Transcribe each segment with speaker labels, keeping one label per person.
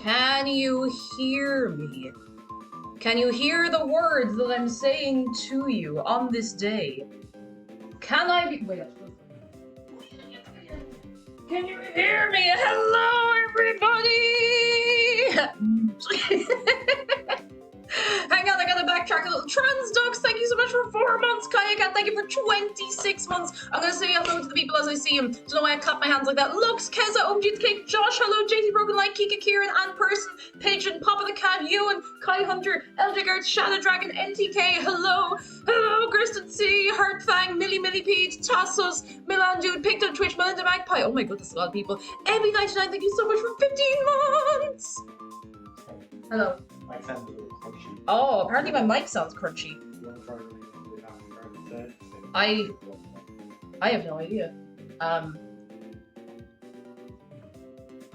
Speaker 1: Can you hear me? Can you hear the words that I'm saying to you on this day? Can I be... Wait, can you hear me? Hello, everybody! Hang on, I gotta backtrack a little. Transdux, thank you so much for 4 months. Kayakat, thank you for 26 months. I'm gonna say hello to the people as I see them. Don't know why I clap my hands like that. Lux, Keza, OG Cake, Josh, hello, JT Broken Light, Kika, Kieran, Ann Person, Pigeon, Papa the Cat, Ewan, Kai Hunter, Eldegard, Shadow Dragon, NTK, hello, hello, Griston C, Hurtfang, Millie Pete, Tassos, Milan Dude, Picked on Twitch, Melinda Magpie. Oh my goodness, a lot of people. Emmy99, thank you so much for 15 months. Hello.
Speaker 2: My sounds a little crunchy.
Speaker 1: Oh, apparently my mic sounds crunchy. I have no idea.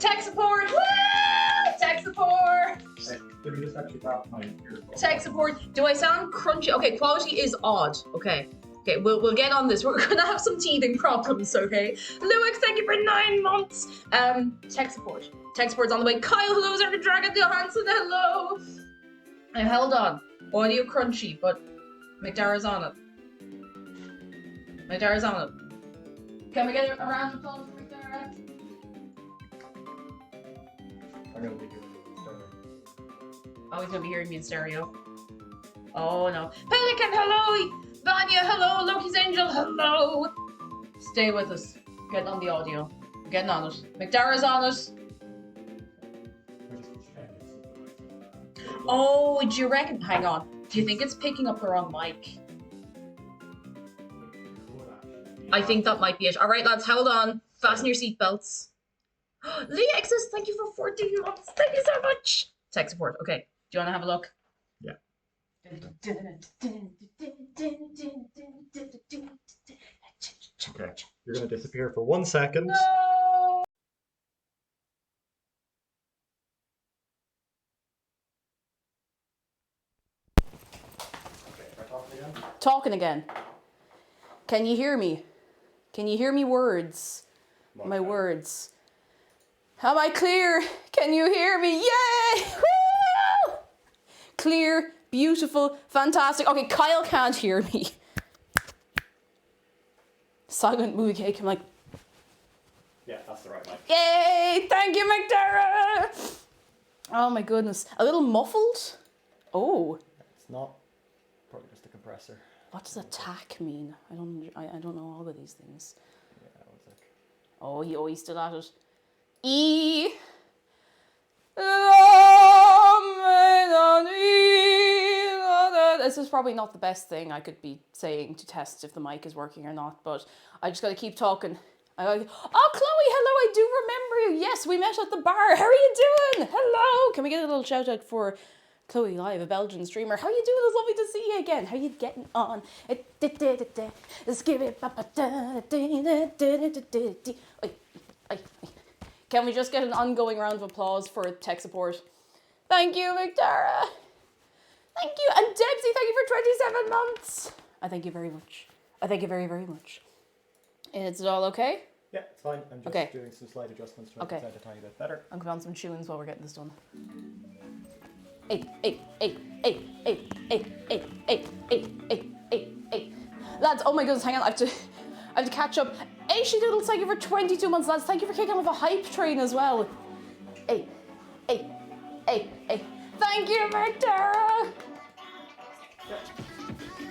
Speaker 1: Tech support! Woo! Tech support!
Speaker 2: Let me just actually grab my earphone.
Speaker 1: Tech support. Do I sound crunchy? Okay, quality is odd. Okay. Okay, we'll get on this. We're gonna have some teething problems, okay? Lewis, thank you for 9 months. Tech support. Tech support's on the way. Kyle, hello, Zerka Dragon, Johansson, hello. I held on. Audio crunchy, but McDara's on it. McDara's on it. Can we get a round of applause for McDara?
Speaker 2: I'm gonna be doing it in stereo.
Speaker 1: Oh, he's gonna be hearing me in stereo. Oh no. Pelican, hello! Vanya, hello! Loki's Angel, hello! Stay with us. Getting on the audio. Getting on it. McDara's on it. Oh, do you reckon? Hang on. Do you think it's picking up the wrong mic? I think that might be it. All right, lads, hold on. Fasten your seatbelts. Leah exists. Thank you for 14 months. Thank you so much. Tech support. Okay. Do you want to have a look?
Speaker 2: Yeah. Okay. You're gonna disappear for 1 second.
Speaker 1: No. Talking again. Can you hear me? Can you hear me words? My words. Am I clear? Can you hear me? Yay! Woo! Clear, beautiful, fantastic. Okay, Kyle can't hear me. Silent movie cake. I'm like,
Speaker 2: Yeah, that's the right mic.
Speaker 1: yay! Thank you, McDara! Oh my goodness. A little muffled? Oh.
Speaker 2: It's not. Probably just a compressor.
Speaker 1: What does attack mean? I don't know all of these things.
Speaker 2: Yeah, 1 sec.
Speaker 1: Oh, he's still at it. E.
Speaker 3: this is probably not the best thing I could be saying to test if the mic is working or not, but I just gotta keep talking. Oh, Chloe, hello, I do remember you. Yes, we met at the bar. How are you doing? Hello. Can we get a little shout out for Chloe Live, a Belgian streamer? How are you doing? It's lovely to see you again. How are you getting on? Can we just get an ongoing round of applause for tech support? Thank you, Victoria. Thank you. And Debsy, thank you for 27 months. I thank you very much. I thank you very, very much. Is it all okay?
Speaker 2: Yeah, it's fine. I'm just doing some slight adjustments to make it sound a tiny bit better.
Speaker 3: I'm going on some tunes while we're getting this done. Lads, oh my goodness, hang on, I have to catch up. She Doodles, thank you for 22 months, lads. Thank you for kicking off a hype train as well. Thank you, Victoria.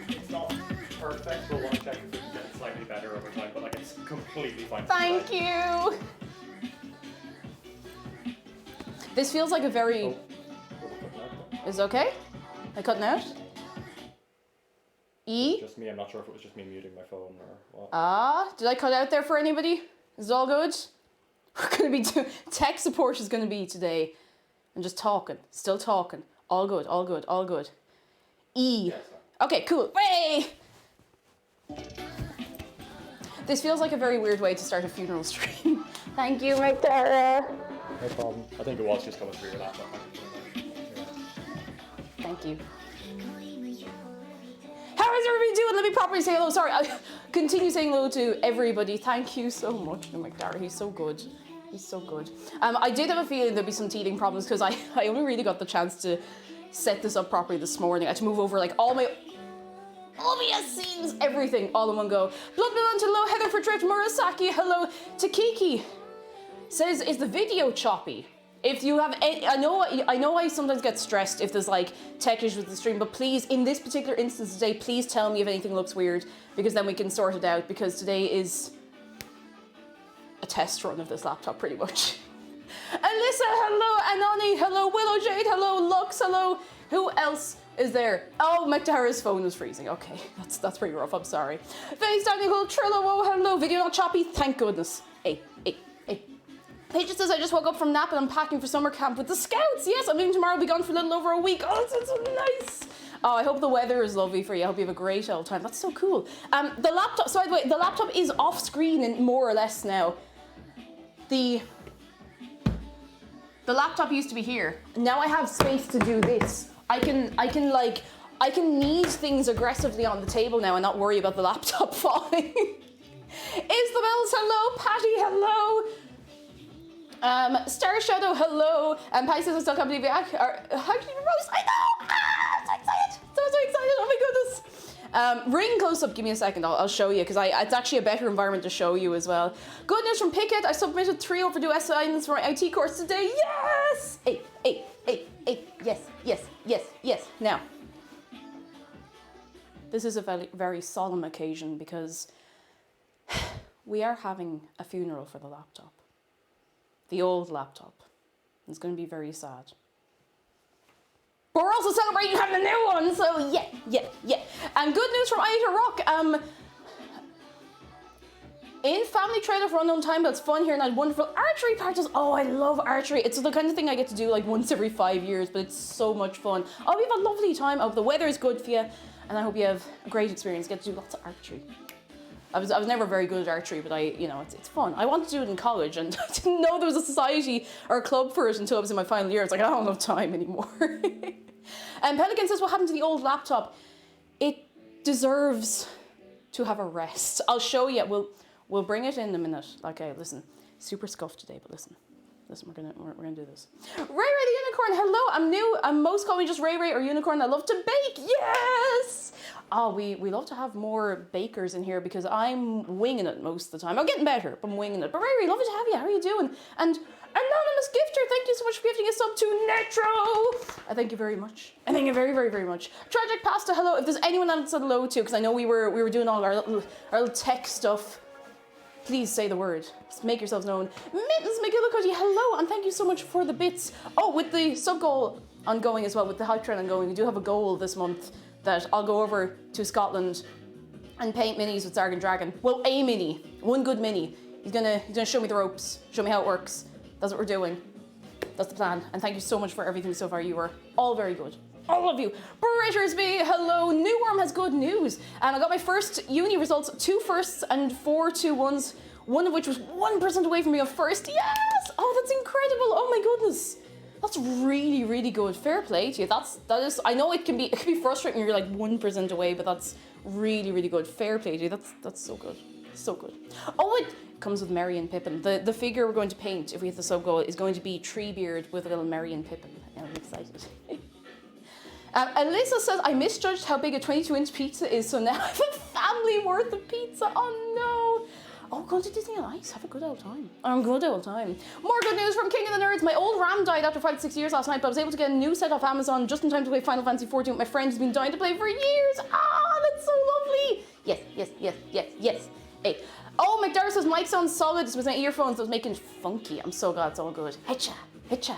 Speaker 2: It's not perfect, but one check if we can get it slightly better over time, but like it's completely fine.
Speaker 3: Thank you. This feels like a very... Is it okay? Am I cutting out? E?
Speaker 2: Just me, I'm not sure if it was just me muting my phone or what.
Speaker 3: Did I cut out there for anybody? Is it all good? We're gonna be tech support is gonna be today. And just talking, still talking. All good, all good, all good. E.
Speaker 2: Yes,
Speaker 3: okay, cool. Way! This feels like a very weird way to start a funeral stream. Thank you, Victoria.
Speaker 2: No problem. I think it was just coming through your laptop.
Speaker 3: Thank you. How is everybody doing? Let me properly say hello. Sorry, I continue saying hello to everybody. Thank you so much, McDara. He's so good. He's so good. I did have a feeling there'd be some teething problems because I only really got the chance to set this up properly this morning. I had to move over like all my obvious scenes, everything, all in one go. Bloodmelon, hello. Heather for Drift. Murasaki, hello. Takiki says, is the video choppy? If you have any, I know I sometimes get stressed if there's like tech issues with the stream, but please, in this particular instance today, please tell me if anything looks weird, because then we can sort it out, because today is a test run of this laptop, pretty much. Alyssa, hello. Anani, hello. Willow Jade, hello. Lux, hello. Who else is there? Oh, McDara's phone is freezing. Okay, that's pretty rough, I'm sorry. Face Daniel, Trillo, oh, hello. Video not choppy, thank goodness. Hey. Paige says, I just woke up from nap and I'm packing for summer camp with the Scouts. Yes, I'm leaving tomorrow. I'll be gone for a little over a week. Oh, that's so nice. Oh, I hope the weather is lovely for you. I hope you have a great old time. That's so cool. The laptop, so by the way, the laptop is off screen and more or less now. The laptop used to be here. Now I have space to do this. I can knead things aggressively on the table now and not worry about the laptop falling. Isabel's hello, Patty, hello. Star Shadow, hello. And Patty says I still can't believe it. How can you Rose? I know! So excited! So excited! Oh my goodness! Ring close up, give me a second, I'll show you, because it's actually a better environment to show you as well. Good news from Pickett, I submitted 3 overdue assignments for my IT course today. Yes! Yes. Now, this is a very, very solemn occasion because we are having a funeral for the laptop. The old laptop. It's going to be very sad. But we're also celebrating having a new one, so yeah. And good news from Ida Rock. In family trailer for unknown time, but it's fun here and had wonderful archery practice. Oh, I love archery. It's the kind of thing I get to do like once every 5 years, but it's so much fun. Oh, we have a lovely time. I hope the weather is good for you, and I hope you have a great experience. Get to do lots of archery. I was never very good at archery, but it's fun. I wanted to do it in college, and I didn't know there was a society or a club for it until I was in my final year. It's like, I don't have time anymore. And Pelican says, what happened to the old laptop? It deserves to have a rest. I'll show you. We'll bring it in a minute. Okay, listen. Super scuffed today, but listen, we're gonna do this. Ray the Unicorn, hello. I'm new. Most call me just Ray or Unicorn. I love to bake. Yes. Oh, we love to have more bakers in here because I'm winging it most of the time. I'm getting better, but I'm winging it. But Ray, lovely to have you. How are you doing? And Anonymous Gifter, thank you so much for gifting a sub to Netro. I thank you very much. I thank you very, very, very much. Tragic Pasta, hello. If there's anyone else said hello to, because I know we were doing all our little tech stuff. Please say the word. Just make yourselves known. Mittens McGillicuddy, hello, and thank you so much for the bits. Oh, with the sub goal ongoing as well, with the hype train ongoing, we do have a goal this month that I'll go over to Scotland and paint minis with Zargan Dragon. Well, a mini, one good mini. He's gonna show me the ropes, show me how it works. That's what we're doing. That's the plan. And thank you so much for everything so far. You were all very good. All of you. Brittersby, hello. Newworm has good news. I got my first uni results, 2 firsts and 4 2-1s, one of which was 1% away from being a first. Yes! Oh, that's incredible. Oh my goodness. That's really, really good. Fair play to you. That is. I know it can be frustrating when you're like 1% away, but that's really, really good. Fair play to you. That's so good. So good. Oh, it comes with Merry and Pippin. The figure we're going to paint if we hit the sub goal is going to be Treebeard with a little Merry and Pippin. And I'm excited. Alyssa says, I misjudged how big a 22-inch pizza is, so now I have a family worth of pizza. Oh no. Oh, going to Disney on Ice. Have a good old time. Good old time. More good news from King of the Nerds. My old RAM died after 5 to 6 years last night, but I was able to get a new set off Amazon just in time to play Final Fantasy 14 with my friend who's been dying to play for years. Ah, that's so lovely. Yes, yes, yes, yes, yes. Hey. Oh, McDarrett says, mic sounds solid. This was my earphones. I was making it funky. I'm so glad it's all good. Hitcha, hitcha.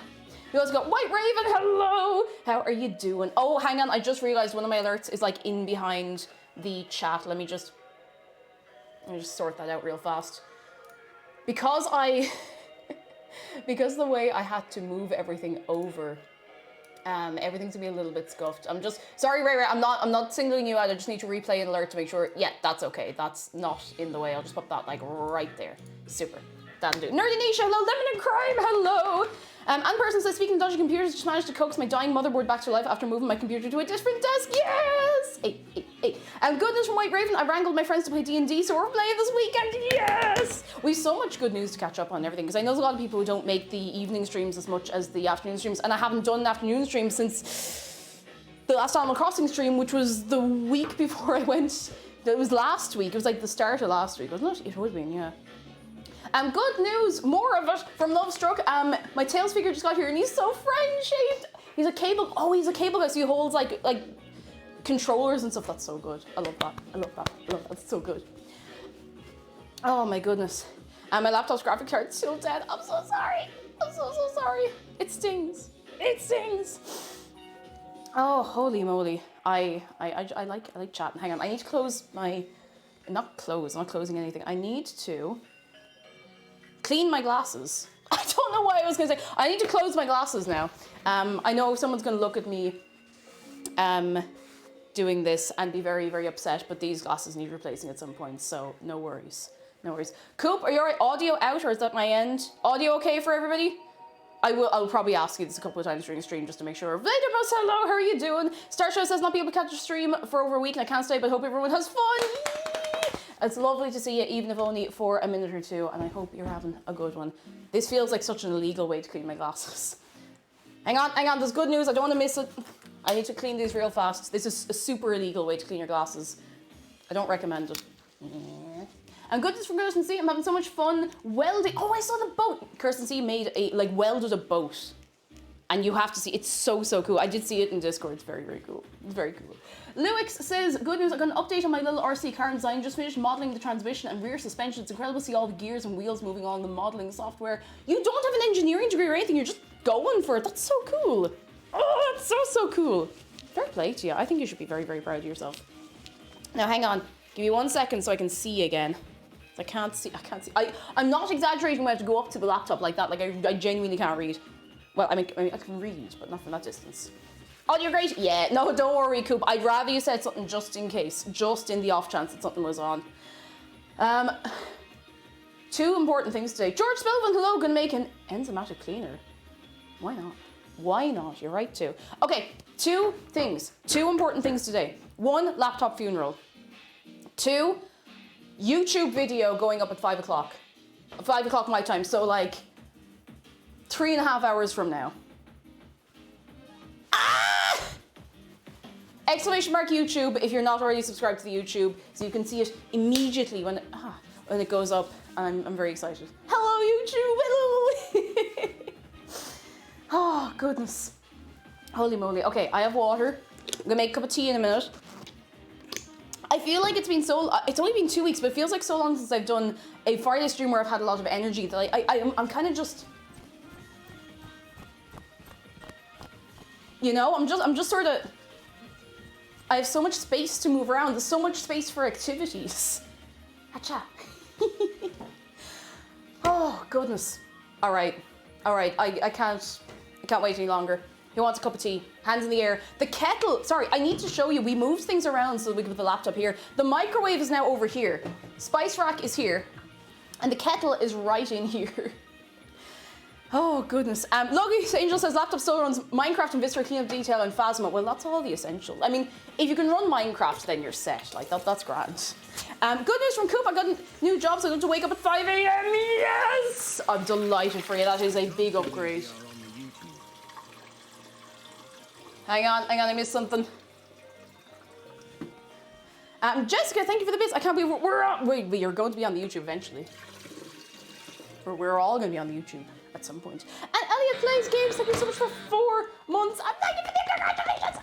Speaker 3: We also got White Raven, hello! How are you doing? Oh, hang on, I just realized one of my alerts is like in behind the chat. Let me just sort that out real fast. Because because the way I had to move everything over, everything's gonna be a little bit scuffed. I'm just, sorry Ray, I'm not singling you out, I just need to replay an alert to make sure, yeah, that's okay. That's not in the way. I'll just put that like right there. Super. That'll do. Nerdy Nisha, hello. Lemon and Crime, hello. And person says, speaking of dodgy computers, just managed to coax my dying motherboard back to life after moving my computer to a different desk. Yes! Hey. And good news from White Raven, I wrangled my friends to play D&D, so we're playing this weekend. Yes! We have so much good news to catch up on everything, because I know there's a lot of people who don't make the evening streams as much as the afternoon streams, and I haven't done an afternoon stream since the last Animal Crossing stream, which was the week before I went. It was last week. It was like the start of last week, wasn't it? It would have been, yeah. Good news, more of it from Lovestruck. My Tails figure just got here and he's so friend-shaped. He's a cable, he's a cable guy, so he holds like controllers and stuff. That's so good. I love that. That's so good. Oh my goodness. My laptop's graphic card's still dead. I'm so sorry. I'm so sorry. It stings. Oh, holy moly. I like chatting. Hang on, I need to close my, I'm not closing anything. I need to clean my glasses. I don't know why I was gonna say, I need to close my glasses now. I know someone's gonna look at me doing this and be very, very upset, but these glasses need replacing at some point, so no worries. Coop, are you alright? Audio out, or is that my end? Audio okay for everybody? I'll probably ask you this a couple of times during the stream just to make sure. Vladerbus, hello, how are you doing? Starshow says not be able to catch a stream for over a week and I can't stay, but I hope everyone has fun. It's lovely to see you, even if only for a minute or two, and I hope you're having a good one. This feels like such an illegal way to clean my glasses. Hang on, there's good news, I don't want to miss it. I need to clean these real fast. This is a super illegal way to clean your glasses. I don't recommend it. And good news from Kirsten C, I'm having so much fun welding. Oh, I saw the boat. Kirsten C made welded a boat. And you have to see, it's so cool. I did see it in Discord, it's very, very cool. It's very cool. Lewix says, good news, I got an update on my little RC car design. Just finished modelling the transmission and rear suspension. It's incredible to see all the gears and wheels moving on the modelling software. You don't have an engineering degree or anything, you're just going for it. That's so cool. Oh, that's so cool. Fair play to you. I think you should be very, very proud of yourself. Now, hang on. Give me 1 second so I can see again. I can't see. I'm not exaggerating when I have to go up to the laptop like that. Like, I genuinely can't read. Well, I mean, I can read, but not from that distance. Oh, you're great. Yeah, no, don't worry, Coop. I'd rather you said something just in case, just in the off chance that something was on. 2 important things today. George Spelvin, hello, gonna make an enzymatic cleaner. Why not? Why not? You're right too. Okay, 2 things. 2 important things today. 1, laptop funeral. 2, YouTube video going up at 5 o'clock. 5 o'clock my time, so like 3.5 hours from now. Ah! Exclamation mark YouTube if you're not already subscribed to the YouTube, so you can see it immediately when it goes up. And I'm very excited. Hello YouTube, hello! Oh goodness. Holy moly. Okay, I have water. I'm gonna make a cup of tea in a minute. I feel like it's only been 2 weeks, but it feels like so long since I've done a Friday stream where I've had a lot of energy that I'm kind of just, you know, I'm just sort of, I have so much space to move around. There's so much space for activities. Hacha. Oh, goodness. All right. I can't wait any longer. He wants a cup of tea. Hands in the air. The kettle, sorry, I need to show you. We moved things around so that we can put the laptop here. The microwave is now over here. Spice rack is here. And the kettle is right in here. Oh, goodness. Luggy Angel says laptop still runs Minecraft and Viscera Cleanup Detail and Phasma. Well, that's all the essential. I mean, if you can run Minecraft, then you're set. Like, that's grand. Good news from Coop. I got new jobs. I don't have to wake up at 5 a.m. Yes! I'm delighted for you. That is a big upgrade. Hang on, I missed something. Jessica, thank you for the bits. I can't believe we are going to be on the YouTube eventually. We're all going to be on the YouTube at some point. And Elliot Plays Games, thank you so much for 4 months. And thank you for the congratulations.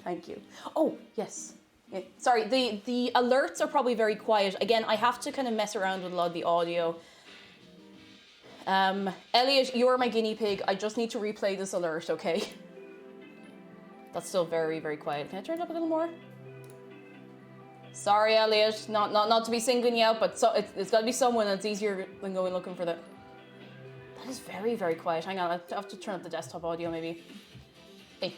Speaker 3: Thank you. Oh, yes. Yeah, sorry, the alerts are probably very quiet. Again, I have to kind of mess around with a lot of the audio. Elliot, you're my guinea pig. I just need to replay this alert, okay? That's still very, very quiet. Can I turn it up a little more? Sorry, Elliot. Not to be singling you out, but it's got to be someone that's easier than going looking for that. That is very, very quiet. Hang on, I have to turn up the desktop audio maybe. Hey.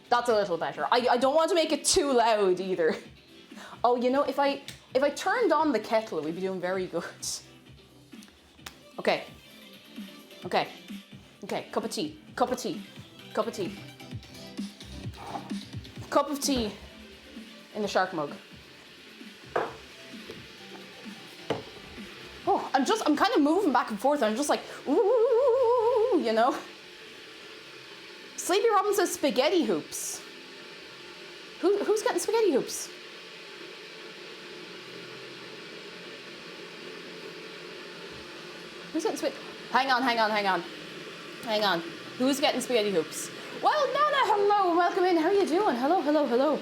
Speaker 3: That's a little better. I don't want to make it too loud either. Oh, you know, if I turned on the kettle, we'd be doing very good. Okay. Okay, cup of tea. Cup of tea in the shark mug. Oh, I'm kind of moving back and forth. I'm just like, ooh, you know. Sleepy Robin says spaghetti hoops. Who's getting spaghetti hoops? Who's getting spaghetti? Hang on. Who's getting spaghetti hoops? Well, Nana, hello, welcome in. How are you doing? Hello.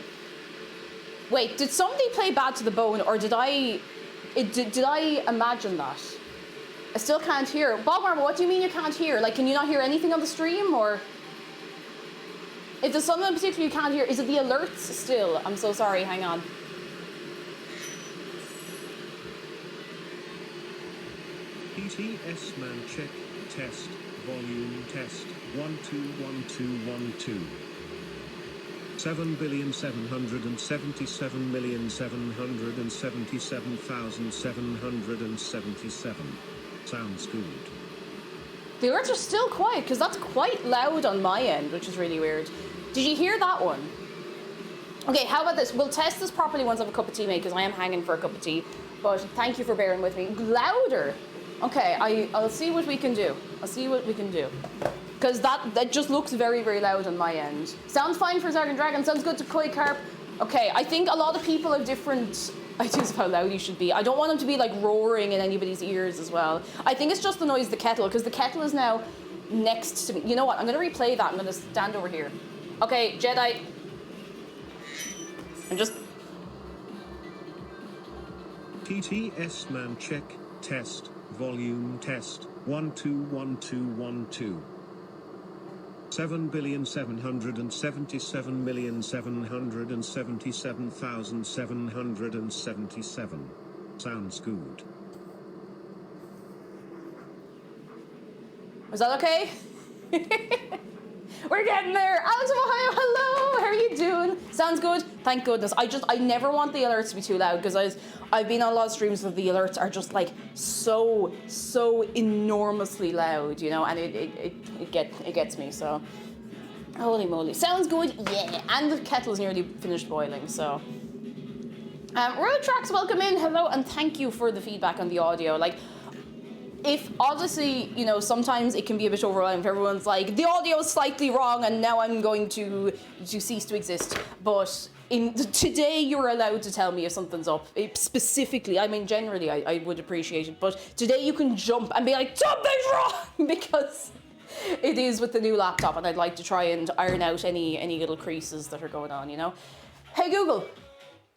Speaker 3: Wait, did somebody play Bad to the Bone, or did I imagine that? I still can't hear. Bob Marble, what do you mean you can't hear? Like, can you not hear anything on the stream, or? If there's something in particular you can't hear, is it the alerts still? I'm so sorry, hang on.
Speaker 4: ETS man check, test, volume test, 121212. 7,777,777,777. Sounds good.
Speaker 3: The alerts are still quiet, because that's quite loud on my end, which is really weird. Did you hear that one? Okay, how about this? We'll test this properly once I have a cup of tea made, because I am hanging for a cup of tea. But thank you for bearing with me. Louder! Okay, I'll see what we can do. Because that just looks very, very loud on my end. Sounds fine for Zargan Dragon, sounds good to Koi Carp. Okay, I think a lot of people have different ideas of how loud you should be. I don't want them to be like roaring in anybody's ears as well. I think it's just the noise of the kettle, because the kettle is now next to me. You know what, I'm gonna replay that. I'm gonna stand over here. Okay, Jedi. I'm just...
Speaker 4: TTS man check, test, volume test, 121212. 7,777,777,777. Sounds good.
Speaker 3: Was that okay? We're getting there. Alex of Ohio, hello. How are you doing? Sounds good. Thank goodness. I never want the alerts to be too loud, because I've been on a lot of streams where the alerts are just like so enormously loud, you know, and it gets me. So, holy moly, sounds good. Yeah, and the kettle's nearly finished boiling. So, Road Tracks, welcome in. Hello, and thank you for the feedback on the audio. Like, if obviously, you know, sometimes it can be a bit overwhelming if everyone's like, the audio is slightly wrong and now I'm going to cease to exist. But today you're allowed to tell me if something's up. Specifically, I mean, generally I would appreciate it. But today you can jump and be like, something's wrong! Because it is with the new laptop and I'd like to try and iron out any little creases that are going on, you know? Hey Google,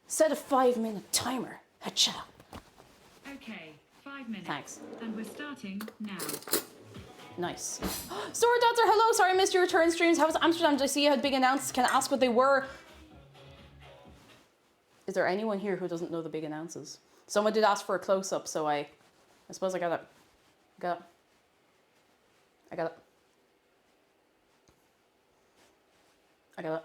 Speaker 3: set a 5-minute timer. Hacha.
Speaker 5: Okay. 5 minutes.
Speaker 3: Thanks.
Speaker 5: And we're starting now.
Speaker 3: Nice. Sword Dancer, hello. Sorry I missed your return streams. How was Amsterdam? Did I see you had big announcements? Can I ask what they were? Is there anyone here who doesn't know the big announces? Someone did ask for a close-up, so I suppose I got it. I got it. I got it. I got it.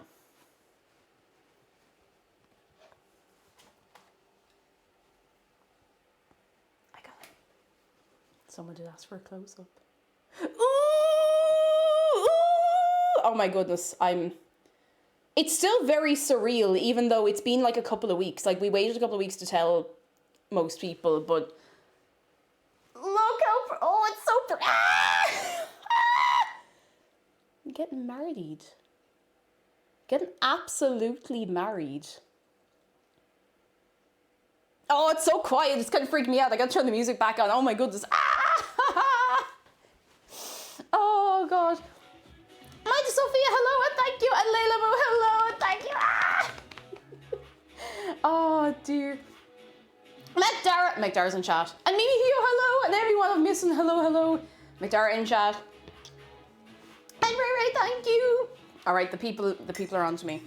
Speaker 3: I got it. Someone did ask for a close-up. Ooh, ooh! Oh my goodness, it's still very surreal, even though it's been like a couple of weeks. Like, we waited a couple of weeks to tell most people, but look how, oh, it's so, I'm getting married. Getting absolutely married. Oh, it's so quiet, it's kind of freaking me out. I gotta turn the music back on. Oh my goodness. Oh God. Mighty Sophia, hello and thank you. And Layla Mo, hello and thank you. Oh dear. McDara's in chat. And Mimi Hugh, hello. And everyone I'm missing, hello. McDara in chat. And Ray Ray, thank you. All right, the people are on to me.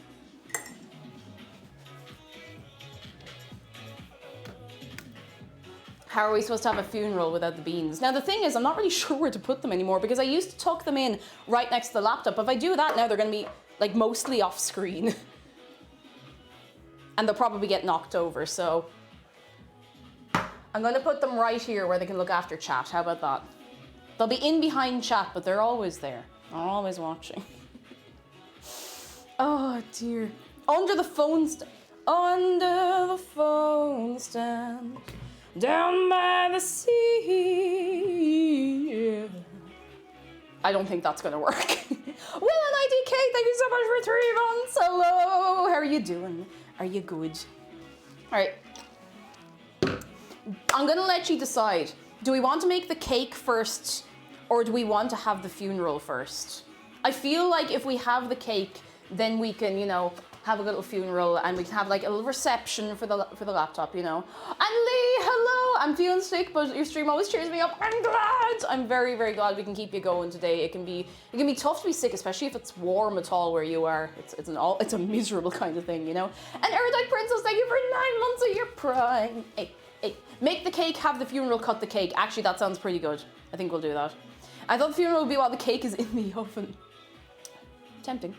Speaker 3: How are we supposed to have a funeral without the beans? Now the thing is, I'm not really sure where to put them anymore because I used to tuck them in right next to the laptop. If I do that now, they're gonna be like mostly off screen. And they'll probably get knocked over, so I'm gonna put them right here where they can look after chat. How about that? They'll be in behind chat, but they're always there. They're always watching. Oh dear. Under the phone stand. Under the phone stand. Down by the sea. I don't think that's gonna work. Will and IDK, thank you so much for 3 months. Hello, how are you doing? Are you good? All right. I'm gonna let you decide. Do we want to make the cake first or do we want to have the funeral first? I feel like if we have the cake, then we can, you know, have a little funeral and we can have like a little reception for the laptop, you know. And Lee, hello. I'm feeling sick, but your stream always cheers me up. I'm glad. I'm very, very glad we can keep you going today. It can be tough to be sick, especially if it's warm at all where you are. It's a miserable kind of thing, you know. And Erudite Princess, thank you for 9 months of your prime. Hey, make the cake, have the funeral, cut the cake. Actually, that sounds pretty good. I think we'll do that. I thought the funeral would be while the cake is in the oven. Tempting.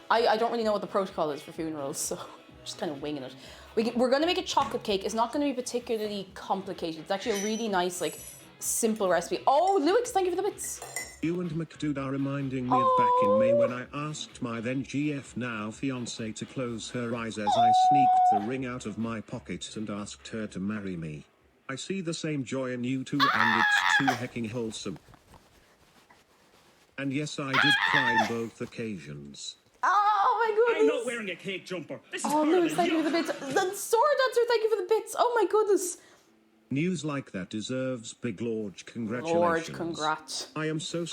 Speaker 3: I don't really know what the protocol is for funerals, so just kind of winging it. We're going to make a chocolate cake. It's not going to be particularly complicated. It's actually a really nice, like, simple recipe. Oh, Lewis, thank you for the bits.
Speaker 4: You and McDude are reminding me of back in May when I asked my then GF now fiancée to close her eyes as I sneaked the ring out of my pocket and asked her to marry me. I see the same joy in you too, and it's too hecking wholesome. And yes, I did cry on both occasions.
Speaker 3: Oh my goodness.
Speaker 5: I'm not wearing a cake jumper. This is
Speaker 3: Lewis, thank you for the bits. The sword dancer, thank you for the bits. Oh my goodness.
Speaker 4: News like that deserves big large congratulations.
Speaker 3: Lord, congrats.
Speaker 4: I am so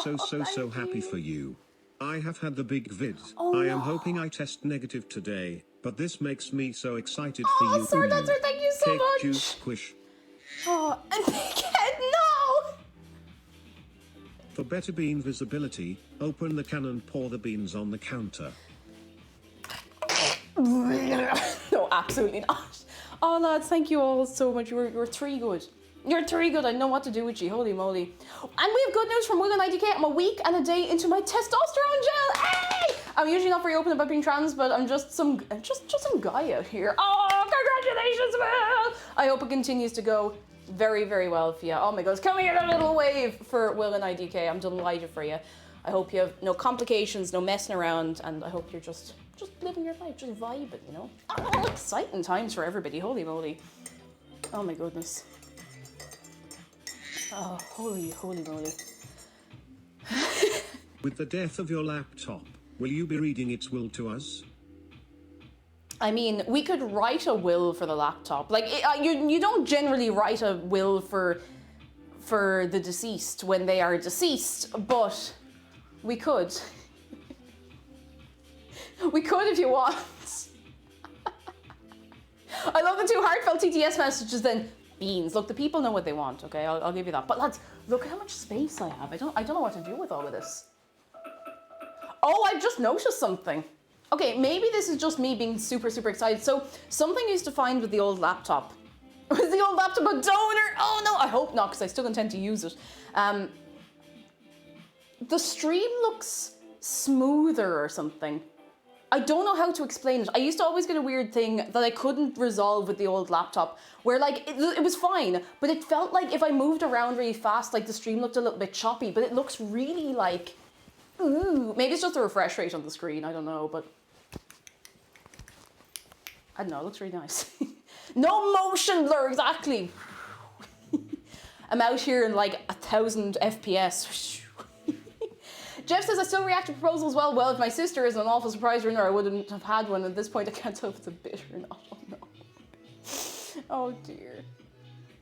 Speaker 4: happy for you. I have had the big vid.
Speaker 3: Oh,
Speaker 4: I am
Speaker 3: no.
Speaker 4: hoping I test negative today, but this makes me so excited for you.
Speaker 3: Sword dancer, thank you so
Speaker 4: Cake,
Speaker 3: much.
Speaker 4: juice, squish.
Speaker 3: Oh, and big head, no.
Speaker 4: For better bean visibility, open the can and pour the beans on the counter.
Speaker 3: No, absolutely not. Oh lads, thank you all so much. You're 3 good. You're 3 good. I know what to do with you. Holy moly. And we have good news from Will and IDK. I'm a week and a day into my testosterone gel. Hey! I'm usually not very open about being trans, but I'm just some guy out here. Oh, congratulations, Will! I hope it continues to go very, very well for you. Oh my goodness. Can we get a little wave for Will and IDK? I'm delighted for you. I hope you have no complications, no messing around, and I hope you're just living your life, just vibing, you know? Oh, exciting times for everybody, holy moly. Oh my goodness. Oh, holy moly.
Speaker 4: With the death of your laptop, will you be reading its will to us?
Speaker 3: I mean, we could write a will for the laptop. Like, you don't generally write a will for the deceased when they are deceased, but we could. We could if you want. I love the 2 heartfelt TTS messages then. beans. Look, the people know what they want, okay? I'll give you that. But lads, look at how much space I have. I don't know what to do with all of this. Oh, I've just noticed something. Okay, maybe this is just me being super, super excited. So something I used to find with the old laptop. Was the old laptop a donor? Oh no, I hope not, because I still intend to use it. The stream looks smoother or something. I don't know how to explain it. I used to always get a weird thing that I couldn't resolve with the old laptop, where like it was fine, but it felt like if I moved around really fast, like the stream looked a little bit choppy, but it looks really like, ooh, maybe it's just the refresh rate on the screen, I don't know, but I don't know, it looks really nice. No motion blur, exactly. I'm out here in like 1,000 FPS. Jeff says, I still react to proposals well. Well, if my sister is an awful surprise winner, I wouldn't have had one. At this point, I can't tell if it's a bit or not. Oh, no. Oh, dear.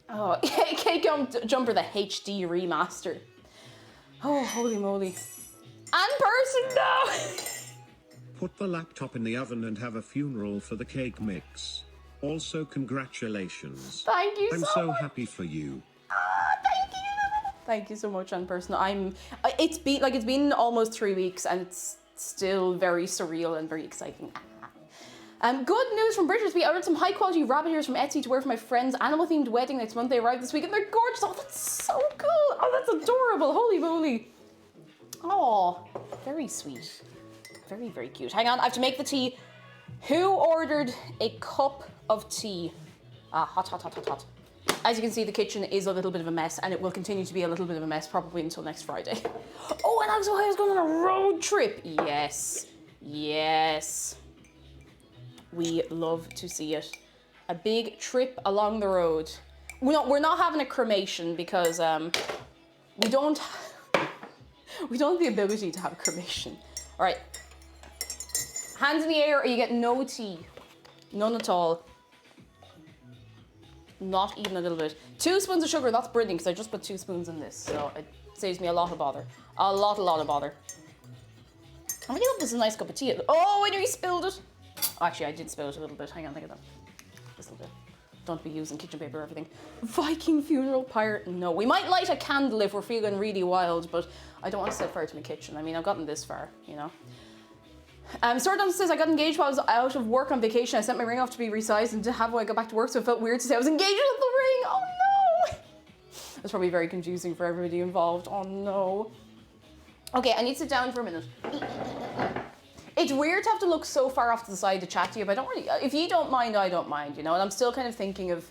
Speaker 3: Oh, Cake Jumper, the HD remaster. Oh, holy moly. And person, no!
Speaker 4: Put the laptop in the oven and have a funeral for the cake mix. Also, congratulations.
Speaker 3: Thank you
Speaker 4: I'm
Speaker 3: so
Speaker 4: so
Speaker 3: much.
Speaker 4: happy for you.
Speaker 3: Thank you. Thank you so much, and person. It's been almost 3 weeks, and it's still very surreal and very exciting. Good news from Bridgers. We ordered some high quality rabbit ears from Etsy to wear for my friend's animal themed wedding next month. They arrived this week and they're gorgeous. Oh, that's so cool. Oh, that's adorable. Holy moly. Oh, very sweet. Very, very cute. Hang on, I have to make the tea. Who ordered a cup of tea? Hot, hot, hot, hot, hot. As you can see, the kitchen is a little bit of a mess, and it will continue to be a little bit of a mess probably until next Friday. Oh, and also I was going on a road trip. Yes. Yes. We love to see it. A big trip along the road. We're not having a cremation because we don't have the ability to have a cremation. All right. Hands in the air or you get no tea. None at all. Not even a little bit. 2 spoons of sugar, that's brilliant because I just put 2 spoons in this. So it saves me a lot of bother. A lot of bother. I'm gonna this is a nice cup of tea. Oh, I nearly spilled it. Oh, actually, I did spill it a little bit. Hang on, think of that. Just a little bit. Don't be using kitchen paper or everything. Viking funeral pyre. No, we might light a candle if we're feeling really wild, but I don't want to set fire to my kitchen. I mean, I've gotten this far, you know. Stardom says, I got engaged while I was out of work on vacation. I sent my ring off to be resized and to have when I got back to work, so it felt weird to say I was engaged with the ring. Oh no! That's probably very confusing for everybody involved. Oh no. Okay, I need to sit down for a minute. It's weird to have to look so far off to the side to chat to you, but I don't really, if you don't mind, I don't mind, you know, and I'm still kind of thinking of,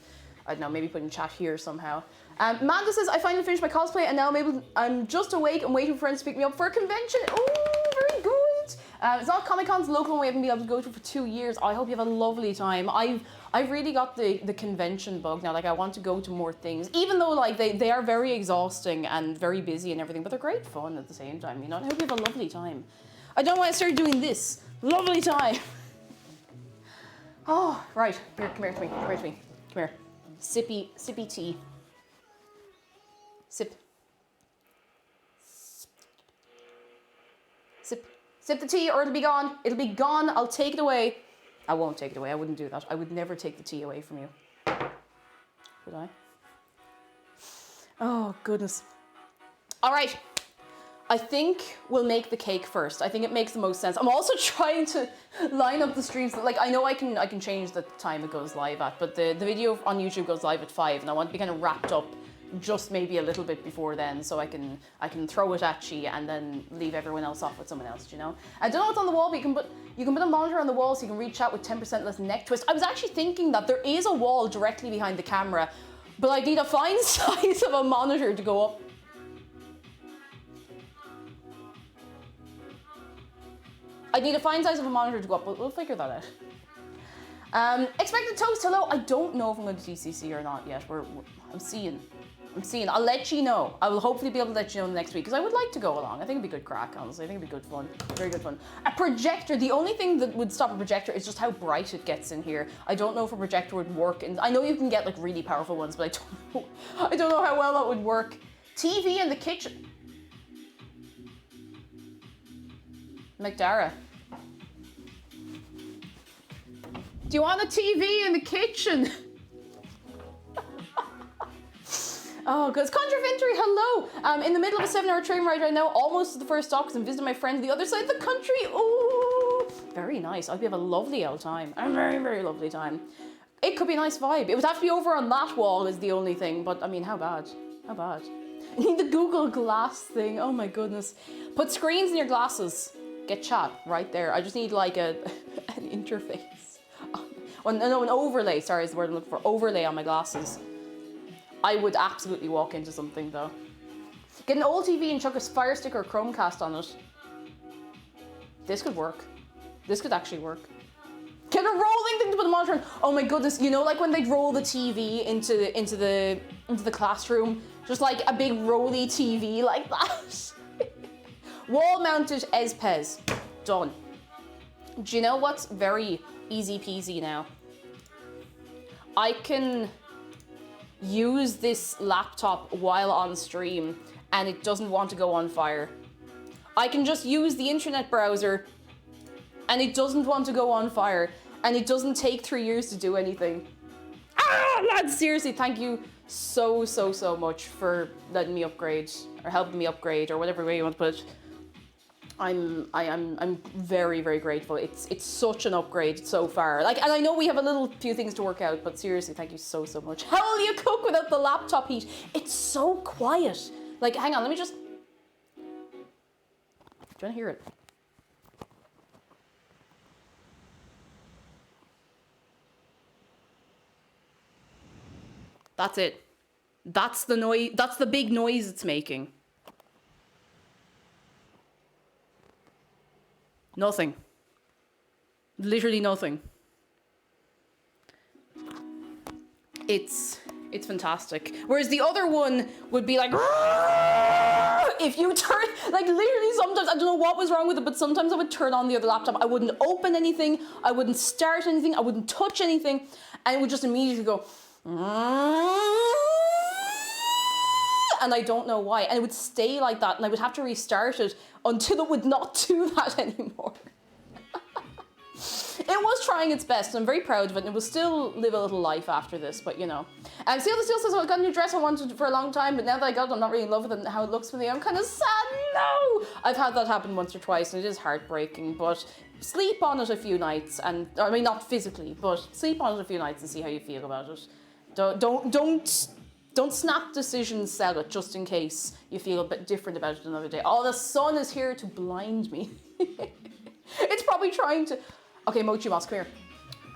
Speaker 3: I don't know, maybe putting chat here somehow. Amanda says, I finally finished my cosplay and now I'm just awake and waiting for friends to pick me up for a convention. Oh, very good. It's not Comic-Con's local one we haven't been able to go to for 2 years. I hope you have a lovely time. I've really got the convention bug now. Like, I want to go to more things, even though like they are very exhausting and very busy and everything, but they're great fun at the same time, you know, and I hope you have a lovely time. I don't know why I started doing this. Lovely time. Oh, right. Here, come here to me. Come here to me. Come here. Sippy tea. Sip. Sip the tea or it'll be gone. It'll be gone. I'll take it away. I won't take it away. I wouldn't do that. I would never take the tea away from you. Would I? Oh, goodness. All right. I think we'll make the cake first. I think it makes the most sense. I'm also trying to line up the streams. Like, I know I can change the time it goes live at, but the video on YouTube goes live at 5, and I want to be kind of wrapped up just maybe a little bit before then, so I can throw it at you and then leave everyone else off with someone else, you know? I don't know what's on the wall, but you can put a monitor on the wall so you can read chat with 10% less neck twist. I was actually thinking that there is a wall directly behind the camera, but I need a fine size of a monitor to go up. I need a fine size of a monitor to go up, but we'll figure that out. Expected toast, hello. I don't know if I'm going to TCC or not yet. I'm seeing. I'll let you know. I will hopefully be able to let you know next week because I would like to go along. I think it'd be good crack, honestly. I think it'd be good fun. Very good fun. A projector. The only thing that would stop a projector is just how bright it gets in here. I don't know if a projector would work. And I know you can get like really powerful ones, but I don't know how well that would work. TV in the kitchen. McDara. Do you want a TV in the kitchen? Oh, good. Contraventory, hello. In the middle of a 7-hour train ride right now, almost to the first stop because I'm visiting my friend on the other side of the country. Oh, very nice. I hope you have a lovely old time. A very, very lovely time. It could be a nice vibe. It would have to be over on that wall is the only thing, but I mean, how bad? How bad? You need the Google Glass thing. Oh my goodness. Put screens in your glasses. Get chat right there. I just need like an interface. Oh, no, an overlay. Sorry, is the word I'm looking for. Overlay on my glasses. I would absolutely walk into something though. Get an old TV and chuck a Fire Stick or Chromecast on it. This could work. This could actually work. Get a rolling thing to put the monitor on. Oh my goodness, you know like when they'd roll the TV into the classroom? Just like a big rolly TV like that. Wall mounted ESPES. Done. Do you know what's very easy peasy now? I can use this laptop while on stream and it doesn't want to go on fire. I can just use the internet browser and it doesn't want to go on fire and it doesn't take 3 years to do anything. Ah, lads, seriously, thank you so much for letting me upgrade or helping me upgrade or whatever way you want to put it. I'm very, very grateful. It's such an upgrade so far. Like, and I know we have a little few things to work out, but seriously, thank you so much. How will you cook without the laptop heat? It's so quiet. Like, hang on, let me just. Do you want to hear it? That's it. That's the noise. That's the big noise it's making. Nothing. Literally nothing. It's fantastic. Whereas the other one would be like, if you turn, like literally sometimes, I don't know what was wrong with it, but sometimes I would turn on the other laptop. I wouldn't open anything. I wouldn't start anything. I wouldn't touch anything. And it would just immediately go, and I don't know why. And it would stay like that and I would have to restart it until it would not do that anymore. It was trying its best and I'm very proud of it and it will still live a little life after this, but you know. Seal the Steel says, well, I got a new dress I wanted for a long time, but now that I got it, I'm not really in love with it and how it looks for me. I'm kind of sad. No! I've had that happen once or twice and it is heartbreaking, but sleep on it a few nights and, I mean, not physically, but sleep on it a few nights and see how you feel about it. Don't snap decisions, sell it just in case you feel a bit different about it another day. Oh, the sun is here to blind me. It's probably trying to. Okay, Mochi Moss, come here.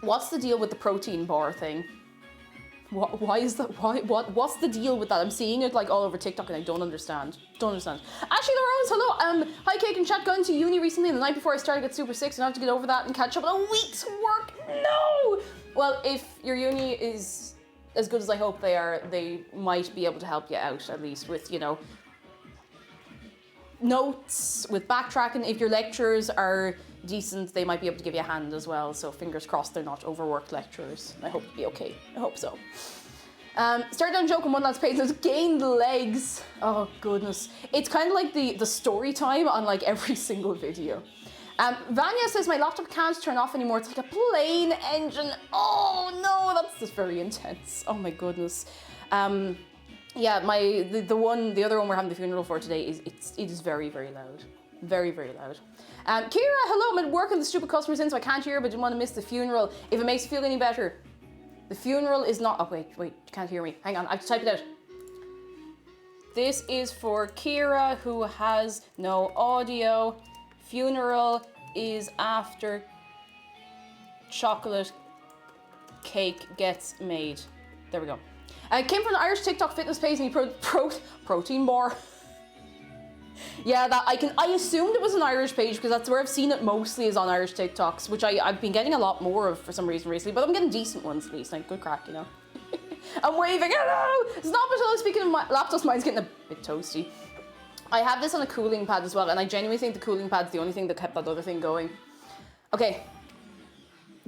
Speaker 3: What's the deal with the protein bar thing? Why is that? What's the deal with that? I'm seeing it like all over TikTok and I don't understand. Ashley LaRose, hello. Hi, Cake and Chat. Got into uni recently and the night before I started, I got super sick, so I have to get over that and catch up on a week's work. No! Well, if your uni is as good as I hope they are, they might be able to help you out, at least with, you know, notes, with backtracking. If your lecturers are decent, they might be able to give you a hand as well. So fingers crossed they're not overworked lecturers. I hope it'll be okay. I hope so. Started on joke on one last page and gained legs. Oh goodness. It's kind of like the story time on like every single video. Vanya says my laptop can't turn off anymore. It's like a plane engine. Oh no, that's just very intense. Oh my goodness. Yeah, the other one we're having the funeral for today it is very, very loud. Very, very loud. Kira, hello, I'm at work and the stupid customers in, so I can't hear, but didn't want to miss the funeral. If it makes you feel any better, the funeral is not. Oh wait, you can't hear me. Hang on, I have to type it out. This is for Kira, who has no audio. Funeral is after chocolate cake gets made. There we go. It came from an Irish TikTok fitness page and he protein bar. Yeah, I assumed it was an Irish page because that's where I've seen it mostly is on Irish TikToks, which I've been getting a lot more of for some reason recently, but I'm getting decent ones at least, like good crack, you know. I'm waving, hello! Stop it, speaking of my laptops, mine's getting a bit toasty. I have this on a cooling pad as well, and I genuinely think the cooling pad's the only thing that kept that other thing going. Okay,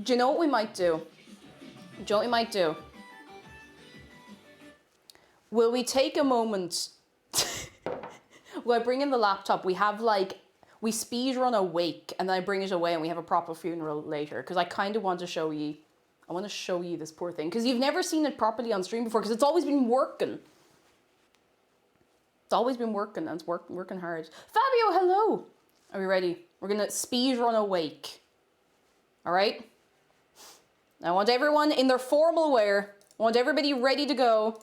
Speaker 3: do you know what we might do? Will we take a moment? Will I bring in the laptop? We have we speed run a wake and then I bring it away and we have a proper funeral later. Because I kind of want to show you, this poor thing. Because you've never seen it properly on stream before because it's always been working. It's always been working, and it's working hard. Fabio, hello. Are we ready? We're gonna speed run a wake. All right. I want everyone in their formal wear. I want everybody ready to go.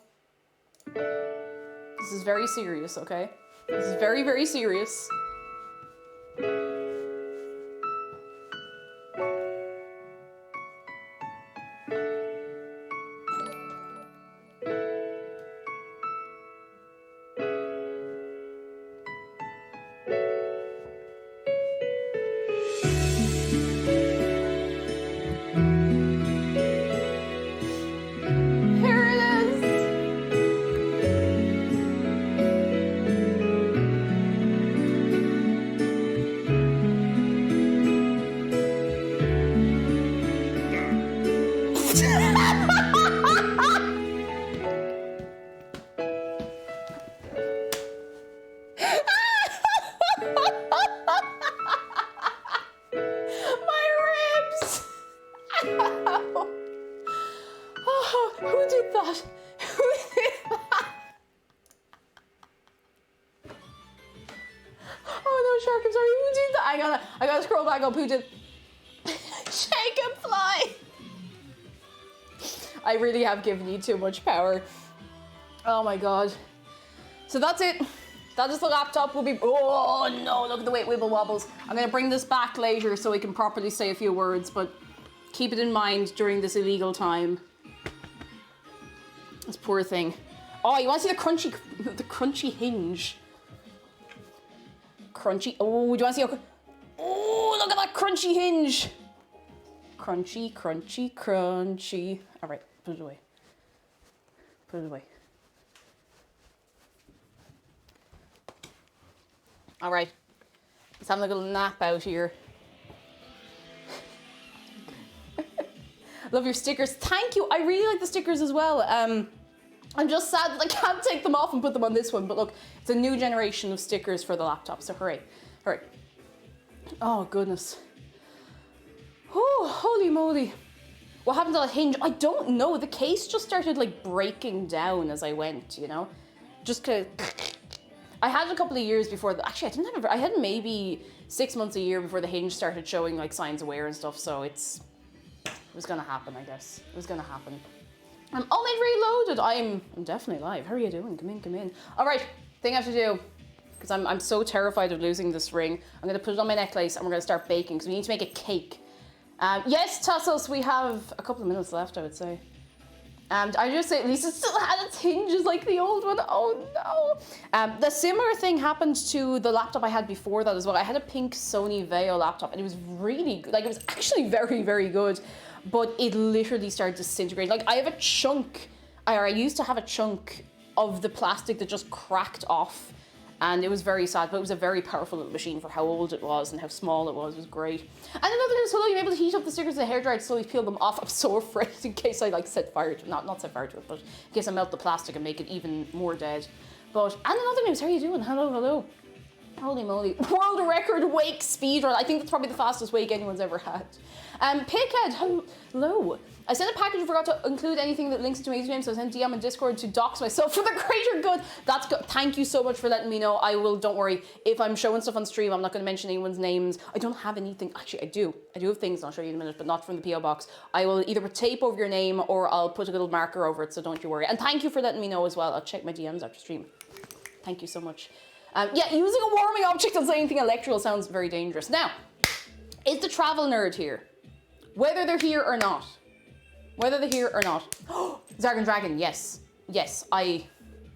Speaker 3: This is very serious, okay? This is very, very serious. Here it is. My ribs! Ow. Oh, who did that? Who did that? Oh no, Shark, I'm sorry. Who did that? I gotta scroll back up. Who did? Shake and fly. I really have given you too much power. Oh my god. So that's it. That is the laptop. Will be. Oh no! Look at the way it wibble wobbles. I'm gonna bring this back later so we can properly say a few words, but keep it in mind during this illegal time. This poor thing. Oh, you want to see the crunchy hinge? Crunchy. Oh, do you want to see? Oh, look at that crunchy hinge. Crunchy, crunchy, crunchy. All right, put it away. Put it away. All right, let's have a little nap out here. Love your stickers. Thank you. I really like the stickers as well. I'm just sad that I can't take them off and put them on this one. But look, it's a new generation of stickers for the laptop. So hooray. Hooray. Oh, goodness. Oh, holy moly. What happened to that hinge? I don't know. The case just started like breaking down as I went, you know? Just cause I had a couple of years before, actually I didn't have, I had maybe 6 months a year before the hinge started showing like signs of wear and stuff. So it was gonna happen, I guess. It was gonna happen. Oh, it reloaded. I'm definitely live. How are you doing? Come in, come in. All right, thing I have to do, because I'm so terrified of losing this ring. I'm gonna put it on my necklace and we're gonna start baking because we need to make a cake. Yes, Tassos, we have a couple of minutes left, I would say. And I just say, at least it still had its hinges like the old one. Oh no. The similar thing happened to the laptop I had before that as well. I had a pink Sony Vaio laptop and it was really good. Like it was actually very, very good, but it literally started disintegrating. Like I have a chunk, or I used to have a chunk of the plastic that just cracked off. And it was very sad, but it was a very powerful little machine for how old it was and how small it was. It was great. And another news, hello, you're able to heat up the stickers of the hairdryer to slowly peel them off. I'm so afraid in case I like set fire to it. Not set fire to it, but in case I melt the plastic and make it even more dead. But, and another news, how are you doing? Hello, hello. Holy moly. World record wake speedrun. I think that's probably the fastest wake anyone's ever had. Pighead, hello. I sent a package and forgot to include anything that links to my username, so I sent DM and Discord to dox myself for the greater good. That's good. Thank you so much for letting me know. I will, don't worry. If I'm showing stuff on stream, I'm not going to mention anyone's names. I don't have anything. Actually, I do. I do have things, and I'll show you in a minute, but not from the PO box. I will either put tape over your name or I'll put a little marker over it, so don't you worry. And thank you for letting me know as well. I'll check my DMs after stream. Thank you so much. Yeah, using a warming object on anything electrical sounds very dangerous. Now, is the travel nerd here? Whether they're here or not. Whether they're here or not. Zargan Dragon, yes. Yes, I'm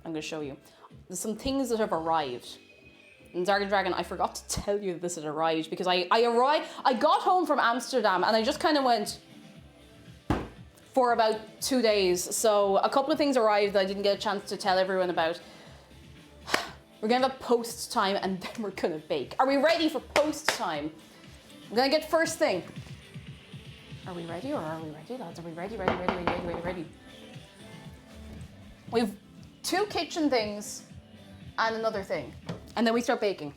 Speaker 3: going to show you. There's some things that have arrived. And Zargan Dragon, I forgot to tell you that this had arrived because I got home from Amsterdam and I just kind of went for about 2 days. So a couple of things arrived that I didn't get a chance to tell everyone about. We're going to have a post time and then we're going to bake. Are we ready for post time? I'm going to get first thing. Are we ready or are we ready, lads? Are we ready, ready? We've 2 kitchen things and another thing. And then we start baking.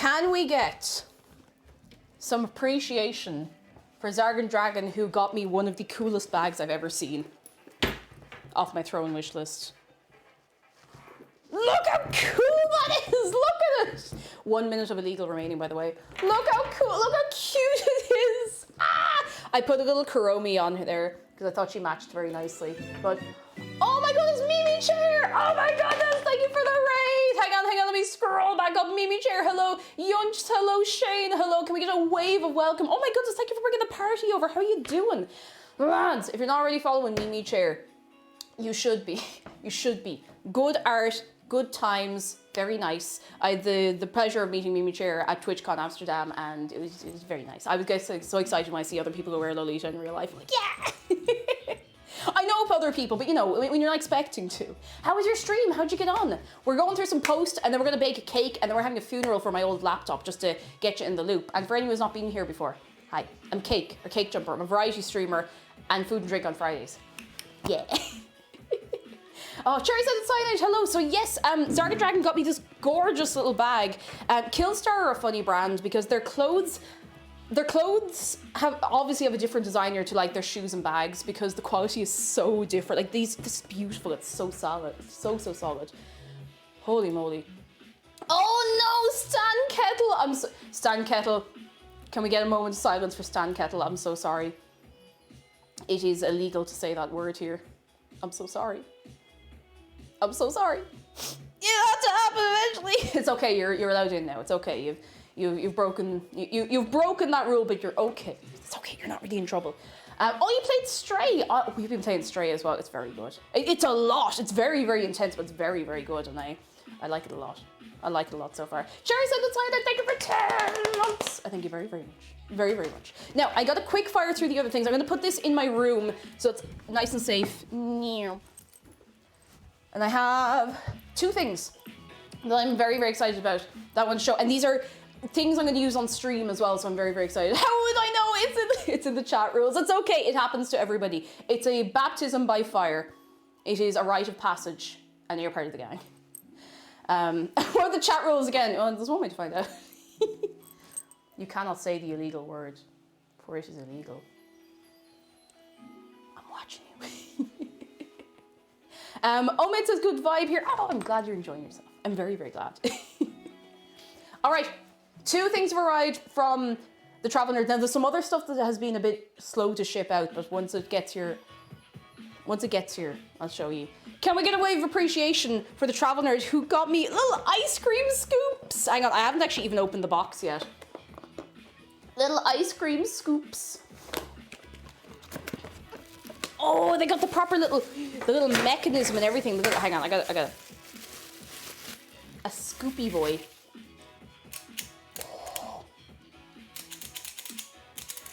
Speaker 3: Can we get some appreciation for Zargan Dragon, who got me one of the coolest bags I've ever seen off my throne wish list? Look how cool that is! Look at it! 1 minute of illegal remaining, by the way. Look how cool, look how cute it is! Ah! I put a little Kuromi on there because I thought she matched very nicely. But, oh my goodness, Mimi Chair! Oh my goodness, thank you for the raid! Hang on, let me scroll back up. Mimi Chair, hello. Yunch, hello. Shane, hello. Can we get a wave of welcome? Oh my goodness, thank you for bringing the party over. How are you doing? Lads, if you're not already following Mimi Chair, you should be. You should be. Good art, good times, very nice. I had the pleasure of meeting Mimi Chair at TwitchCon Amsterdam, and it was very nice. I was so excited when I see other people who wear Lolita in real life. I'm like, yeah! I know of other people, but you know, when you're not expecting to. How was your stream? How'd you get on? We're going through some post, and then we're gonna bake a cake, and then we're having a funeral for my old laptop just to get you in the loop. And for anyone who's not been here before, hi, I'm Cake, or Cake Jumper. I'm a variety streamer and food and drink on Fridays. Yeah. Oh, Cherry said it's cyanide, hello. So yes, Zargan Dragon got me this gorgeous little bag. Killstar are a funny brand because their clothes have obviously have a different designer to like their shoes and bags because the quality is so different. Like this is beautiful, it's so solid, it's so solid. Holy moly. Oh no, Stan Kettle, Stan Kettle. Can we get a moment of silence for Stan Kettle? I'm so sorry. It is illegal to say that word here. I'm so sorry. I'm so sorry. It had to happen eventually. It's okay. You're allowed in now. It's okay. You've broken that rule, but you're okay. It's okay. You're not really in trouble. Oh, you played Stray. Oh, we've been playing Stray as well. It's very good. It's a lot. It's very intense, but it's very good, and I like it a lot. I like it a lot so far. Sherry said that's fine. Thank you for 10 months. I thank you very much. Very much. Now I got a quick fire through the other things. I'm going to put this in my room so it's nice and safe. And I have 2 things that I'm very excited about that one show. And these are things I'm going to use on stream as well, so I'm very excited. How would I know? It's in the chat rules. It's okay. It happens to everybody. It's a baptism by fire. It is a rite of passage, and you're part of the gang. What are the chat rules again? Oh, there's one way to find out. You cannot say the illegal word, for it is illegal. I'm watching you. Omid says good vibe here. Oh, I'm glad you're enjoying yourself. I'm very glad. All right, 2 things of a ride from the Travel Nerd. Now there's some other stuff that has been a bit slow to ship out, but once it gets here, I'll show you. Can we get a wave of appreciation for the Travel Nerd who got me little ice cream scoops? Hang on, I haven't actually even opened the box yet. Little ice cream scoops. Oh, they got the proper little mechanism and everything. Hang on, I got a scoopy boy.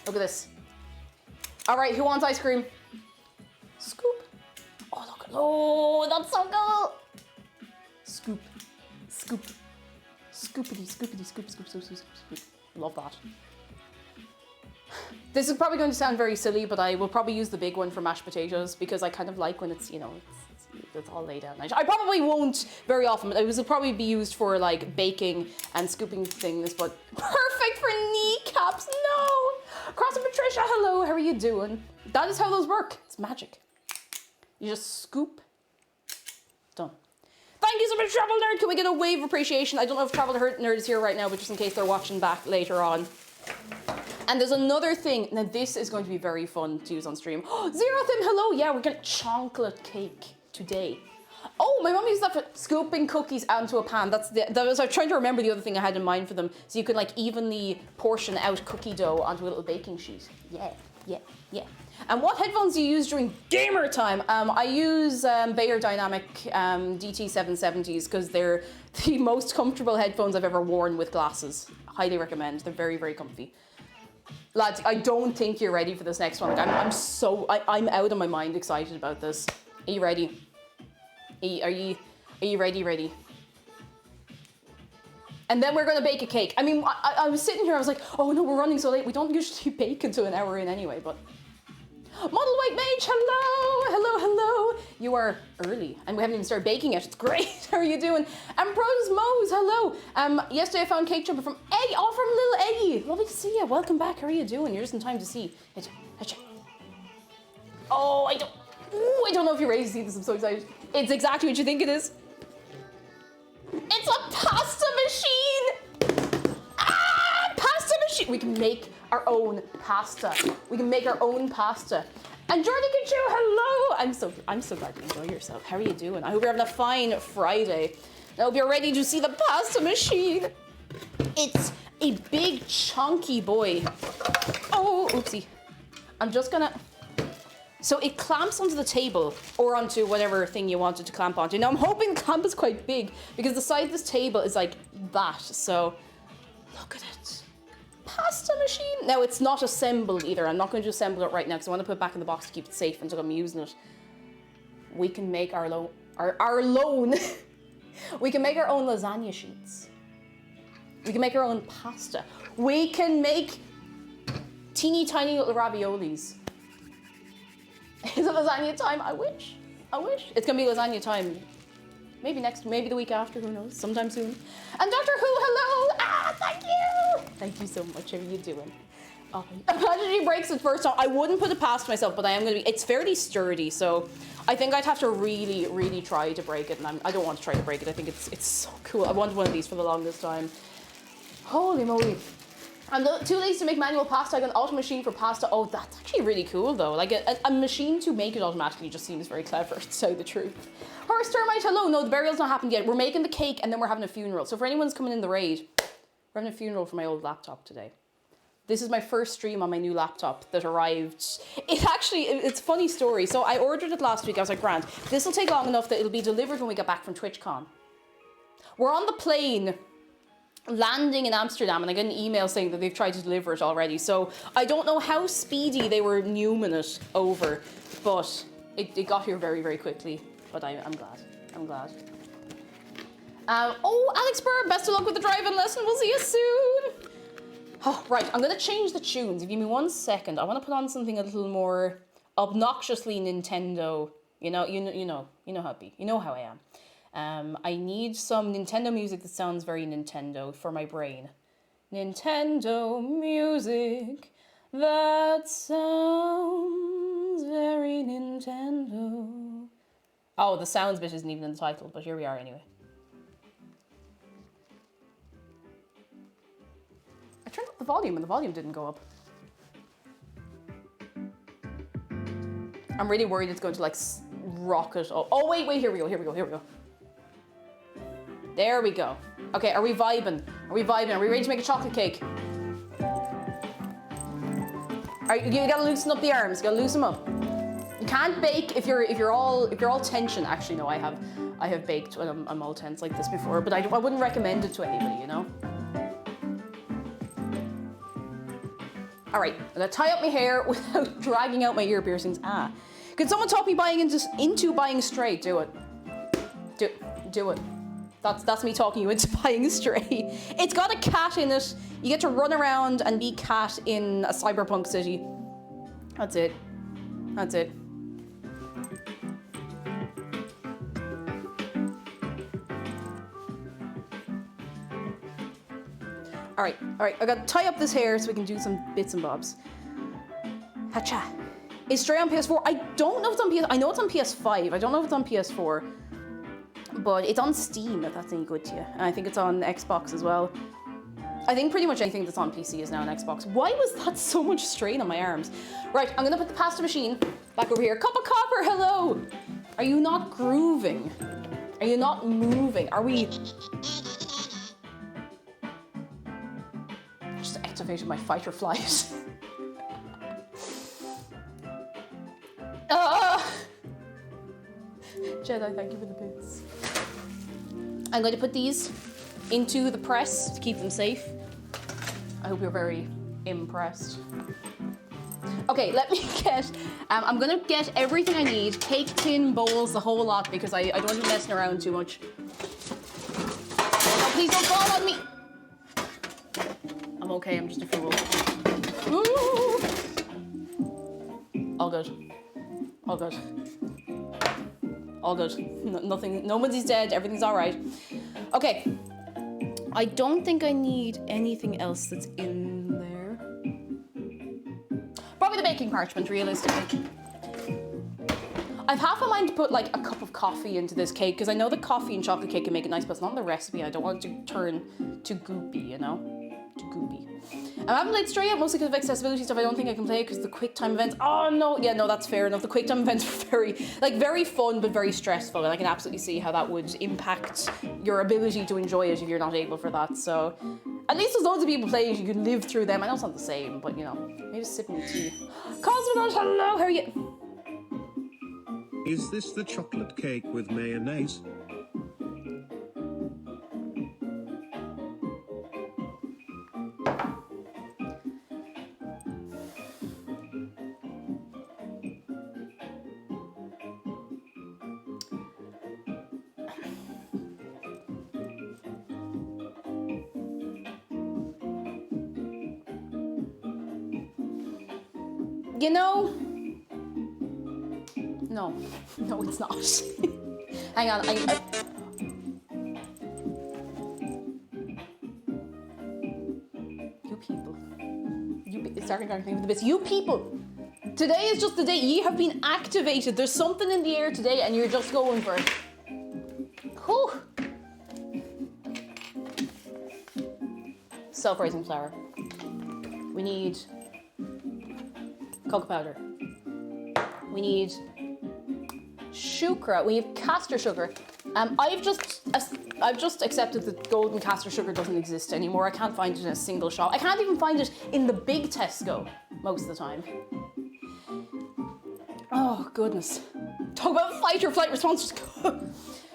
Speaker 3: Look at this. All right, who wants ice cream? Scoop. Oh, look. Oh, that's so cool. Scoop. Scoopity, scoop. Love that. This is probably going to sound very silly, but I will probably use the big one for mashed potatoes because I kind of like when it's, you know, it's all laid out nice. I probably won't very often, but it will probably be used for like baking and scooping things, but perfect for kneecaps. No! Cross and Patricia, hello, how are you doing? That is how those work. It's magic. You just scoop. Done. Thank you so much, Travel Nerd. Can we get a wave of appreciation? I don't know if Travel Nerd is here right now, but just in case they're watching back later on. And there's another thing. Now this is going to be very fun to use on stream. Zero Thim, hello. Yeah, we're getting chocolate cake today. Oh, my mum used that for scooping cookies onto a pan. I was trying to remember the other thing I had in mind for them. So you could like evenly portion out cookie dough onto a little baking sheet. Yeah. And what headphones do you use during gamer time? I use Bayer Dynamic DT770s because they're the most comfortable headphones I've ever worn with glasses. Highly recommend. They're very comfy. Lads, I don't think you're ready for this next one. Like, I'm out of my mind excited about this. Are you ready? Are you ready? And then we're gonna bake a cake. I mean, I was sitting here, I was like, oh no, we're running so late. We don't usually bake until an hour in anyway, but. Model White Mage, hello. You are early, and we haven't even started baking yet. It's great. How are you doing? Bros Mose, hello. Yesterday I found cake jumper from Eggy. Oh, from little Eggy. Lovely to see you. Welcome back. How are you doing? You're just in time to see. Oh, I don't know if you're ready to see this. I'm so excited. It's exactly what you think it is. It's a pasta machine. Pasta machine. We can make our own pasta. We can make our own pasta. And Jordan Kachu, hello! I'm so glad you enjoy yourself. How are you doing? I hope you're having a fine Friday. I hope you're ready to see the pasta machine. It's a big chunky boy. Oh, oopsie. I'm just gonna... So it clamps onto the table or onto whatever thing you want it to clamp onto. Now I'm hoping the clamp is quite big because the side of this table is like that. So look at it. Pasta machine. Now it's not assembled either. I'm not going to assemble it right now because I want to put it back in the box to keep it safe until I'm using it. We can make our loan. We can make our own lasagna sheets. We can make our own pasta. We can make teeny tiny little raviolis. Is it lasagna time? I wish. It's gonna be lasagna time. Maybe the week after, who knows? Sometime soon. And Doctor Who, hello! Thank you! Thank you so much. How are you doing? Oh, imagine he breaks it first time. I wouldn't put it past myself, but I am gonna be, it's fairly sturdy, so I think I'd have to really, really try to break it, and I don't want to try to break it. I think it's so cool. I wanted one of these for the longest time. Holy moly. I'm too lazy to make manual pasta. I got an auto machine for pasta. Oh, that's actually really cool though. Like a machine to make it automatically just seems very clever, to tell you the truth. Horse Termite, hello. No, the burial's not happened yet. We're making the cake and then we're having a funeral. So for anyone's coming in the raid, we're having a funeral for my old laptop today. This is my first stream on my new laptop that arrived. It's a funny story. So I ordered it last week. I was like, grand, this will take long enough that it'll be delivered when we get back from TwitchCon. We're on the plane landing in Amsterdam and I get an email saying that they've tried to deliver it already. So I don't know how speedy they were Newman it over, but it got here very, very quickly. But I'm glad. Oh, Alex Burr, best of luck with the driving lesson. We'll see you soon. Oh, right, I'm gonna change the tunes. Give me 1 second. I want to put on something a little more obnoxiously Nintendo. You know how it be. You know how I am. I need some Nintendo music that sounds very Nintendo for my brain. Nintendo music that sounds very Nintendo. Oh, the sounds bit isn't even in the title, but here we are anyway. I turned up the volume and the volume didn't go up. I'm really worried it's going to like rocket up. Oh, wait, here we go. There we go. Okay, are we vibing? Are we ready to make a chocolate cake? You gotta loosen up the arms. You gotta loosen them up. You can't bake if you're all tension. Actually, no, I have baked when I'm all tense like this before, but I wouldn't recommend it to anybody, you know. All right, I'm gonna tie up my hair without dragging out my ear piercings. Can someone talk me into buying straight? Do it. Do it. That's me talking you into buying a stray. It's got a cat in it. You get to run around and be cat in a cyberpunk city. That's it. All right. I gotta tie up this hair so we can do some bits and bobs. Hacha. Is Stray on PS4? I don't know if it's on PS. I know it's on PS5. I don't know if it's on PS4. But it's on Steam, if that's any good to you. And I think it's on Xbox as well. I think pretty much anything that's on PC is now on Xbox. Why was that so much strain on my arms? Right, I'm gonna put the pasta machine back over here. Cup of Copper, hello! Are you not grooving? Are you not moving? Are we... Just activated my fight or flight. Jedi, thank you for the bits. I'm going to put these into the press to keep them safe. I hope you're very impressed. Okay, let me get, I'm gonna get everything I need, cake tin, bowls, the whole lot, because I don't want to be messing around too much. Oh, please don't fall on me. I'm okay, I'm just a fool. Ooh. All good. all good. Nothing, nobody's dead, everything's all right. Okay. I don't think I need anything else that's in there. Probably the baking parchment, realistically. I've half a mind to put like a cup of coffee into this cake because I know the coffee and chocolate cake can make it nice, but it's not in the recipe. I don't want it to turn too goopy, you know? Too goopy. I haven't played Stray yet, mostly because of accessibility stuff. I don't think I can play it because the QuickTime events. Oh no, yeah, no, that's fair enough. The QuickTime events are very fun, but very stressful, and I can absolutely see how that would impact your ability to enjoy it if you're not able for that. So, at least there's loads of people playing it. You can live through them. I know it's not the same, but you know, maybe sipping tea. Cosmonaut, hello, how are you?
Speaker 4: Is this the chocolate cake with mayonnaise?
Speaker 3: You know, no, it's not. Hang on, you people, it's starting to think of the bits. You people, today is just the day. Ye have been activated. There's something in the air today, and you're just going for it. Whew. Self-raising flour. We need cocoa powder. We need sucre. We have castor sugar. I've just accepted that golden castor sugar doesn't exist anymore. I can't find it in a single shop. I can't even find it in the big Tesco most of the time. Oh goodness. Talk about fight or flight responses.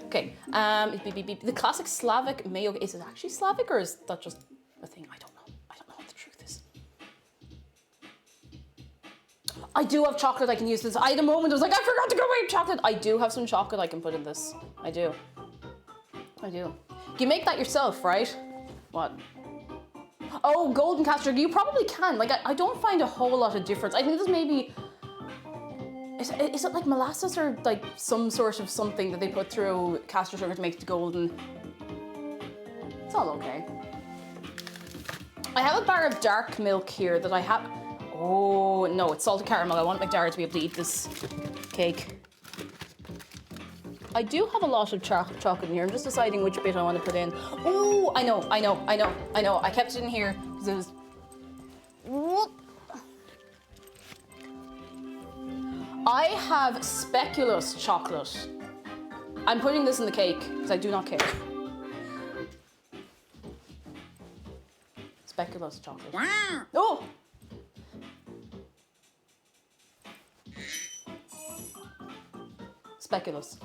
Speaker 3: Okay. The classic Slavic mayo. Is it actually Slavic or is that just a thing? I don't know. I don't know what the truth is. I do have chocolate I can use this. I had a moment I was like, I forgot to go away chocolate. I do have some chocolate I can put in this. I do. You make that yourself, right? What? Oh, golden castor. You probably can. Like, I don't find a whole lot of difference. I think this maybe... Is it like molasses or like some sort of something that they put through castor sugar to make it golden? It's all okay. I have a bar of dark milk here that I have... Oh, no, it's salted caramel. I want McDara to be able to eat this cake. I do have a lot of chocolate in here. I'm just deciding which bit I want to put in. Oh, I know. I kept it in here because it was... Whoop. I have speculoos chocolate. I'm putting this in the cake because I do not care. Speculoos chocolate. Oh! Speculoos.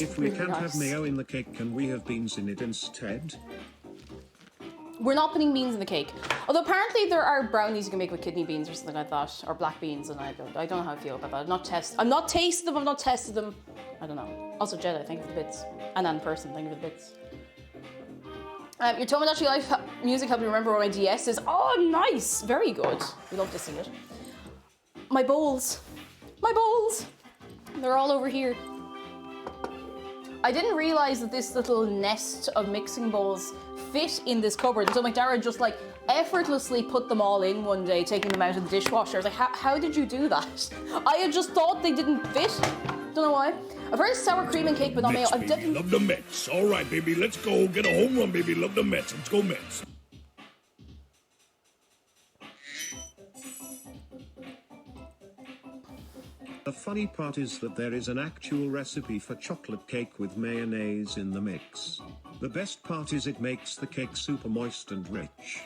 Speaker 4: If we can't have mayo in the cake, can we have beans in it instead?
Speaker 3: We're not putting beans in the cake. Although apparently there are brownies you can make with kidney beans or something like that, or black beans, and I don't know how I feel about that. I've not tasted them, I've not tested them. I don't know. Also, Jedi, thank you for the bits. And Ann Person, thank you for the bits. Your Tomodachi Life music helped me remember where my DS is. Oh, nice! Very good. We love to see it. My bowls. They're all over here. I didn't realize that this little nest of mixing bowls fit in this cupboard. So McDara just like effortlessly put them all in one day, taking them out of the dishwasher. I was like, how did you do that? I had just thought they didn't fit. Don't know why. I've heard sour cream and cake, but not mayo.
Speaker 5: Mets, baby, love the Mets. All right, baby, let's go. Get a home run, baby. Love the Mets. Let's go, Mets.
Speaker 4: The funny part is that there is an actual recipe for chocolate cake with mayonnaise in the mix. The best part is it makes the cake super moist and rich.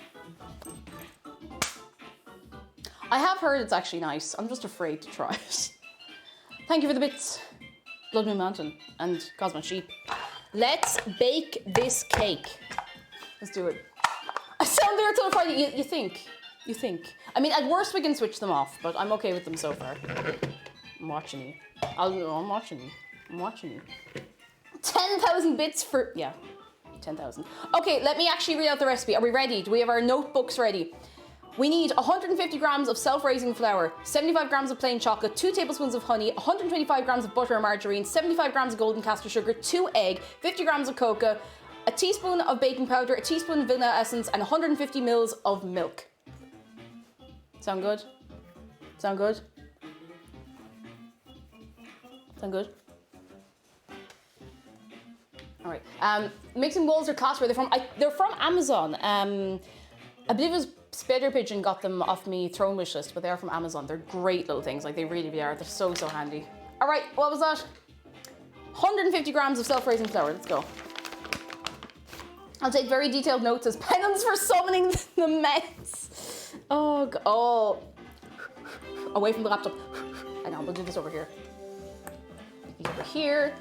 Speaker 3: I have heard it's actually nice. I'm just afraid to try it. Thank you for the bits, Blood Moon Mountain and Cosmo Sheep. Let's bake this cake. Let's do it. I sound there till Friday. You think? I mean, at worst we can switch them off, but I'm okay with them so far. I'm watching you. I'm watching you. 10,000 bits for... Yeah, 10,000. Okay, let me actually read out the recipe. Are we ready? Do we have our notebooks ready? We need 150 grams of self-raising flour, 75 grams of plain chocolate, 2 tablespoons of honey, 125 grams of butter or margarine, 75 grams of golden castor sugar, 2 egg, 50 grams of cocoa, a teaspoon of baking powder, a teaspoon of vanilla essence, and 150 mils of milk. Sound good? Sound good? Sound good? All right. Mixing bowls are class. Where they're from? They're from Amazon. I believe it was Spider Pigeon got them off me throne wish list, but they're from Amazon. They're great little things. Like, they really are. They're so handy. All right. What was that? 150 grams of self-raising flour. Let's go. I'll take very detailed notes as penance for summoning the Mets. Oh. Away from the laptop. Hang on. We'll do this over here. Over here.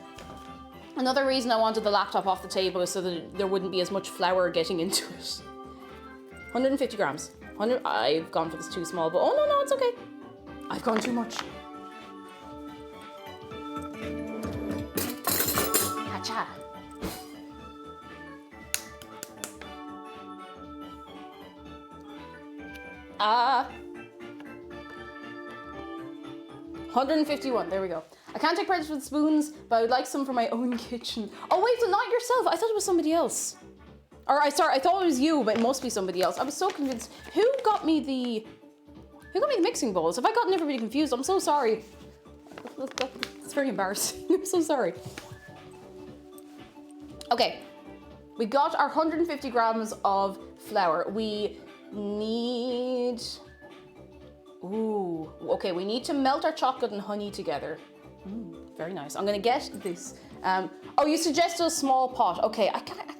Speaker 3: Another reason I wanted the laptop off the table is so that there wouldn't be as much flour getting into it. 150 grams. I've gone for this too small, but oh no, it's okay. I've gone too much. Hacha. Ah. 151, there we go. I can't take credit for the spoons, but I would like some for my own kitchen. Oh wait, so not yourself. I thought it was somebody else. I thought it was you, but it must be somebody else. I was so convinced. Who got me the mixing bowls? Have I gotten everybody confused? I'm so sorry. It's very embarrassing. I'm so sorry. Okay, we got our 150 grams of flour. We need... Ooh, okay, we need to melt our chocolate and honey together. Very nice. I'm gonna get this. Oh, you suggested a small pot. Okay,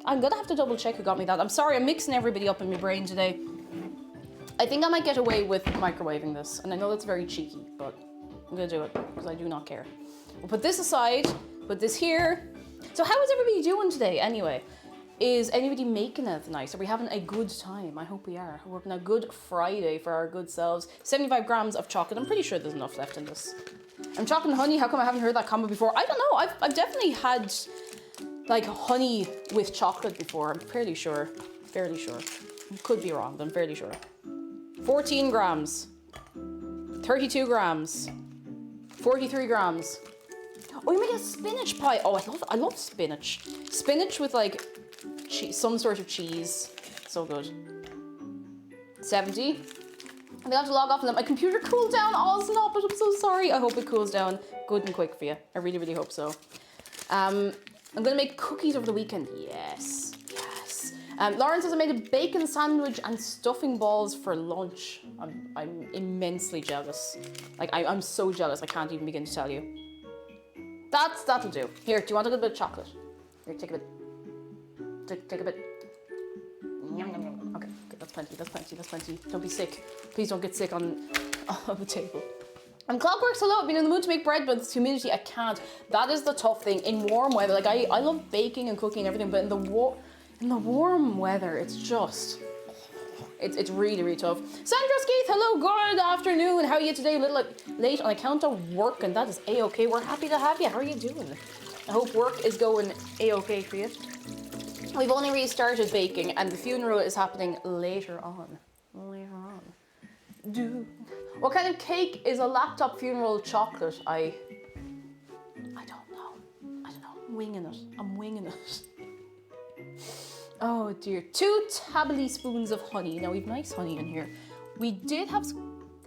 Speaker 3: I'm gonna have to double check who got me that. I'm sorry, I'm mixing everybody up in my brain today. I think I might get away with microwaving this, and I know that's very cheeky, but I'm gonna do it because I do not care. We'll put this aside, put this here. So how is everybody doing today anyway? Is anybody making it nice? Are we having a good time? I hope we are. We're having a good Friday for our good selves. 75 grams of chocolate. I'm pretty sure there's enough left in this. And chocolate and honey, how come I haven't heard that combo before? I don't know. I've definitely had like honey with chocolate before. I'm fairly sure. Could be wrong, but I'm fairly sure. 14 grams. 32 grams. 43 grams. Oh, you make a spinach pie. Oh, I love spinach. Spinach with like some sort of cheese. So good. 70. I have to log off and let my computer cool down. Oh, stop it. I'm so sorry. I hope it cools down good and quick for you. I really, really hope so. I'm going to make cookies over the weekend. Yes. Lauren says I made a bacon sandwich and stuffing balls for lunch. I'm immensely jealous. Like, I'm so jealous. I can't even begin to tell you. That'll do. Here, do you want a little bit of chocolate? Here, take a bit. Take a bit. Yum, yum, yum. Okay, good. That's plenty. Don't be sick. Please don't get sick on the table. And Clockworks, hello. I've been in the mood to make bread, but it's humidity. I can't. That is the tough thing. In warm weather, like I love baking and cooking and everything, but in the warm weather, it's just... It's really, really tough. Sandra Skeeth, hello, good afternoon. How are you today? A little late on account of work, and that is A-okay. We're happy to have you. How are you doing? I hope work is going A-okay for you. We've only restarted baking, and the funeral is happening later on. What kind of cake is a laptop funeral chocolate? I don't know. I'm winging it. Oh dear. 2 tablespoons of honey. Now we've nice honey in here. We did have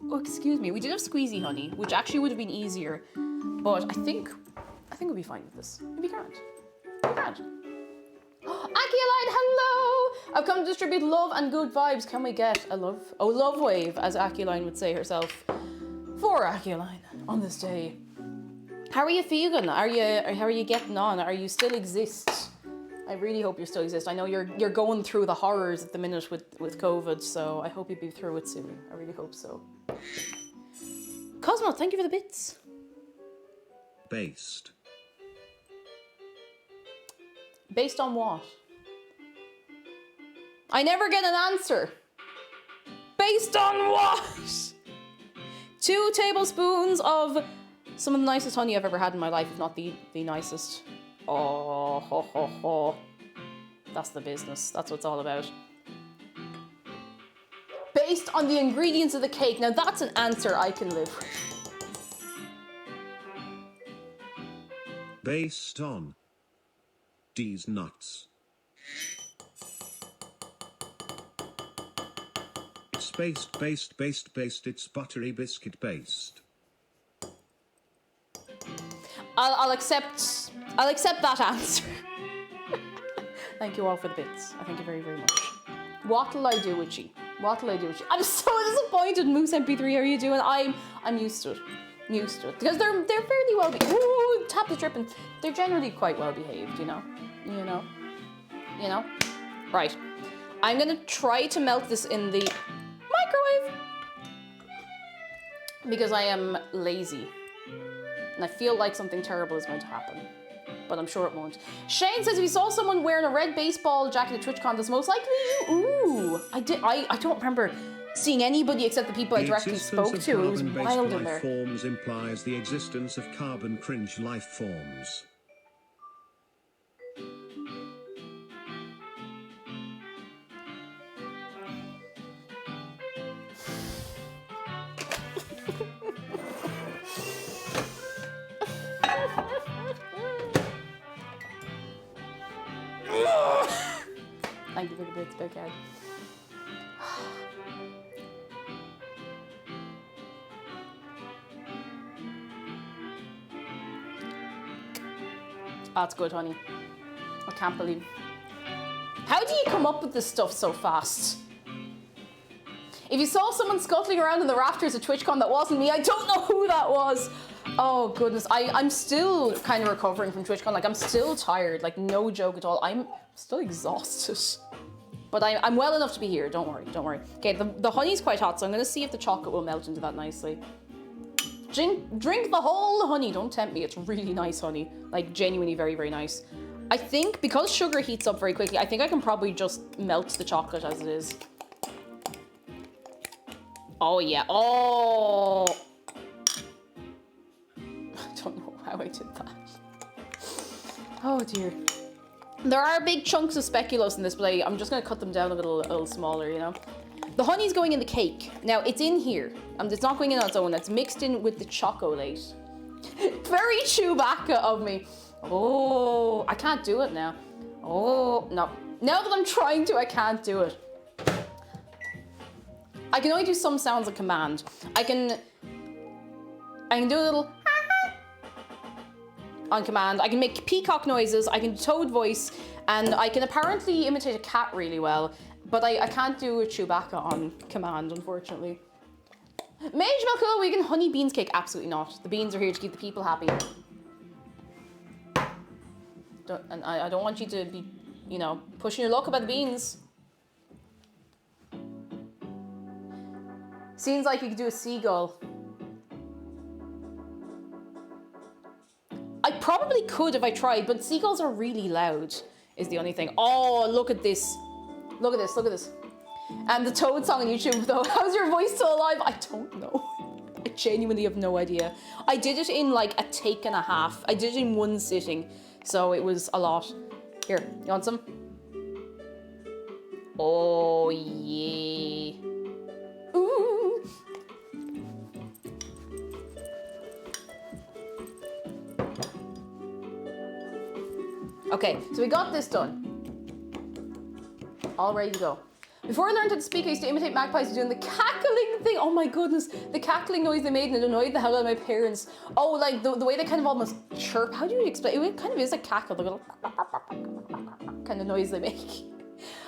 Speaker 3: squeezy honey, which actually would have been easier, but I think we'll be fine with this. It'll be grand. Akialine, hello! I've come to distribute love and good vibes. Can we get a love wave, as Akialine would say herself, for Akialine on this day. How are you feeling? How are you getting on? Are you still exist? I really hope you still exist. I know you're going through the horrors at the minute with COVID, so I hope you'll be through it soon. I really hope so. Cosmo, thank you for the bits.
Speaker 4: Based.
Speaker 3: Based on what? I never get an answer. Based on what? 2 tablespoons of some of the nicest honey I've ever had in my life, if not the nicest. Oh, ho, ho, ho. That's the business. That's what it's all about. based on the ingredients of the cake. Now that's an answer I can live with.
Speaker 4: Based on D's nuts. It's based, it's buttery biscuit based.
Speaker 3: I'll accept that answer. Thank you all for the bits. I thank you very, very much. What'll I do with you? What'll I do with you? I'm so disappointed, Moose MP3. How are you doing? I'm used to it. Used to it. Because they're fairly well behaved. Ooh, tap the dripping. They're generally quite well behaved, you know? You know? Right. I'm gonna try to melt this in the microwave. Because I am lazy. And I feel like something terrible is going to happen. But I'm sure it won't. Shane says if you saw someone wearing a red baseball jacket at TwitchCon, that's most likely you. Ooh, I don't remember seeing anybody except the people I directly spoke to. It was wild in there.
Speaker 4: Forms implies the existence of carbon cringe life forms.
Speaker 3: Thank you for the bits, big head. That's good, honey. I can't believe. How do you come up with this stuff so fast? If you saw someone scuttling around in the rafters at TwitchCon, that wasn't me. I don't know who that was. Oh goodness, I'm still kind of recovering from TwitchCon. Like I'm still tired, like no joke at all. I'm still exhausted. But I'm well enough to be here, don't worry, don't worry. Okay, the honey's quite hot, so I'm gonna see if the chocolate will melt into that nicely. Drink the whole honey, don't tempt me. It's really nice honey, like genuinely very, very nice. I think because sugar heats up very quickly, I think I can probably just melt the chocolate as it is. Oh yeah, oh. I don't know how I did that. Oh dear. There are big chunks of speculoos in this, but I'm just gonna cut them down a little smaller, you know? The honey's going in the cake. Now, it's in here. It's not going in on its own. It's mixed in with the chocolate. Very Chewbacca of me. Oh, I can't do it now. Oh, no. Now that I'm trying to, I can't do it. I can only do some sounds on command. I can do a little on command. I can make peacock noises, I can do toad voice, and I can apparently imitate a cat really well, but I can't do a Chewbacca on command, unfortunately. Mage Milk Vegan honey beans cake? Absolutely not. The beans are here to keep the people happy. And I don't want you to be, you know, pushing your luck about the beans. Seems like you could do a seagull. I probably could if I tried, but seagulls are really loud, is the only thing. Oh, look at this. Look at this, look at this. And the Toad song on YouTube, though. How's your voice still alive? I don't know. I genuinely have no idea. I did it in like a take and a half. I did it in one sitting, so it was a lot. Here, you want some? Oh, yeah. Ooh. Okay, so we got this done. All ready to go. Before I learned how to speak, I used to imitate magpies doing the cackling thing. Oh my goodness, the cackling noise they made, and it annoyed the hell out of my parents. Oh, like the way they kind of almost chirp. How do you explain? It kind of is a cackle, the little kind of noise they make.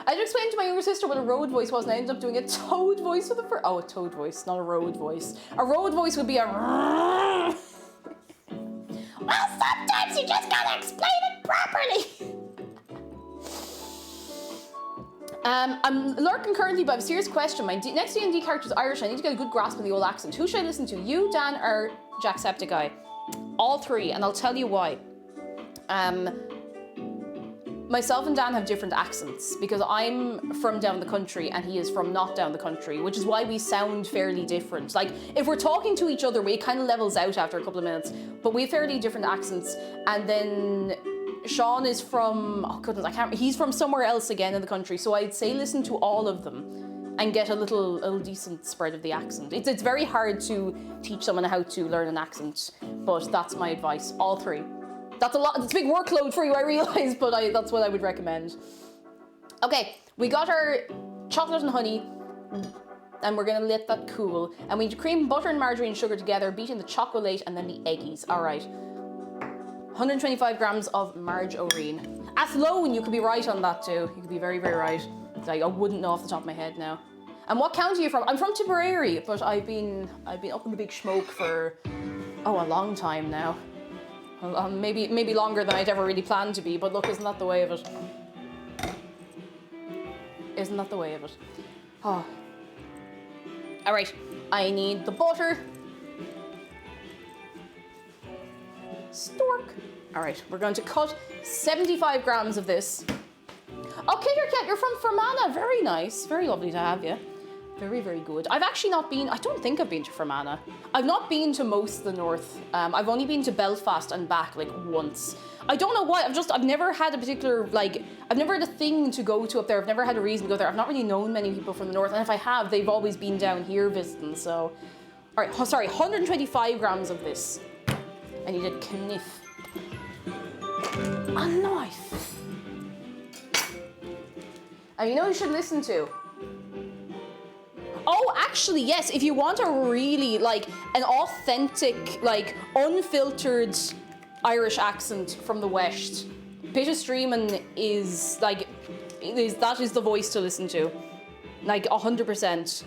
Speaker 3: I had to explain to my younger sister what a road voice was, and I ended up doing a toad voice for the first. Oh, a toad voice, not a road voice. A road voice would be a. Well, sometimes you just gotta explain it properly. I'm lurking currently, but I have a serious question. My next D&D character is Irish. I need to get a good grasp on the old accent. Who should I listen to? You, Dan, or Jacksepticeye? All three, and I'll tell you why. Myself and Dan have different accents because I'm from down the country and he is from not down the country, which is why we sound fairly different. Like, if we're talking to each other, we kind of levels out after a couple of minutes, but we have fairly different accents. And then Sean is from, oh goodness, he's from somewhere else again in the country, so I'd say listen to all of them and get a little decent spread of the accent. It's very hard to teach someone how to learn an accent, but that's my advice. All three. That's a lot. It's a big workload for you, I realize, but that's what I would recommend. Okay, we got our chocolate and honey, and we're gonna let that cool. And we need cream, butter, and margarine and sugar together, beating the chocolate and then the eggies. All right. 125 grams of margarine. Athlone, you could be right on that too. You could be very, very right. Like, I wouldn't know off the top of my head now. And what county are you from? I'm from Tipperary, but I've been up in the big smoke for a long time now. Maybe longer than I'd ever really planned to be. But look, isn't that the way of it? Isn't that the way of it? Oh. All right, I need the butter. Stork. All right, we're going to cut 75 grams of this. Oh, Kater Cat, you're from Fermanagh. Very nice. Very lovely to have you. Very, very good. I've actually not been, I don't think I've been to Fermanagh. I've not been to most of the north. I've only been to Belfast and back like once. I don't know why, I've never had a particular, like, I've never had a thing to go to up there. I've never had a reason to go there. I've not really known many people from the north. And if I have, they've always been down here visiting, so. All right, sorry, 125 grams of this. I need a kniff. A knife. And you know you should listen to? Oh, actually, yes, if you want a really, like, an authentic, like, unfiltered Irish accent from the West, Peter Streeman is, like, that is the voice to listen to. Like, 100%.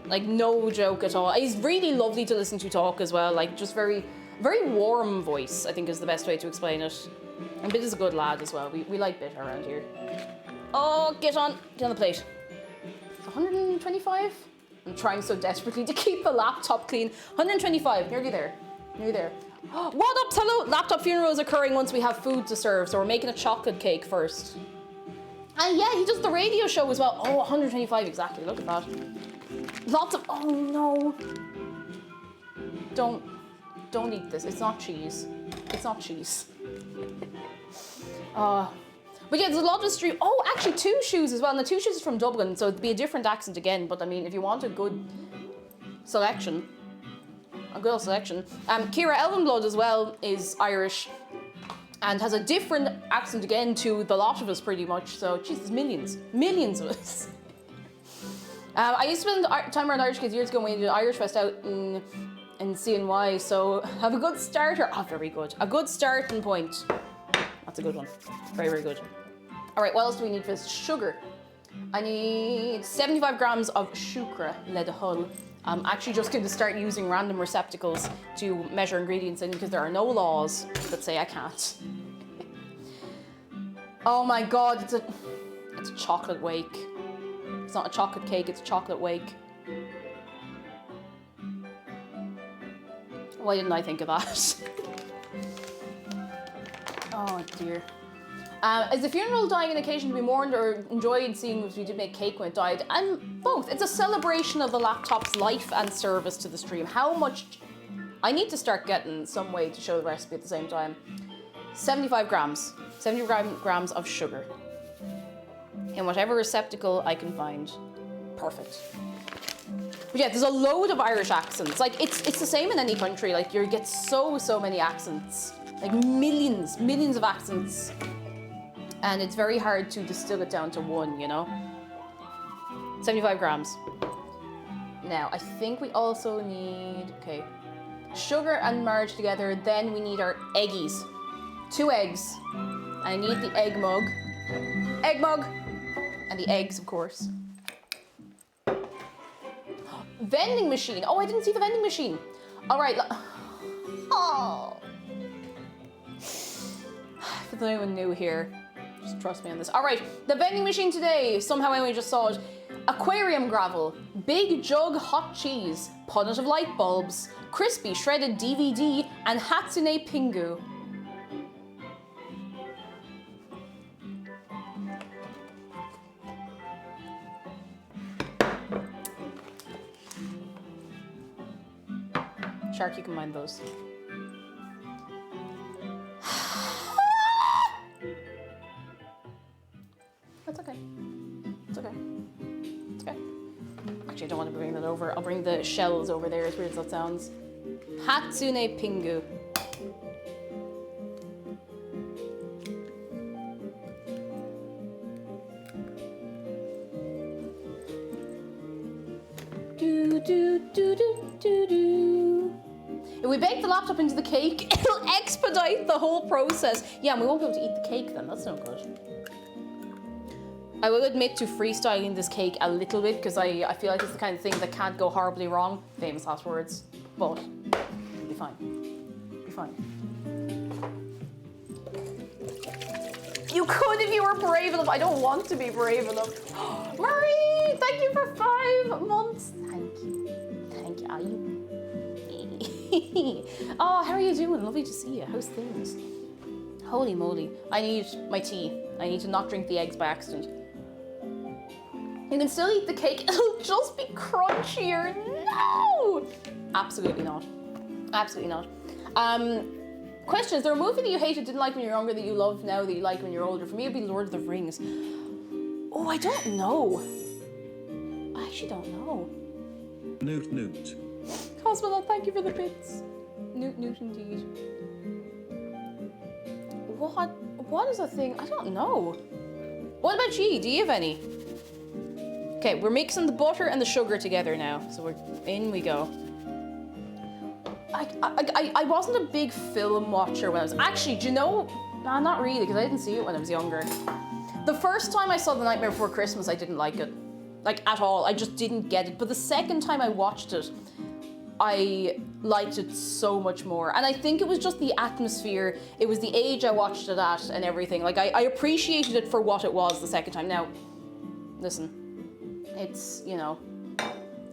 Speaker 3: Like, no joke at all. He's really lovely to listen to talk as well, like, just very, very warm voice, I think is the best way to explain it. And Bit is a good lad as well. We like Bit around here. Oh, get on the plate. 125? I'm trying so desperately to keep the laptop clean. 125, nearly there. Nearly there. What up, hello? Laptop funeral is occurring once we have food to serve, so we're making a chocolate cake first. And yeah, he does the radio show as well. Oh, 125 exactly, look at that. Lots of, oh no. Don't eat this, it's not cheese. It's not cheese. But yeah, there's a lot of stream. Oh, actually, Two Shoes as well. Now, Two Shoes is from Dublin, so it'd be a different accent again. But I mean, if you want a good selection, Ciara Elvenblood as well is Irish and has a different accent again to the lot of us pretty much. So, geez, there's millions of us. I used to spend time around Irish kids years ago when we did Irish Fest out in CNY. So, have a good starter. Oh, very good. A good starting point. That's a good one. Very, very good. All right, what else do we need for this? Sugar. I need 75 grams of sucre le de hull. I'm actually just going to start using random receptacles to measure ingredients in because there are no laws that say I can't. Oh my God, it's a chocolate wake. It's not a chocolate cake, it's a chocolate wake. Why didn't I think of that? Oh dear. Is the funeral dying an occasion to be mourned or enjoyed, seeing as we did make cake when it died? And both. It's a celebration of the laptop's life and service to the stream. How much... I need to start getting some way to show the recipe at the same time. 75 grams. 75 grams of sugar. In whatever receptacle I can find. Perfect. But yeah, there's a load of Irish accents. Like, it's the same in any country. Like, you get so many accents. Like, millions of accents. And it's very hard to distill it down to one, you know? 75 grams. Now, I think we also need, okay, sugar and marge together. Then we need our eggies. 2 eggs. I need the egg mug. Egg mug! And the eggs, of course. Vending machine. Oh, I didn't see the vending machine. All right. Oh. If there's anyone new here, just trust me on this. All right, the vending machine today, somehow I only just saw it. Aquarium gravel, big jug hot cheese, punnet of light bulbs, crispy shredded DVD, and Hatsune Pingu. Shark, you can mind those. That's okay. It's okay. don't want to bring that over. I'll bring the shells over there, as weird as that sounds. Hatsune Pingu. Do, do, do, do, do, do. If we bake the laptop into the cake, it'll expedite the whole process. Yeah, and we won't be able to eat the cake then. That's no good. I will admit to freestyling this cake a little bit because I feel like it's the kind of thing that can't go horribly wrong. Famous last words. But it'll be fine. It'll be fine. You could if you were brave enough. I don't want to be brave enough. Marie, thank you for 5 months. Thank you. Thank you. Are you? Oh, how are you doing? Lovely to see you. How's things? Holy moly. I need my tea. I need to not drink the eggs by accident. You can still eat the cake. It'll just be crunchier. No! Absolutely not. Absolutely not. Question, is there a movie that you hated, didn't like when you were younger, that you love now, that you like when you're older? For me, it'd be Lord of the Rings. Oh, I don't know. I actually don't know.
Speaker 4: Newt Newt.
Speaker 3: Cosmonaut, thank you for the bits. Newt Newt indeed. What is a thing? I don't know. What about you? Do you have any? Okay, we're mixing the butter and the sugar together now. So in we go. I wasn't a big film watcher when I was... Actually, do you know... Nah, not really, because I didn't see it when I was younger. The first time I saw The Nightmare Before Christmas, I didn't like it. Like, at all. I just didn't get it. But the second time I watched it, I liked it so much more. And I think it was just the atmosphere. It was the age I watched it at and everything. Like, I appreciated it for what it was the second time. Now, listen, it's, you know,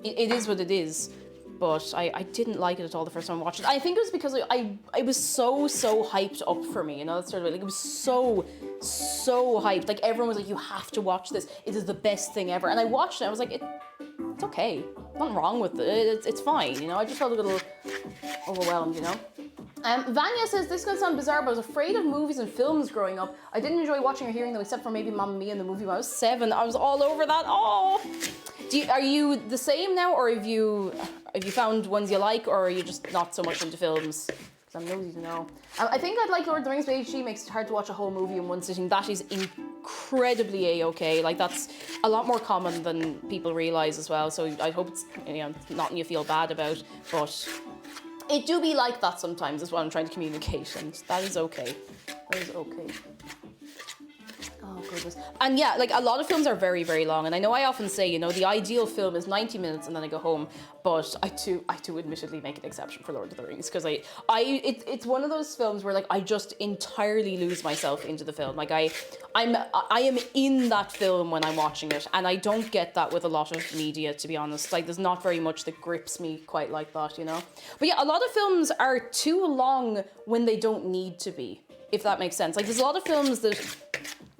Speaker 3: it is what it is. But I didn't like it at all the first time I watched it. I think it was because I was so hyped up for me, you know, that sort of way. Like, it was so hyped. Like, everyone was like, you have to watch this. It is the best thing ever. And I watched it, I was like, it's okay. Nothing wrong with it. It's fine, you know. I just felt a little overwhelmed, you know. Vanya says, this is gonna sound bizarre, but I was afraid of movies and films growing up. I didn't enjoy watching or hearing them, except for maybe Mamma Mia in the movie when I was 7. I was all over that. Oh! Are you the same now, or have you found ones you like, or are you just not so much into films? Because I'm nosy to know. I think I'd like Lord of the Rings, but HD makes it hard to watch a whole movie in one sitting. That is incredibly A-okay. Like, that's a lot more common than people realise as well. So I hope it's, you know, nothing you feel bad about, but it do be like that sometimes is what I'm trying to communicate, and that is okay. That is okay. Oh, goodness. And yeah, like, a lot of films are very, very long. And I know I often say, you know, the ideal film is 90 minutes and then I go home. But I do admittedly make an exception for Lord of the Rings. Because it's one of those films where, like, I just entirely lose myself into the film. Like, I am in that film when I'm watching it. And I don't get that with a lot of media, to be honest. Like, there's not very much that grips me quite like that, you know? But yeah, a lot of films are too long when they don't need to be, if that makes sense. Like, there's a lot of films that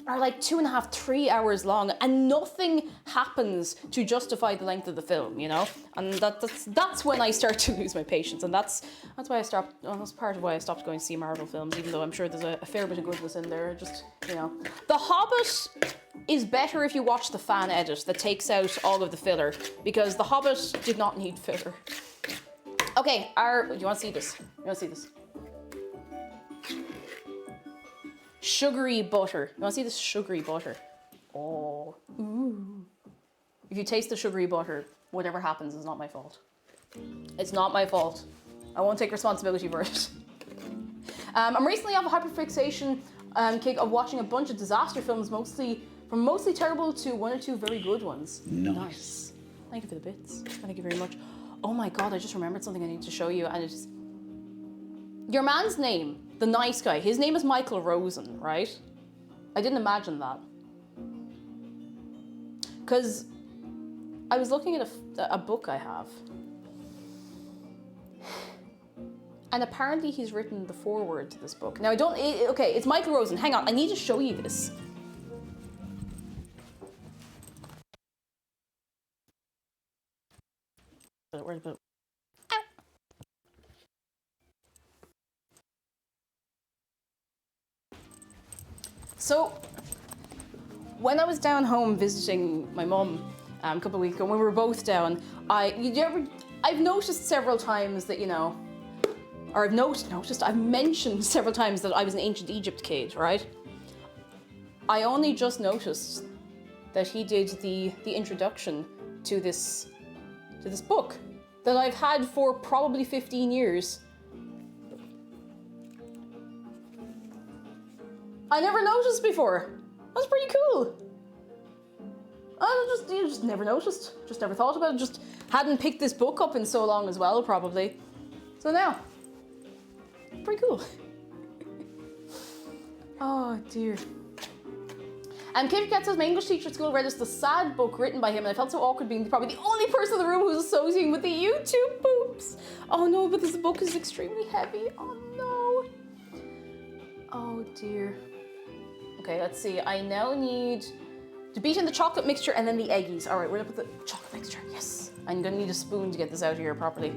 Speaker 3: are like 2.5, 3 hours long, and nothing happens to justify the length of the film, you know? And that's when I start to lose my patience, and that's why I stopped. Well, that's part of why I stopped going to see Marvel films, even though I'm sure there's a fair bit of goodness in there. Just, you know, The Hobbit is better if you watch the fan edit that takes out all of the filler, because The Hobbit did not need filler. Okay, do you want to see this? You want to see this? Sugary butter. You want to see this sugary butter? Oh, ooh. If you taste the sugary butter, whatever happens is not my fault. It's not my fault. I won't take responsibility for it. I'm recently off a hyperfixation kick of watching a bunch of disaster films, from mostly terrible to 1 or 2 very good ones. Nice. Thank you for the bits. Thank you very much. Oh my god, I just remembered something I need to show you, and it's your man's name. The nice guy, his name is Michael Rosen, right? I didn't imagine that. Because I was looking at a book I have. And apparently he's written the foreword to this book. Now okay, it's Michael Rosen. Hang on, I need to show you this. Where's the book? So, when I was down home visiting my mum, a couple of weeks ago when we were both down. I've noticed several times that, you know, or I've mentioned several times that I was an ancient Egypt kid, right? I only just noticed that he did the introduction to this book that I've had for probably 15 years. I never noticed before. That's pretty cool. You just never noticed. Just never thought about it. Just hadn't picked this book up in so long as well, probably. So now, pretty cool. Oh dear. And Kid Cat says, my English teacher at school read us the sad book written by him, and I felt so awkward being probably the only person in the room who was associating with the YouTube poops. Oh no, but this book is extremely heavy. Oh no. Oh dear. Okay, let's see. I now need to beat in the chocolate mixture and then the eggies. All right, we're gonna put the chocolate mixture. Yes. I'm gonna need a spoon to get this out here properly.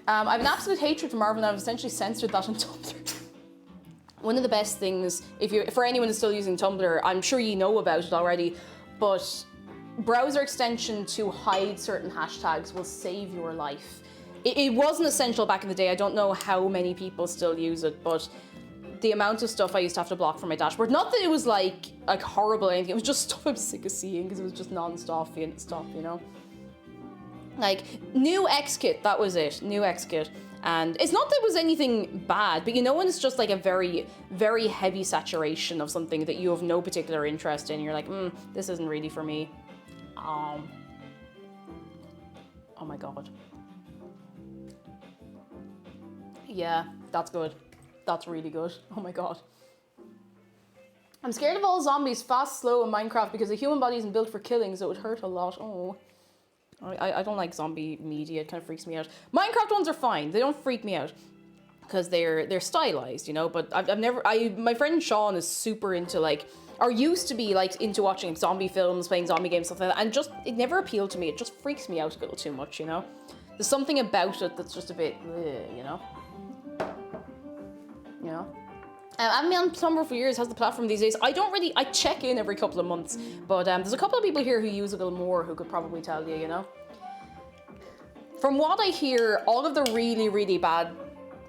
Speaker 3: I have an absolute hatred for Marvel, and I've essentially censored that on Tumblr. One of the best things, for anyone who's still using Tumblr, I'm sure you know about it already, but browser extension to hide certain hashtags will save your life. It wasn't essential back in the day. I don't know how many people still use it, but the amount of stuff I used to have to block from my dashboard, not that it was like horrible or anything, it was just stuff I'm sick of seeing because it was just non-stop stuff, you know? Like, new XKit, that was it, new XKit. And it's not that it was anything bad, but you know when it's just like a very, very heavy saturation of something that you have no particular interest in, you're like, this isn't really for me. Oh my god. Yeah, that's good. That's really good. Oh my god. I'm scared of all zombies, fast, slow in Minecraft because the human body isn't built for killing, so it would hurt a lot. Oh. I don't like zombie media, it kind of freaks me out. Minecraft ones are fine, they don't freak me out. Because they're stylized, you know, but my friend Sean is super into like, or used to be like into watching zombie films, playing zombie games, stuff like that, and just, it never appealed to me, it just freaks me out a little too much, you know? There's something about it that's just a bit, you know? You know? I've been on Tumblr for years, how's the platform these days? I check in every couple of months, but there's a couple of people here who use it a little more who could probably tell you, you know? From what I hear, all of the really, really bad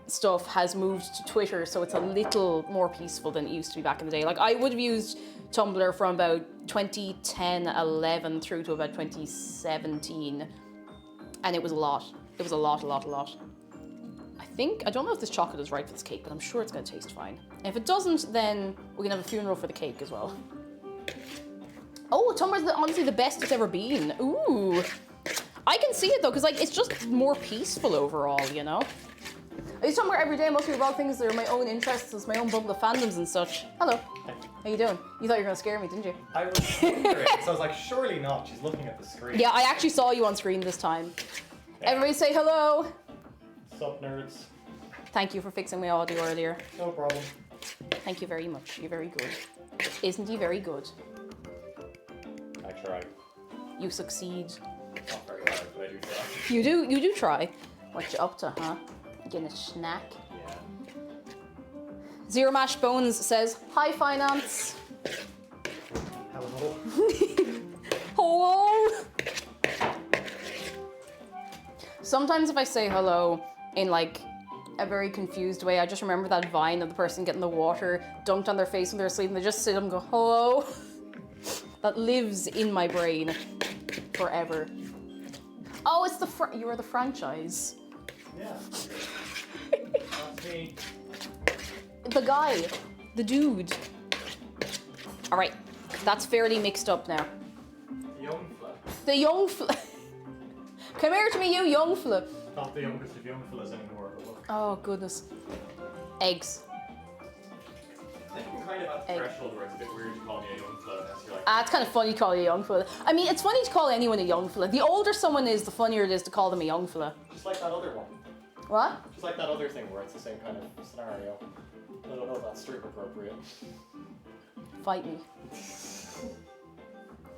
Speaker 3: stuff has moved to Twitter, so it's a little more peaceful than it used to be back in the day. Like, I would have used Tumblr from about 2010, 11 through to about 2017, and it was a lot. It was a lot. I don't know if this chocolate is right for this cake, but I'm sure it's gonna taste fine. And if it doesn't, then we can have a funeral for the cake as well. Oh, Tumblr's honestly the best it's ever been. Ooh. I can see it though, because like it's just more peaceful overall, you know? I use Tumblr every day, mostly about things that are my own interests, it's my own bubble of fandoms and such. Hello.
Speaker 2: Hey.
Speaker 3: How you doing? You thought you were gonna scare me, didn't you?
Speaker 2: I was wondering, so I was like, surely not. She's looking at the screen.
Speaker 3: Yeah, I actually saw you on screen this time.
Speaker 2: Yeah.
Speaker 3: Everybody say hello.
Speaker 2: Sup, nerds?
Speaker 3: Thank you for fixing my audio earlier.
Speaker 2: No problem.
Speaker 3: Thank you very much. You're very good. Isn't he very good?
Speaker 2: I tried.
Speaker 3: You succeed.
Speaker 2: Not very hard, but I do try.
Speaker 3: You do try. What you up to, huh? Getting a snack?
Speaker 2: Yeah.
Speaker 3: Zero Mash Bones says, hi, Finance.
Speaker 2: Hello.
Speaker 3: Hello. Sometimes if I say hello in like a very confused way, I just remember that Vine of the person getting the water dumped on their face when they're asleep and they just sit up and go, hello. That lives in my brain forever. Oh, it's you are the franchise.
Speaker 2: Yeah. That's me.
Speaker 3: The guy, the dude. All right, that's fairly mixed up now.
Speaker 2: Young fella.
Speaker 3: The young fella. Come here to me, you young fella.
Speaker 2: Not the youngest of young fellas anymore, but look.
Speaker 3: Oh, goodness. Eggs.
Speaker 2: I think I'm kind of at the threshold where it's a bit weird to call me a young fella unless you're like...
Speaker 3: It's kind of funny to call you a young fella. I mean, it's funny to call anyone a young fella. The older someone is, the funnier it is to call them a young fella.
Speaker 2: Just like that other one.
Speaker 3: What?
Speaker 2: Just like that other thing where it's the same kind of scenario. I don't know if that's strip appropriate.
Speaker 3: Fight me.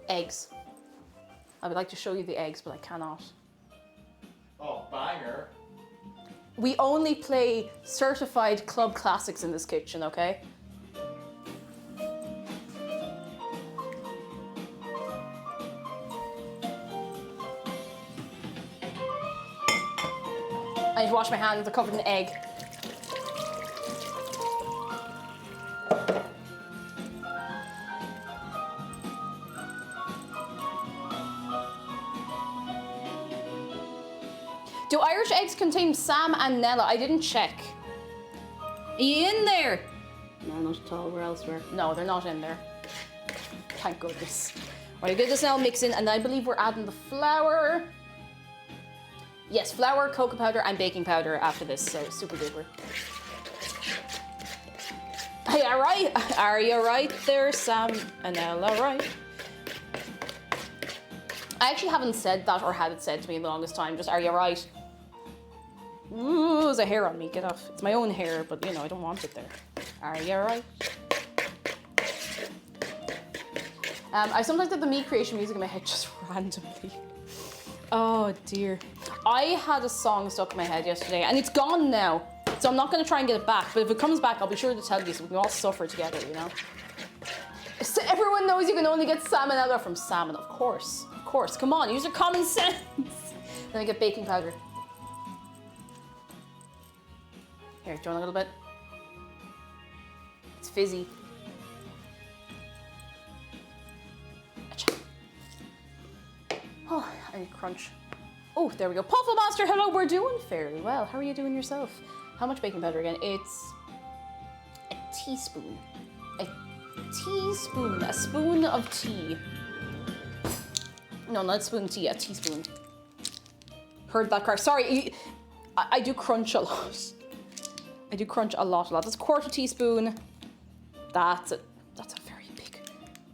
Speaker 3: Eggs. I would like to show you the eggs, but I cannot.
Speaker 2: Oh, banger.
Speaker 3: We only play certified club classics in this kitchen, okay? need to wash my hands. They're covered in egg. Do Irish eggs contain salmonella? I didn't check. Are you in there? No, not at all. Where else were? No, they're not in there. Thank goodness. Right, get this now mixing, and I believe we're adding the flour. Yes, flour, cocoa powder, and baking powder after this, so super duper. Hey, alright? Are you right there, salmonella, right? I actually haven't said that or had it said to me in the longest time, just are you right? Ooh, there's a hair on me, get off. It's my own hair, but you know, I don't want it there. Are you right? I sometimes get the meat creation music in my head just randomly. Oh dear. I had a song stuck in my head yesterday and it's gone now. So I'm not gonna try and get it back, but if it comes back, I'll be sure to tell you so we can all suffer together, you know? So everyone knows you can only get salmonella from salmon, of course. Of course, come on, use your common sense. Then I get baking powder. Here, do you want a little bit? It's fizzy. Achoo. Oh, I need crunch. Oh, there we go. Puffle Master, hello, we're doing fairly well. How are you doing yourself? How much baking powder again? It's a teaspoon. A teaspoon. A spoon of tea. No, not a spoon of tea, a teaspoon. Heard that crack. Sorry, I do crunch a lot. I do crunch a lot. That's a quarter teaspoon. That's a very big,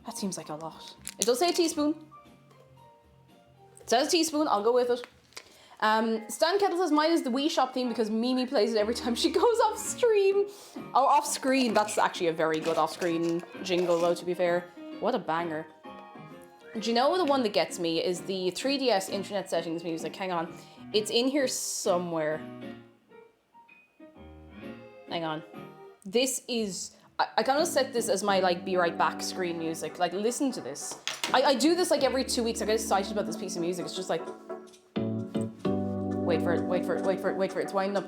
Speaker 3: that seems like a lot. It does say a teaspoon. It says a teaspoon, I'll go with it. Stan Kettle says mine is the Wii Shop theme because Mimi plays it every time she goes off stream. Oh, off screen. That's actually a very good off screen jingle though, to be fair. What a banger. Do you know the one that gets me is the 3DS internet settings music? Hang on. It's in here somewhere. Hang on. This is, I kind of set this as my like be right back screen music. Like listen to this. I do this like every 2 weeks. I get excited about this piece of music. It's just like, wait for it, wait for it, wait for it, wait for it. It's winding up.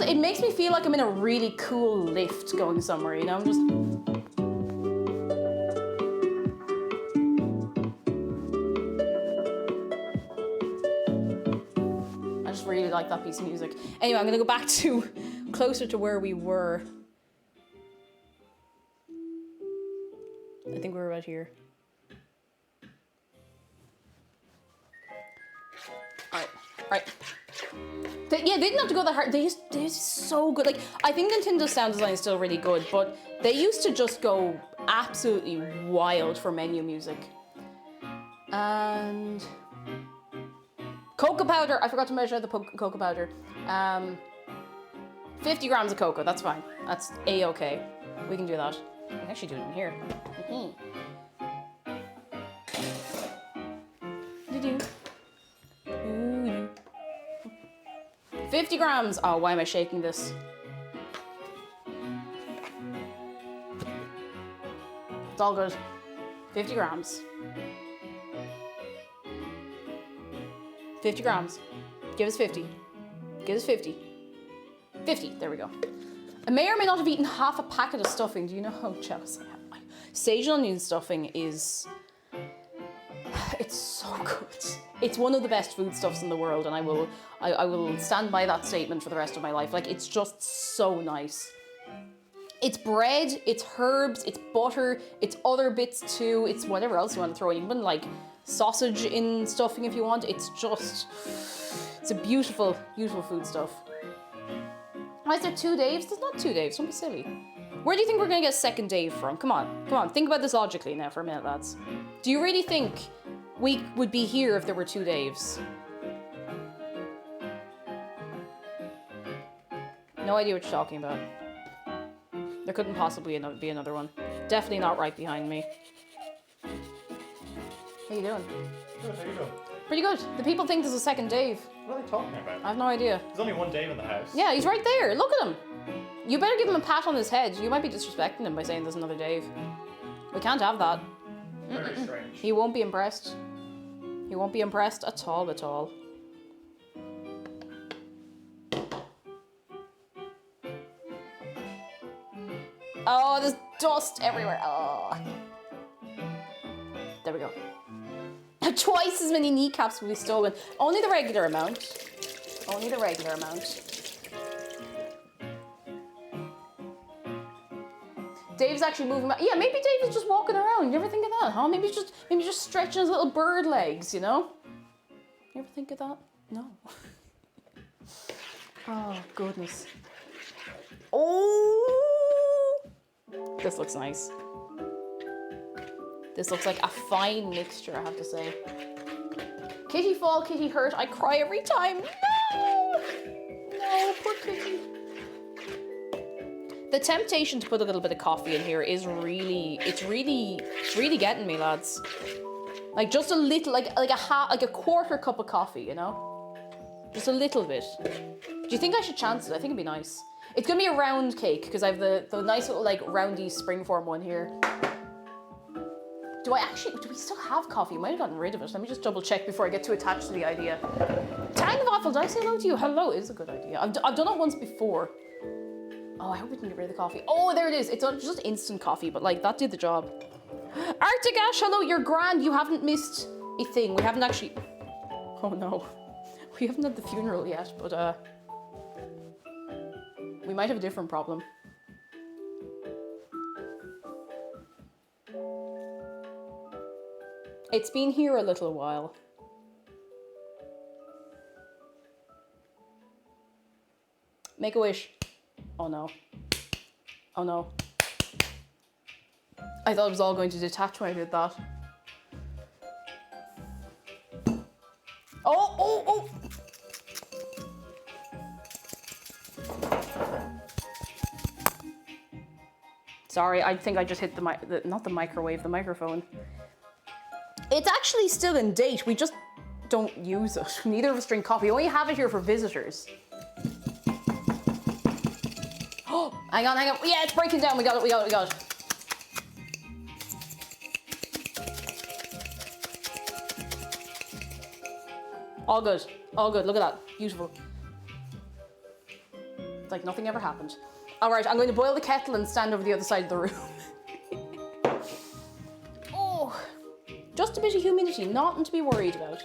Speaker 3: It makes me feel like I'm in a really cool lift going somewhere, you know? I'm just... I just really like that piece of music. Anyway, I'm gonna go back to closer to where we were. I think we were about here. Alright. Yeah, they didn't have to go that hard. They used so good. Like, I think Nintendo's sound design is still really good, but they used to just go absolutely wild for menu music. And cocoa powder. I forgot to measure the cocoa powder. 50 grams of cocoa. That's fine. That's a-okay. We can do that. We can actually do it in here. 50 grams. Oh, why am I shaking this? It's all good. 50 grams. 50 grams. Give us 50. Give us 50. 50. There we go. I may or may not have eaten half a packet of stuffing. Do you know how jealous I am? Sage and onion stuffing is... It's so good. It's one of the best foodstuffs in the world, and I will stand by that statement for the rest of my life. Like, it's just so nice. It's bread, it's herbs, it's butter, it's other bits too, it's whatever else you want to throw in. You can put like sausage in stuffing if you want. It's a beautiful, beautiful foodstuff. Why is there 2 Daves? There's not 2 Daves, don't be silly. Where do you think we're gonna get a second Dave from? Come on, think about this logically now for a minute, lads. Do you really think we would be here if there were 2 Daves? No idea what you're talking about. There couldn't possibly be another one. Definitely not right behind me. How you doing?
Speaker 2: Good, how you doing?
Speaker 3: Pretty good. The people think there's a second Dave.
Speaker 2: What are they talking about?
Speaker 3: I have no idea.
Speaker 2: There's only one Dave in the house.
Speaker 3: Yeah, he's right there. Look at him. You better give him a pat on his head. You might be disrespecting him by saying there's another Dave. We can't have that.
Speaker 2: Very strange.
Speaker 3: He won't be impressed. He won't be impressed at all, at all. Oh, there's dust everywhere. Oh. There we go. Twice as many kneecaps will be stolen. Only the regular amount. Only the regular amount. Dave's actually moving back. Yeah, maybe Dave is just walking around. You ever think of that, huh? Maybe just stretching his little bird legs, you know? You ever think of that? No. Oh, goodness. Oh! This looks nice. This looks like a fine mixture, I have to say. Kitty fall, kitty hurt. I cry every time. No! No, poor kitty. The temptation to put a little bit of coffee in here is really, it's really getting me, lads. Like just a little, like a quarter cup of coffee, you know? Just a little bit. Do you think I should chance it? I think it'd be nice. It's gonna be a round cake because I have the nice little like roundy springform one here. Do we still have coffee? I might have gotten rid of it. Let me just double check before I get too attached to the idea. Tang of Waffle, did I say hello to you? Hello is a good idea. I've done it once before. Oh, I hope we can get rid of the coffee. Oh, there it is. It's just instant coffee, but like that did the job. Arctic Ash, hello, you're grand. You haven't missed a thing. We haven't actually... Oh no. We haven't had the funeral yet, but we might have a different problem. It's been here a little while. Make a wish. Oh no. Oh no. I thought it was all going to detach when I did that. Oh, oh, oh! Sorry, I think I just hit not the microwave, the microphone. It's actually still in date, we just don't use it. Neither of us drink coffee, we only have it here for visitors. Oh, hang on. Yeah, it's breaking down, we got it. All good, look at that, beautiful. It's like nothing ever happened. All right, I'm going to boil the kettle and stand over the other side of the room. Oh, just a bit of humidity, nothing to be worried about.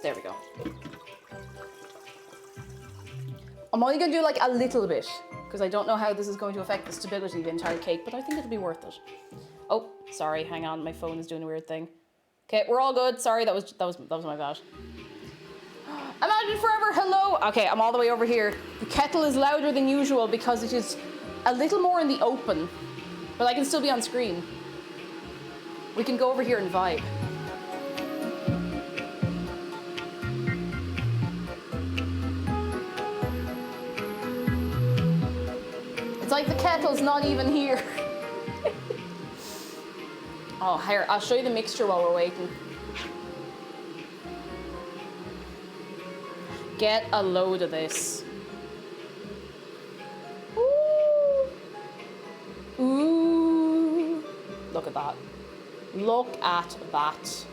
Speaker 3: There we go. I'm only going to do like a little bit because I don't know how this is going to affect the stability of the entire cake, but I think it'll be worth it. Oh, sorry, hang on, my phone is doing a weird thing. Okay, we're all good. Sorry, that was my bad. Imagine forever, hello. Okay, I'm all the way over here. The kettle is louder than usual because it is a little more in the open, but I can still be on screen. We can go over here and vibe. It's like the kettle's not even here. Oh, here, I'll show you the mixture while we're waiting. Get a load of this. Ooh. Ooh. Look at that. Look at that.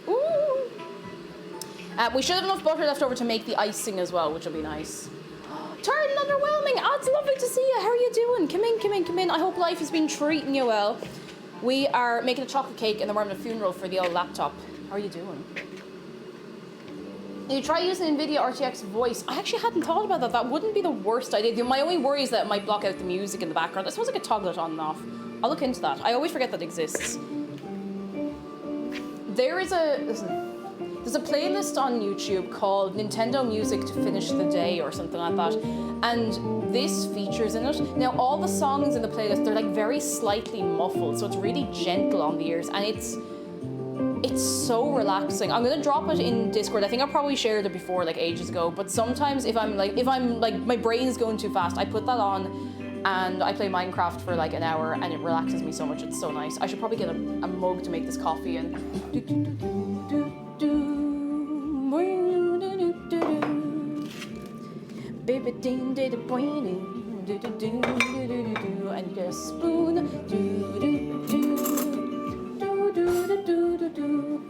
Speaker 3: Ooh. We should have enough butter left over to make the icing as well, which will be nice. Turn underwhelming. Oh, it's lovely to see you. How are you doing? Come in. I hope life has been treating you well. We are making a chocolate cake and then we're having a funeral for the old laptop. How are you doing? You try using NVIDIA RTX voice. I actually hadn't thought about that. That wouldn't be the worst idea. My only worry is that it might block out the music in the background. I suppose I could toggle it on and off. I'll look into that. I always forget that exists. There's a playlist on YouTube called Nintendo Music to Finish the Day or something like that. And this features in it. Now all the songs in the playlist, they're like very slightly muffled. So it's really gentle on the ears and it's so relaxing. I'm gonna drop it in Discord. I think I probably shared it before like ages ago, but sometimes if I'm like my brain is going too fast, I put that on and I play Minecraft for like an hour and it relaxes me so much. It's so nice. I should probably get a mug to make this coffee and baby ding did it boing do do do do do do and you get a spoon do do do do do do do do.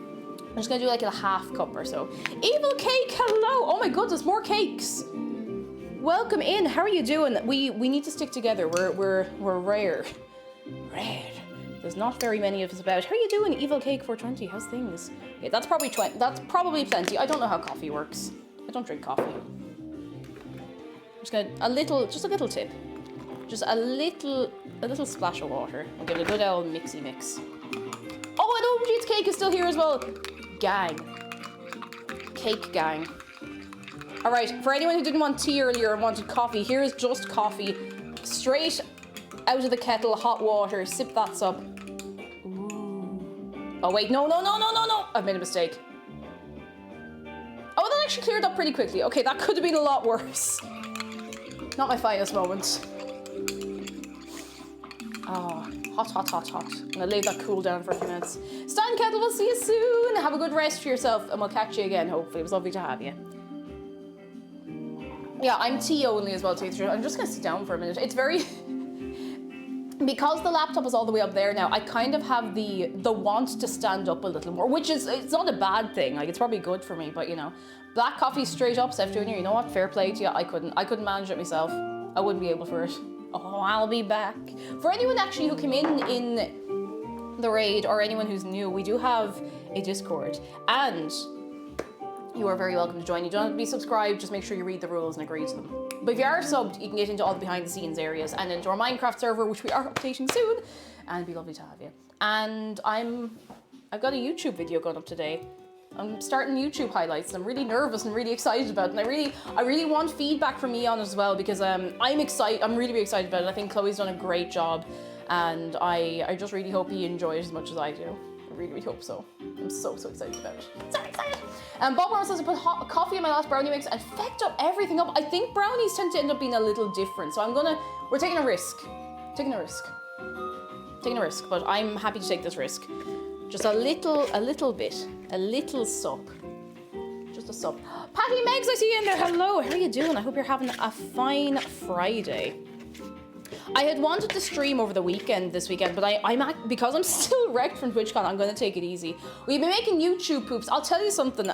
Speaker 3: I'm just gonna do like a half cup or so. Evil Cake, hello! Oh my goodness, more cakes. Welcome in. How are you doing? We need to stick together. We're rare. Rare. There's not very many of us about. How are you doing, Evil Cake 420? How's things? Okay, that's probably 20. That's probably plenty. I don't know how coffee works. I don't drink coffee. I'm just gonna just a little tip. Just a little splash of water. I'll give it a good old mixy mix. Oh, and OMG's Cake is still here as well. Gang. Cake gang. All right, for anyone who didn't want tea earlier and wanted coffee, here is just coffee. Straight out of the kettle, hot water. Sip that up. Ooh. Oh wait, no. I've made a mistake. Oh, that actually cleared up pretty quickly. Okay, that could have been a lot worse. Not my finest moment. Oh, hot. I'm gonna leave that cool down for a few minutes. Stan Kettle, we'll see you soon. Have a good rest for yourself and we'll catch you again, hopefully. It was lovely to have you. Yeah, I'm tea only as well, too. I'm just gonna sit down for a minute. It's very... Because the laptop is all the way up there now, I kind of have the want to stand up a little more, which is, it's not a bad thing. Like, it's probably good for me, but you know. Black coffee straight up, Steph Jr., you know what? Fair play to you. I couldn't manage it myself. I wouldn't be able for it. Oh, I'll be back. For anyone actually who came in the raid, or anyone who's new, we do have a Discord, and you are very welcome to join. You don't have to be subscribed, just make sure you read the rules and agree to them. But if you are subbed, you can get into all the behind the scenes areas and into our Minecraft server, which we are updating soon, and it'd be lovely to have you. And I've got a YouTube video going up today. I'm starting YouTube highlights and I'm really nervous and really excited about it. And I really want feedback from Eon as well, because I'm excited. I'm really excited about it. I think Chloe's done a great job, and I just really hope he enjoys it as much as I do. I really hope so. I'm so excited about it. So excited. Bob Warren says I put hot coffee in my last brownie mix and fecked up everything up. I think brownies tend to end up being a little different, so we're taking a risk. Taking a risk, but I'm happy to take this risk. Just a little bit, a little sup. Just a sup. Patty Megs, I see you in there. Hello, how are you doing? I hope you're having a fine Friday. I had wanted to stream over the weekend this weekend, but because I'm still wrecked from TwitchCon, I'm going to take it easy. We've been making YouTube poops. I'll tell you something.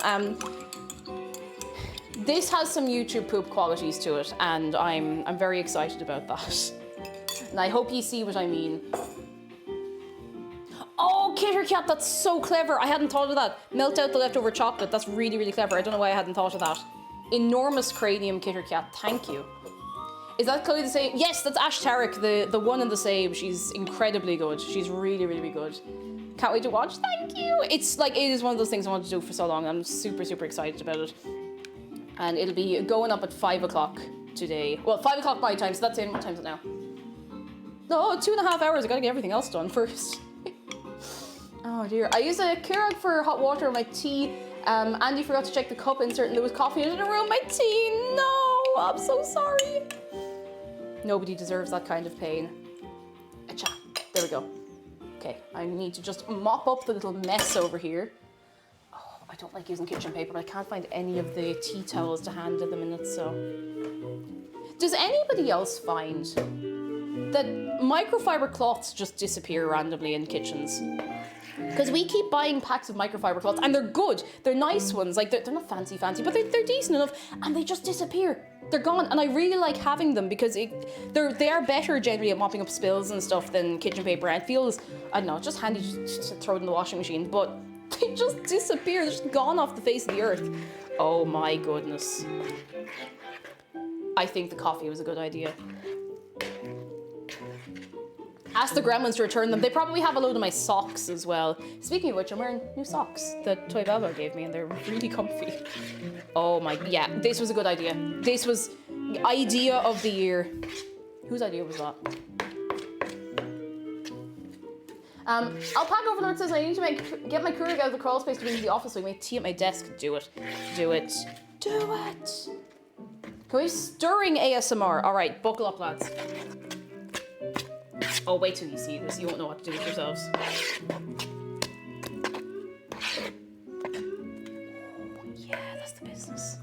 Speaker 3: This has some YouTube poop qualities to it, and I'm very excited about that. And I hope you see what I mean. Oh, Kitter Cat, that's so clever. I hadn't thought of that. Melt out the leftover chocolate. That's really clever. I don't know why I hadn't thought of that. Enormous cranium, Kitter Cat. Thank you. Is that Chloe the same? Yes, that's Ash Tarek, the one and the same. She's incredibly good. She's really good. Can't wait to watch. Thank you. It's like, it is one of those things I want to do for so long. I'm super excited about it. And it'll be going up at 5 o'clock today. Well, 5 o'clock my time, so that's in. What time is it now? No, 2.5 hours. I gotta get everything else done first. Oh dear. I use a Keurig for hot water in my tea. Andy forgot to check the cup insert and there was coffee in it and ruined my tea. No, I'm so sorry. Nobody deserves that kind of pain. Acha. There we go. Okay, I need to just mop up the little mess over here. Oh, I don't like using kitchen paper, but I can't find any of the tea towels to hand in the minute, so. Does anybody else find that microfiber cloths just disappear randomly in kitchens? Because we keep buying packs of microfiber cloths, and they're good. They're nice ones. Like, they're not fancy, but they're decent enough, and they just disappear. They're gone, and I really like having them because they are better generally at mopping up spills and stuff than kitchen paper. And it feels, I don't know, just handy to throw it in the washing machine, but they just disappear. They're just gone off the face of the earth. Oh my goodness. I think the coffee was a good idea. Ask the gremlins to return them. They probably have a load of my socks as well. Speaking of which, I'm wearing new socks that Toy Belbo gave me, and they're really comfy. Oh my, yeah, this was a good idea. This was the idea of the year. Whose idea was that? Alpaca Overlord says I need to get my Keurig out of the crawl space to bring to the office so I make tea at my desk. Do it. Do it. Do it. Can we stirring ASMR? All right, buckle up, lads. Oh, wait till you see this. You won't know what to do with yourselves. Yeah, that's the business.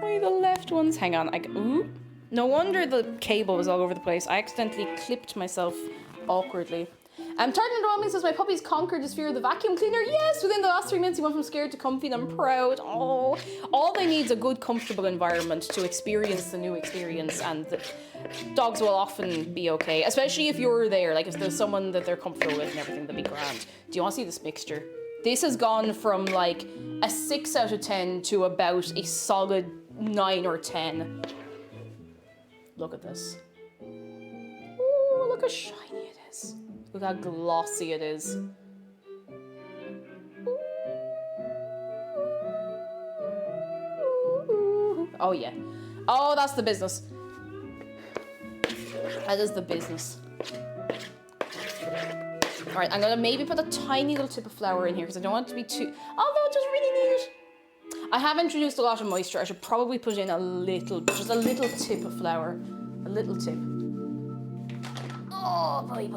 Speaker 3: Only the left ones. Hang on. Ooh. No wonder the cable was all over the place. I accidentally clipped myself awkwardly. Tartan Dwelling says, my puppy's conquered his fear of the vacuum cleaner. Yes, within the last 3 minutes he went from scared to comfy and I'm proud. Oh, all they need is a good, comfortable environment to experience the new experience, and the dogs will often be okay, especially if you're there. Like if there's someone that they're comfortable with and everything, they'll be grand. Do you want to see this mixture? This has gone from like a 6 out of 10 to about a solid 9 or 10. Look at this. Ooh, look how shiny it is. Look how glossy it is. Oh yeah. Oh, that's the business. That is the business. Alright, I'm gonna maybe put a tiny little tip of flour in here because I don't want it to be too... Although it's just really neat. I have introduced a lot of moisture. I should probably put in a little, just a little tip of flour. A little tip. Oh, boy.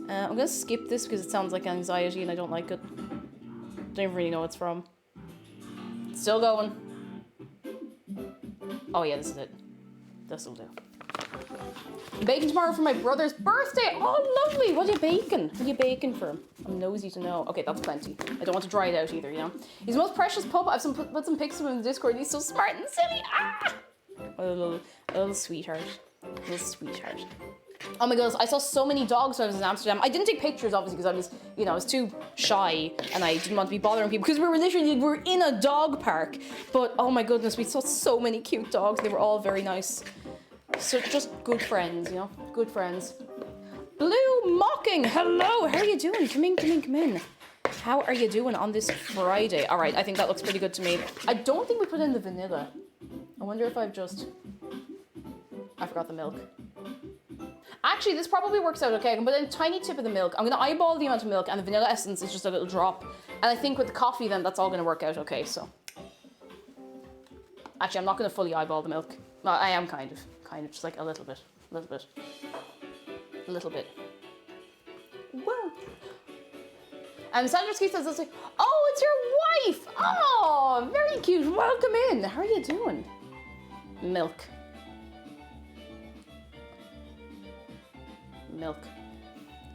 Speaker 3: I'm gonna skip this because it sounds like anxiety and I don't like it. Don't even really know what it's from. Still going. Oh yeah, this is it. This'll do. Baking tomorrow for my brother's birthday. Oh, lovely. What are you baking? What are you baking for him? I'm nosy to know. Okay, that's plenty. I don't want to dry it out either, you know? He's the most precious pup. I've put some pics of him in the Discord. He's so smart and silly. Ah! A little sweetheart. A little sweetheart. Oh my goodness, I saw so many dogs when I was in Amsterdam. I didn't take pictures, obviously, because I was too shy and I didn't want to be bothering people because we're in a dog park. But oh my goodness, we saw so many cute dogs. They were all very nice. So just good friends, you know? Good friends. Blue Mocking, hello, how are you doing? Come in. How are you doing on this Friday? All right, I think that looks pretty good to me. I don't think we put in the vanilla. I wonder if I forgot the milk. Actually, this probably works out okay. I can put in a tiny tip of the milk. I'm gonna eyeball the amount of milk and the vanilla essence is just a little drop. And I think with the coffee then that's all gonna work out okay, so. Actually, I'm not gonna fully eyeball the milk. Well, I am kind of just like a little bit. Whoa. And Sandra Ski says, oh, it's your wife. Oh, very cute. Welcome in. How are you doing? Milk.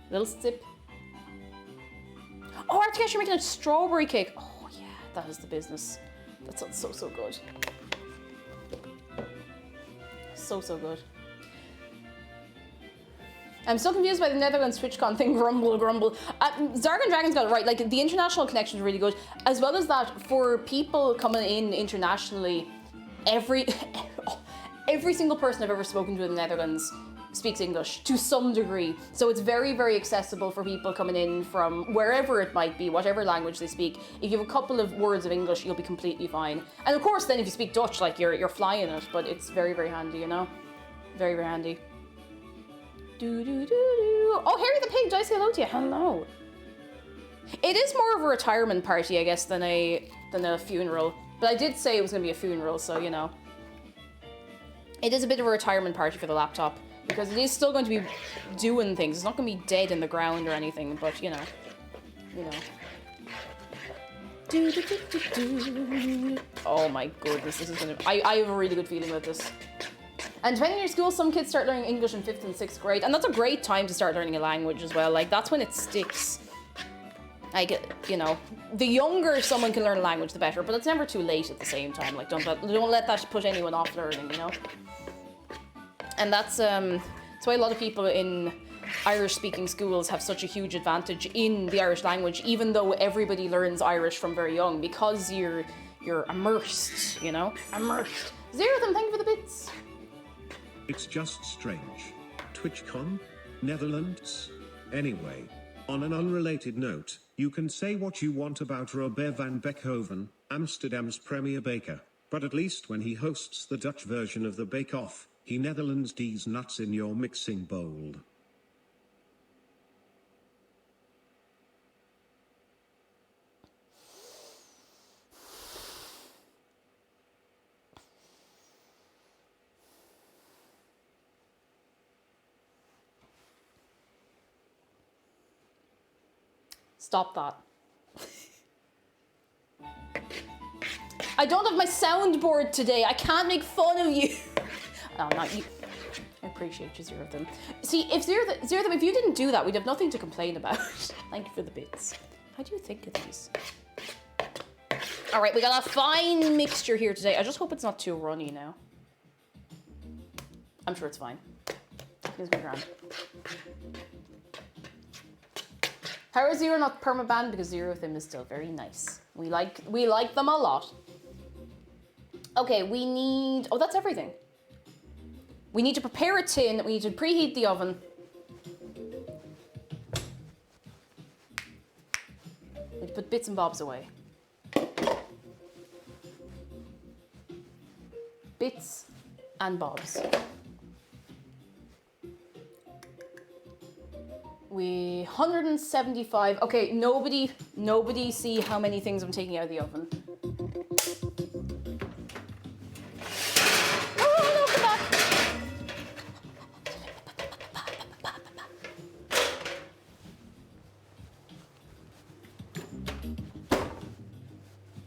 Speaker 3: Little sip. Oh, Arctic, you're making a strawberry cake. Oh yeah, that is the business. That sounds so good. So good. I'm still confused by the Netherlands TwitchCon thing. Grumble. Zargan Dragon's got it right. Like, the international connection is really good. As well as that, for people coming in internationally, every single person I've ever spoken to in the Netherlands speaks English to some degree. So it's very, very accessible for people coming in from wherever it might be, whatever language they speak. If you have a couple of words of English, you'll be completely fine. And of course, then if you speak Dutch, like you're flying it, but it's very, very handy, you know? Very, very handy. Oh, Harry the Pig, did I say hello to you? Hello. It is more of a retirement party, I guess, than a funeral. But I did say it was going to be a funeral, so, you know. It is a bit of a retirement party for the laptop. Because it is still going to be doing things. It's not going to be dead in the ground or anything, but you know. Oh my goodness, this is going to... I have a really good feeling about this. And depending on your school, some kids start learning English in 5th and 6th grade. And that's a great time to start learning a language as well. Like, that's when it sticks. Like, you know, the younger someone can learn a language, the better. But it's never too late at the same time. Like, don't let that put anyone off learning, you know? And that's why a lot of people in Irish-speaking schools have such a huge advantage in the Irish language, even though everybody learns Irish from very young, because you're immersed, you know? Immersed. Zeratham, thank you for the bits.
Speaker 4: It's just strange. TwitchCon? Netherlands? Anyway, on an unrelated note, you can say what you want about Robert van Beckhoven, Amsterdam's premier baker, but at least when he hosts the Dutch version of the Bake Off, he Netherlands D's nuts in your mixing bowl.
Speaker 3: Stop that. I don't have my soundboard today. I can't make fun of you. Oh, not you. I appreciate you, Zero of them. See, if Zero of them, if you didn't do that, we'd have nothing to complain about. Thank you for the bits. How do you think of these? All right, we got a fine mixture here today. I just hope it's not too runny now. I'm sure it's fine. Here's my grand. How is Zero not permabanned? Because Zero of them is still very nice. We like them a lot. Okay, we need, oh, that's everything. We need to prepare a tin. We need to preheat the oven. We need to put bits and bobs away. Bits and bobs. 175. Okay, nobody see how many things I'm taking out of the oven. Oh, no, come back.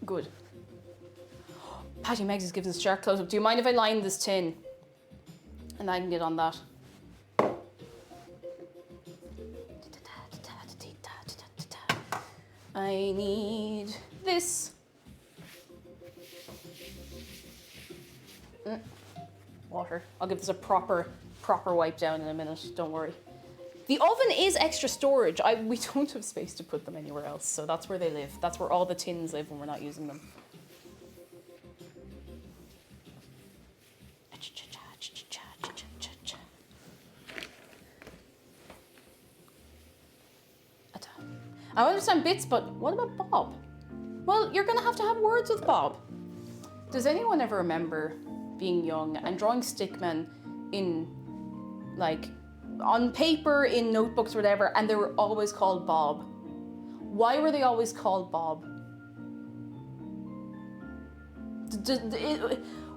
Speaker 3: Good. Patty Meggs is giving us a shark close-up. Do you mind if I line this tin? And I can get on that. I need this. Water. I'll give this a proper wipe down in a minute, don't worry. The oven is extra storage. We don't have space to put them anywhere else, so that's where they live. That's where all the tins live when we're not using them. I understand bits, but what about Bob? Well, you're gonna have to have words with Bob. Does anyone ever remember being young and drawing stickmen in, like, on paper, in notebooks, or whatever, and they were always called Bob? Why were they always called Bob?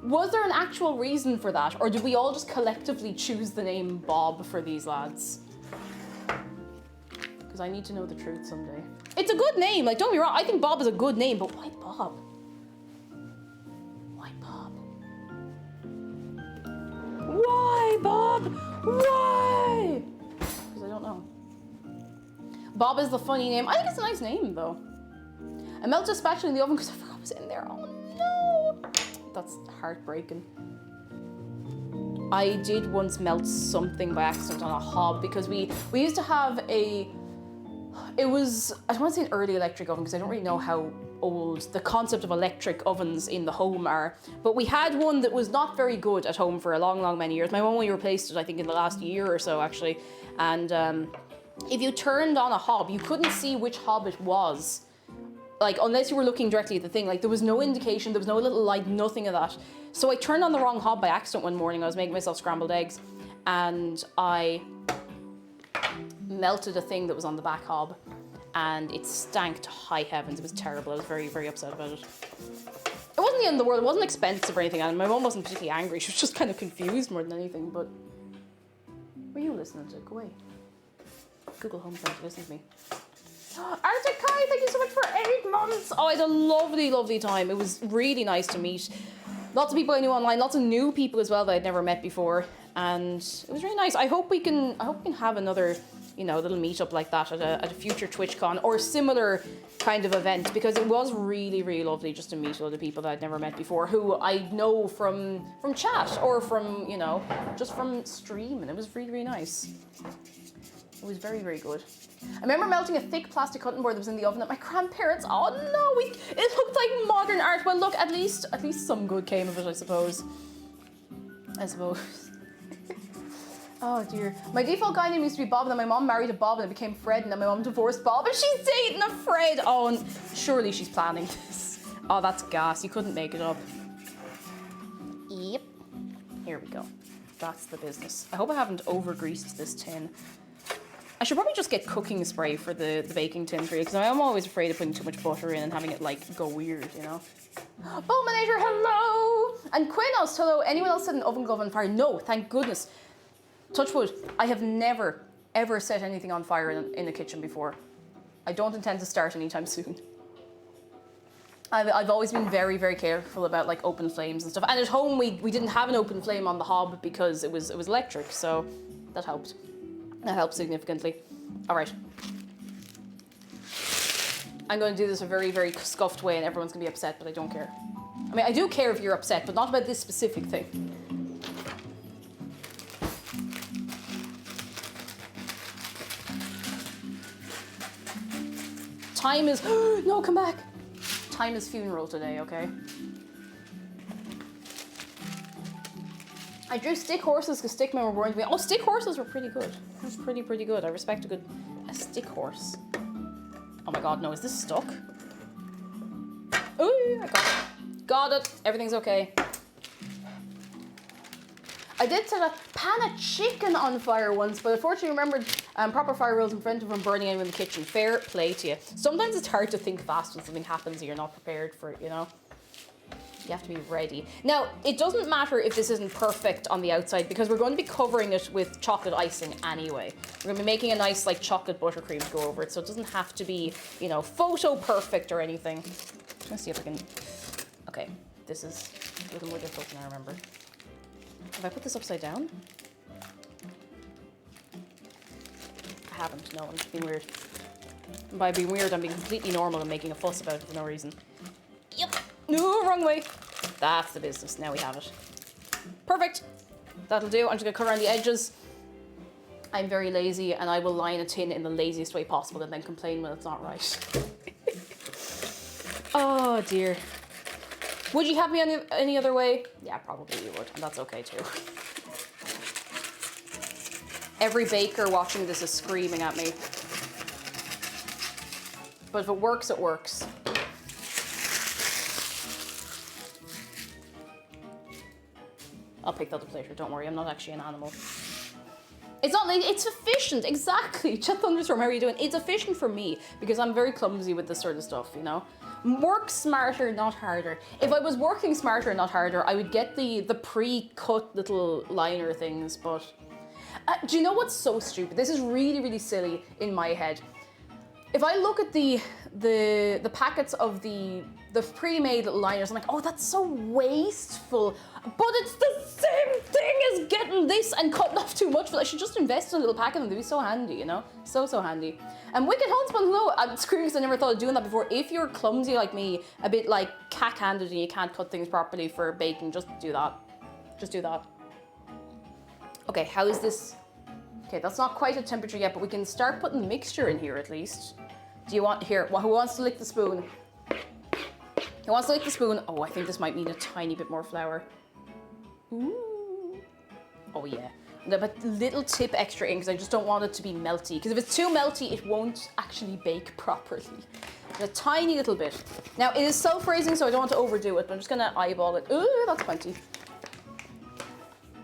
Speaker 3: Was there an actual reason for that, or did we all just collectively choose the name Bob for these lads? Because I need to know the truth someday. It's a good name, like, don't be wrong, I think Bob is a good name, but why Bob? Why Bob? Why Bob? Why? Because I don't know. Bob is the funny name. I think it's a nice name though. I melted a spatula in the oven because I forgot it was in there. Oh no! That's heartbreaking. I did once melt something by accident on a hob because we used to have a, it was, I don't want to say an early electric oven because I don't really know how old the concept of electric ovens in the home are, but we had one that was not very good at home for a long many years. My mum only replaced it I think in the last year or so actually, and if you turned on a hob you couldn't see which hob it was, like unless you were looking directly at the thing, like there was no indication, there was no little light, nothing of that. So I turned on the wrong hob by accident one morning. I was making myself scrambled eggs and I melted a thing that was on the back hob and it stank to high heavens. It was terrible. I was very upset about it. It wasn't the end of the world. It wasn't expensive or anything, and my mum wasn't particularly angry. She was just kind of confused more than anything, but what are you listening to? Go away. Google Home trying to listen to me. Arctic Kai, thank you so much for 8 months. Oh, I had a lovely time. It was really nice to meet lots of people I knew online, lots of new people as well that I'd never met before, and it was really nice. I hope we can have another, you know, little meetup like that at a future TwitchCon or similar kind of event, because it was really lovely just to meet other people that I'd never met before who I know from chat or from, you know, just from stream, and it was really nice. It was very good. I remember melting a thick plastic cutting board that was in the oven at my grandparents'. Oh no, it looked like modern art. Well, look, at least some good came of it, I suppose. Oh dear. My default guy name used to be Bob, and then my mom married a Bob and it became Fred, and then my mom divorced Bob and she's dating a Fred. Oh, and surely she's planning this. Oh, that's gas. You couldn't make it up. Yep. Here we go. That's the business. I hope I haven't over-greased this tin. I should probably just get cooking spray for the baking tin for you, because I'm always afraid of putting too much butter in and having it like go weird, you know. Bulminator, hello! And Quinos, hello. Anyone else set an oven glove on fire? No, thank goodness. Touch wood, I have never ever set anything on fire in the kitchen before. I don't intend to start anytime soon. I've always been very, very careful about like open flames and stuff. And at home we didn't have an open flame on the hob because it was electric, so that helped. That helped significantly. All right. I'm going to do this a very, very scuffed way and everyone's going to be upset, but I don't care. I mean, I do care if you're upset, but not about this specific thing. Time is... No, come back. Time is funeral today, okay? I drew stick horses because stick men were boring to me. Oh, stick horses were pretty good. That was pretty good. I respect a stick horse. Oh my god, no, is this stuck? Ooh, I got it. Got it. Everything's okay. I did set a pan of chicken on fire once, but unfortunately remembered proper fire rules in front of from burning anyone in the kitchen. Fair play to you. Sometimes it's hard to think fast when something happens and you're not prepared for it, you know? You have to be ready. Now, it doesn't matter if this isn't perfect on the outside because we're going to be covering it with chocolate icing anyway. We're going to be making a nice like chocolate buttercream to go over it, so it doesn't have to be, you know, photo perfect or anything. Let's see if I can... Okay, this is a little more difficult than I remember. Have I put this upside down? I haven't, no, I'm just being weird. And by being weird, I'm being completely normal and making a fuss about it for no reason. Yep. No, wrong way. That's the business. Now we have it. Perfect. That'll do. I'm just going to cover around the edges. I'm very lazy and I will line a tin in the laziest way possible and then complain when it's not right. Oh dear. Would you have me any other way? Yeah, probably you would. And that's okay too. Every baker watching this is screaming at me. But if it works, it works. I'll pick that up later, don't worry, I'm not actually an animal. It's not like, it's efficient, exactly. Chet Thunderstorm, how are you doing? It's efficient for me, because I'm very clumsy with this sort of stuff, you know? Work smarter, not harder. If I was working smarter, not harder, I would get the pre-cut little liner things, but... do you know what's so stupid? This is really, really silly in my head. If I look at the packets of the pre-made little liners, I'm like, oh, that's so wasteful. But it's the same thing as getting this and cutting off too much. But I should just invest in a little packet of them. They'd be so handy, you know? So handy. And Wicked Huntsman, hello. I'm screaming because I never thought of doing that before. If you're clumsy like me, a bit like cack-handed and you can't cut things properly for baking, just do that. Just do that. Okay, how is this? Okay, that's not quite at temperature yet, but we can start putting the mixture in here at least. Do you want, here, who wants to lick the spoon? Who wants to lick the spoon? Oh, I think this might need a tiny bit more flour. Ooh. Oh yeah. But little tip extra in because I just don't want it to be melty. Because if it's too melty, it won't actually bake properly. A tiny little bit. Now, it is self-raising, so I don't want to overdo it, but I'm just gonna eyeball it. Ooh, that's plenty.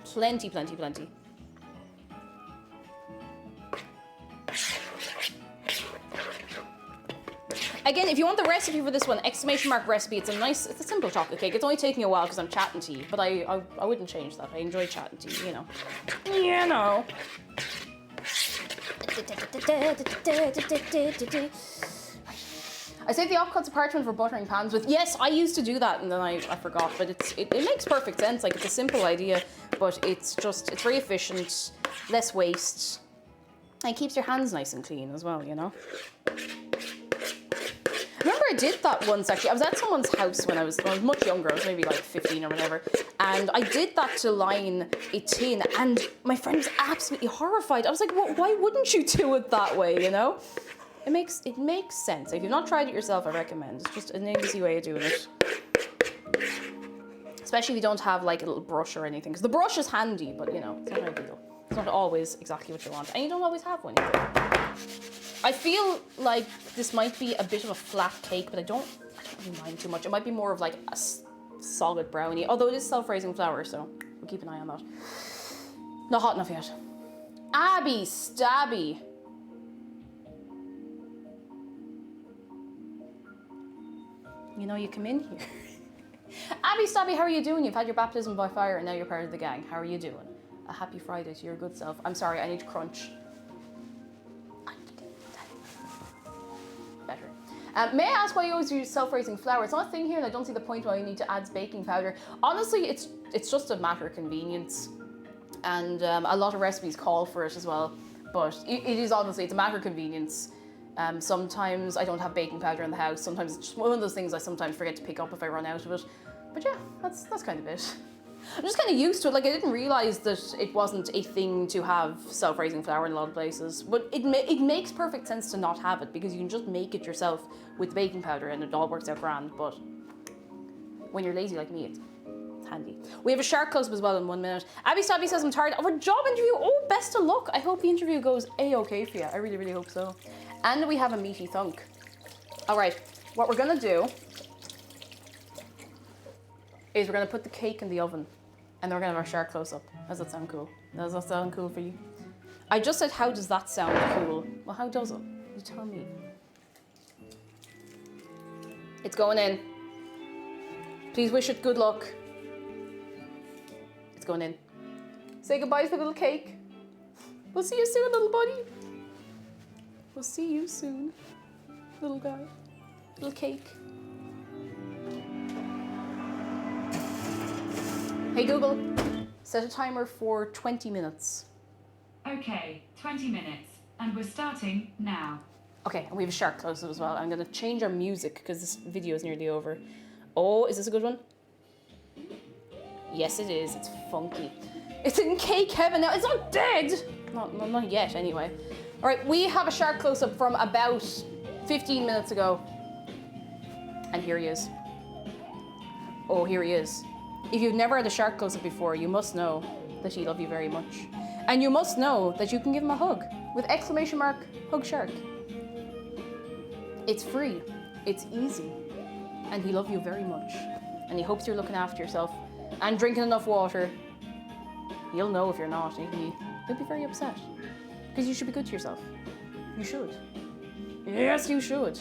Speaker 3: Plenty, plenty, plenty. Again, if you want the recipe for this one, !recipe. It's a simple chocolate cake. It's only taking a while because I'm chatting to you, but I wouldn't change that. I enjoy chatting to you, you know. You know. I saved the offcuts of parchment for buttering pans with. Yes, I used to do that and then I forgot, but it makes perfect sense. Like, it's a simple idea, but it's very efficient, less waste, and it keeps your hands nice and clean as well, you know. I remember I did that once actually. I was at someone's house when I was much younger. I was maybe like 15 or whatever. And I did that to line a tin and my friend was absolutely horrified. I was like, well, why wouldn't you do it that way, you know? It makes sense. If you've not tried it yourself, I recommend. It's just an easy way of doing it. Especially if you don't have like a little brush or anything. Because the brush is handy, but you know, it's not ideal. It's not always exactly what you want. And you don't always have one either. I feel like this might be a bit of a flat cake, but I don't really mind too much. It might be more of like a solid brownie, although it is self-raising flour, so we'll keep an eye on that. Not hot enough yet. Abby Stabby. You know, you come in here. Abby Stabby, how are you doing? You've had your baptism by fire and now you're part of the gang. How are you doing? A happy Friday to your good self. I'm sorry, I need to crunch. Better. May I ask why you always use self-raising flour? It's not a thing here and I don't see the point why you need to add baking powder. Honestly, it's just a matter of convenience. And a lot of recipes call for it as well. But it is honestly, it's a matter of convenience. Sometimes I don't have baking powder in the house. Sometimes it's just one of those things I sometimes forget to pick up if I run out of it. But yeah, that's kind of it. I'm just kind of used to it. Like, I didn't realize that it wasn't a thing to have self-raising flour in a lot of places. But it makes perfect sense to not have it because you can just make it yourself with baking powder and it all works out grand. But when you're lazy like me, it's handy. We have a shark close-up as well in 1 minute. Abby Stabby says, I'm tired of a job interview. Oh, best of luck. I hope the interview goes A-okay for you. I really, really hope so. And we have a meaty thunk. All right, what we're gonna do is we're gonna put the cake in the oven and then we're gonna have our shark close-up. Does that sound cool? Does that sound cool for you? I just said, how does that sound cool? Well, how does it? You tell me. It's going in. Please wish it good luck. It's going in. Say goodbye to the little cake. We'll see you soon, little buddy. We'll see you soon, little guy. Little cake. Hey Google, set a timer for 20 minutes.
Speaker 6: Okay, 20 minutes, and we're starting now.
Speaker 3: Okay, and we have a shark close-up as well. I'm gonna change our music because this video is nearly over. Oh, is this a good one? Yes, it is. It's funky. It's in cake heaven now. It's not dead. Not yet, anyway. All right, we have a shark close-up from about 15 minutes ago. And here he is. Oh, here he is. If you've never had a shark close-up before, you must know that he loves you very much. And you must know that you can give him a hug with !hugshark. It's free, it's easy, and he loves you very much. And he hopes you're looking after yourself and drinking enough water. He'll know if you're not, he'll be very upset. Because you should be good to yourself. You should. Yes, you should.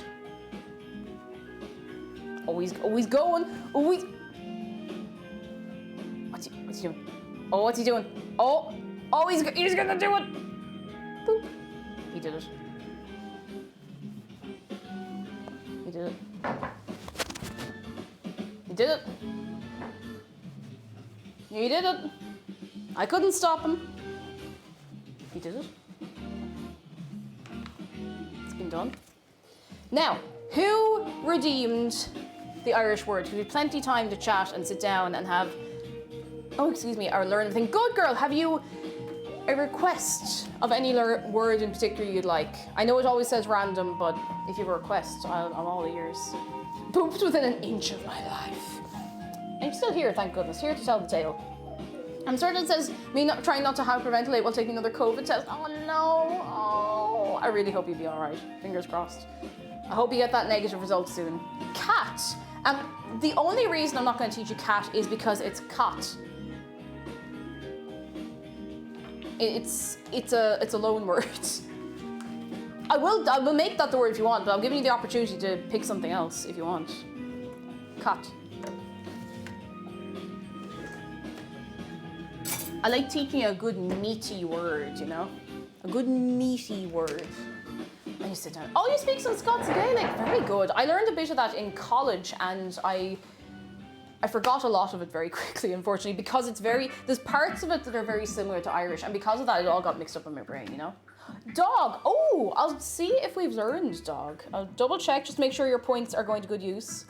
Speaker 3: Always going. Always. What's he doing? Oh, what's he doing? Oh, he's gonna do it. Boop. He did it. He did it. He did it. He did it. I couldn't stop him. He did it. It's been done. Now, who redeemed the Irish word? We had plenty of time to chat and sit down and have, our learn thing. Good girl, have you a request of any word in particular you'd like? I know it always says random, but if you have a request, I'm all ears. Pooped within an inch of my life. I'm still here, thank goodness, here to tell the tale. I'm certain it says me trying not to hyperventilate while taking another COVID test. Oh no, I really hope you'll be all right. Fingers crossed. I hope you get that negative result soon. Cat. The only reason I'm not going to teach you cat is because it's cat. It's a loan word. I will make that the word if you want, but I'm giving you the opportunity to pick something else if you want. Cat. I like teaching you a good meaty word, you know? A good meaty word. And you sit down. Oh, you speak some Scots Gaelic. Very good. I learned a bit of that in college and I forgot a lot of it very quickly, unfortunately, because there's parts of it that are very similar to Irish, and because of that, it all got mixed up in my brain, you know? Dog. Oh, I'll see if we've learned dog. I'll double check, just make sure your points are going to good use.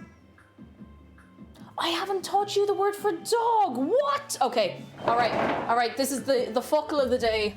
Speaker 3: I haven't taught you the word for dog. What? Okay. All right. This is the fuckle of the day.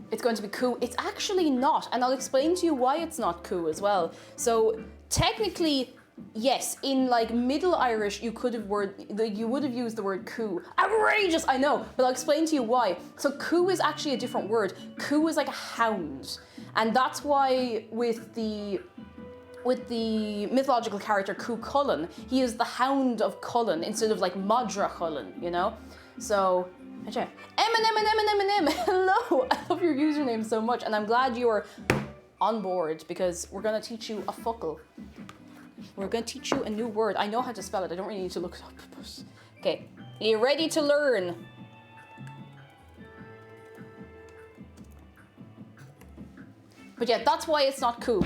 Speaker 3: It's going to be coo. It's actually not, and I'll explain to you why it's not coo as well. So technically, yes, in like Middle Irish, you would have used the word coo. Outrageous, I know, but I'll explain to you why. So coo is actually a different word. Coo is like a hound, and that's why with the mythological character Cú Chulainn, he is the Hound of Cullen instead of like Madra Chulainn, you know? So, Eminem, hello! I love your username so much, and I'm glad you are on board because we're gonna teach you a fuckle. We're going to teach you a new word. I know how to spell it. I don't really need to look it up. But... Okay. Are you ready to learn? But yeah, that's why it's not coo.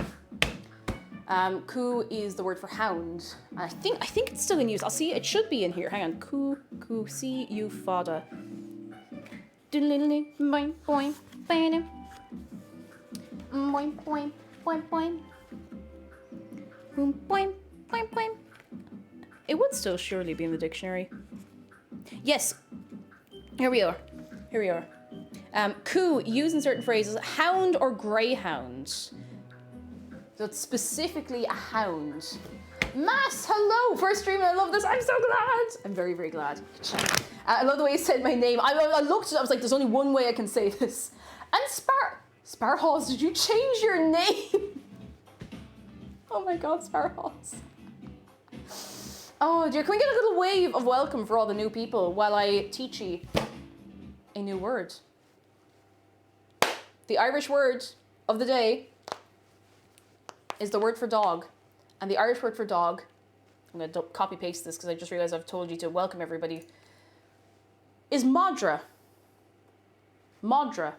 Speaker 3: Coo is the word for hound. And I think it's still in use. I'll see. It should be in here. Hang on. Coo, see you fada. Boing, boing, boing, boing, boing, boing, boing. Boom, boing, boing, boing. It would still surely be in the dictionary. Yes. Here we are. Coo, used in certain phrases. Hound or greyhound. So it's specifically a hound. Mass, hello! First stream, I love this. I'm so glad. I'm very, very glad. I love the way you said my name. I looked at it, I was like, there's only one way I can say this. And Sparhawes, did you change your name? Oh my god, Sparhawes. Oh dear, can we get a little wave of welcome for all the new people while I teach you a new word? The Irish word of the day is the word for dog. And the Irish word for dog, I'm going to copy paste this because I just realized I've told you to welcome everybody, is Madra. Madra.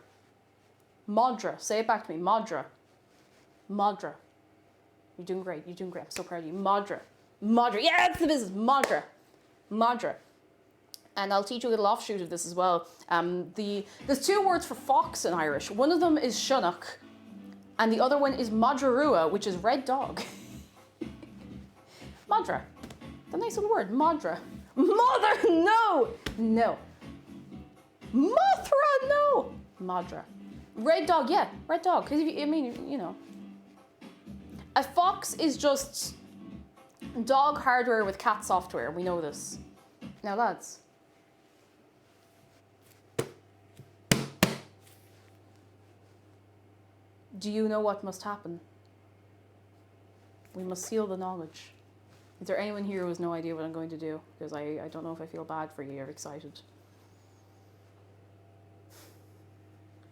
Speaker 3: Madra. Say it back to me. Madra. Madra. You're doing great. I'm so proud of you. Madra. Madra. Yeah, that's the business. Madra. Madra. And I'll teach you a little offshoot of this as well. There's two words for fox in Irish. One of them is shunnock, and the other one is madrarua, which is red dog. Madra. The nice little word. Madra. Mother, no! No. Mothra, no! Madra. Red dog, yeah. Red dog. Because, I mean, you know. A fox is just dog hardware with cat software. We know this. Now, lads. Do you know what must happen? We must seal the knowledge. Is there anyone here who has no idea what I'm going to do? Because I don't know if I feel bad for you or excited.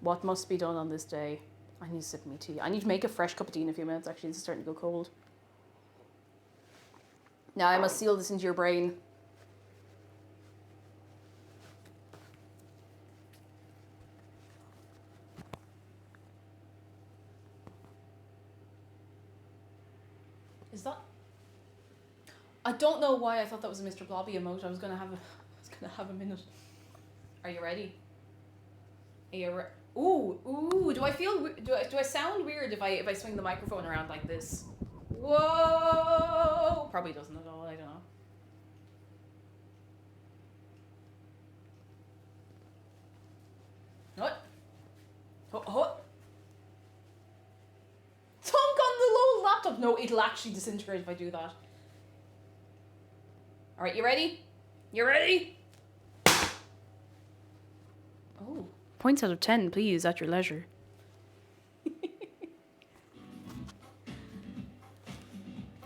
Speaker 3: What must be done on this day? I need to sip my tea. I need to make a fresh cup of tea in a few minutes. Actually, it's starting to go cold. Now I must seal this into your brain. Is that? I don't know why I thought that was a Mr. Blobby emote. I was gonna have a minute. Are you ready? Are you ready? Ooh! Do I feel? Do I sound weird if I swing the microphone around like this? Whoa! Probably doesn't at all. I don't know. What? What? Tunk on the little laptop. No, it'll actually disintegrate if I do that. All right, you ready? You ready? Oh. Points out of 10, please, at your leisure.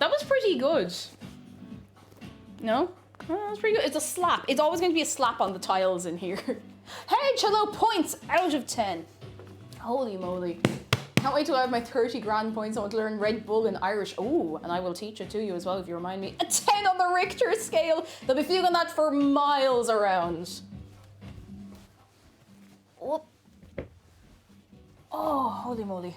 Speaker 3: That was pretty good. No? Oh, that's pretty good. It's a slap. It's always going to be a slap on the tiles in here. Hey, hello, points out of 10. Holy moly. Can't wait till I have my 30 grand points. I want to learn Red Bull in Irish. Oh, and I will teach it to you as well if you remind me. A 10 on the Richter scale. They'll be feeling that for miles around. Oh, holy moly.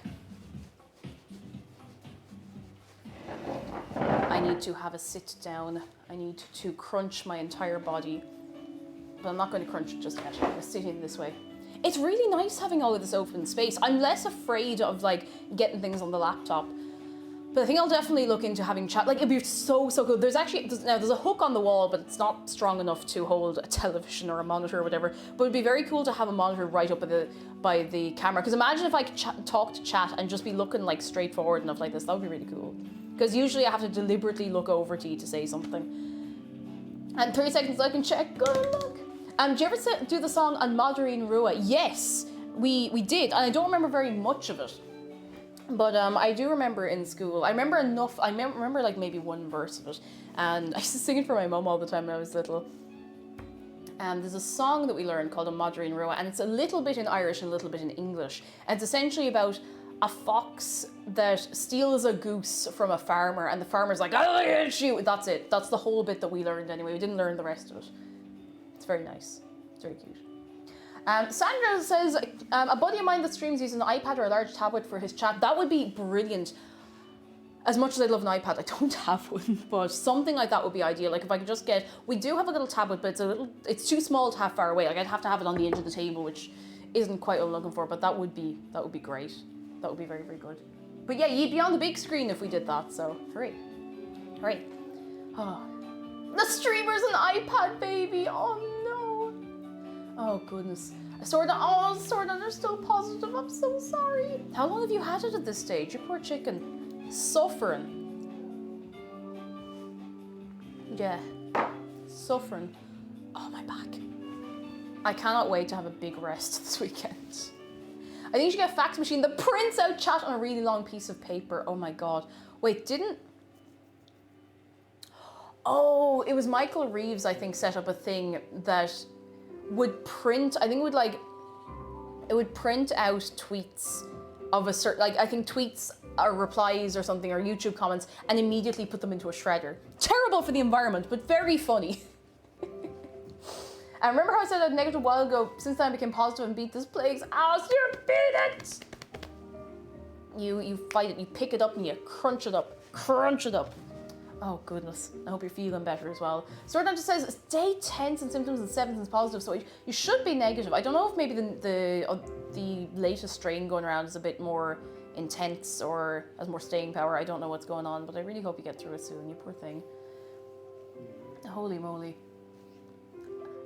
Speaker 3: I need to have a sit down. I need to crunch my entire body. But I'm not going to crunch it just yet. I'm going to sit in this way. It's really nice having all of this open space. I'm less afraid of like getting things on the laptop. But I think I'll definitely look into having chat. Like, it'd be so good. There's a hook on the wall, but it's not strong enough to hold a television or a monitor or whatever. But it'd be very cool to have a monitor right up by the camera. Because imagine if I could talk to chat and just be looking like straight forward enough like this. That would be really cool. Because usually I have to deliberately look over to you to say something. And 30 seconds I can check. Good luck. Do you ever do the song An Madreen Rua? Yes, we did. And I don't remember very much of it. But I do remember in school, I remember enough, I remember like maybe one verse of it, and I used to sing it for my mum all the time when I was little. And there's a song that we learned called A Madreen Rua, and it's a little bit in Irish and a little bit in English. And it's essentially about a fox that steals a goose from a farmer, and the farmer's like, I'll hit you. That's it. That's the whole bit that we learned anyway. We didn't learn the rest of it. It's very nice. It's very cute. Sandra says, a buddy of mine that streams using an iPad or a large tablet for his chat. That would be brilliant. As much as I love an iPad, I don't have one, but something like that would be ideal. Like if I could just get, we do have a little tablet, but it's too small to have far away. Like I'd have to have it on the edge of the table, which isn't quite what I'm looking for, but that would be great. That would be very, very good. But yeah, you'd be on the big screen if we did that, so hooray. Hooray. Oh. The streamer's an iPad baby, oh no. Oh goodness. Sorta, they're still positive, I'm so sorry. How long have you had it at this stage? You poor chicken. Suffering. Yeah, suffering. Oh, my back. I cannot wait to have a big rest this weekend. I think you should get a fax machine that prints out chat on a really long piece of paper. Oh my God. Wait, didn't... Oh, it was Michael Reeves, I think, set up a thing that would print, I think it would print out tweets of a certain, like I think tweets or replies or something or YouTube comments and immediately put them into a shredder. Terrible for the environment, but very funny. And remember how I said I'd negative a while ago, since then I became positive and beat this plague's ass, you beat it! You fight it, you pick it up and you crunch it up. Oh goodness, I hope you're feeling better as well. Swordon just says, stay tense and symptoms and 7 is positive, so you should be negative. I don't know if maybe the latest strain going around is a bit more intense or has more staying power. I don't know what's going on, but I really hope you get through it soon, you poor thing. Holy moly.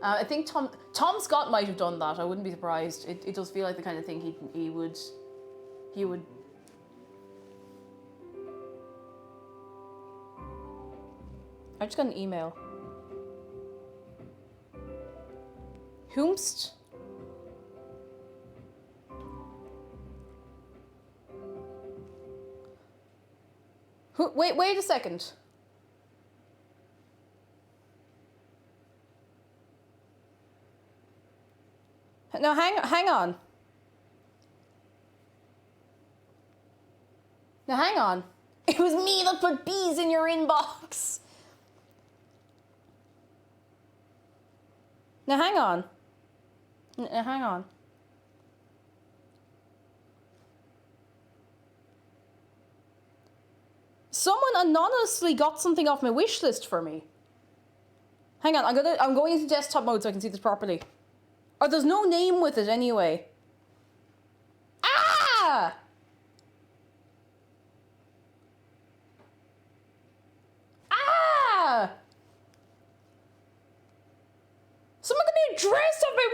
Speaker 3: I think Tom Scott might have done that. I wouldn't be surprised. It does feel like the kind of thing he would. I just got an email. Whomst? Wait a second. No, hang on. Now hang on. It was me that put bees in your inbox. Now hang on. Now hang on. Someone anonymously got something off my wish list for me. Hang on, I'm going into desktop mode so I can see this properly. Oh, there's no name with it anyway. Ah! Ah! Someone got me a dress off my...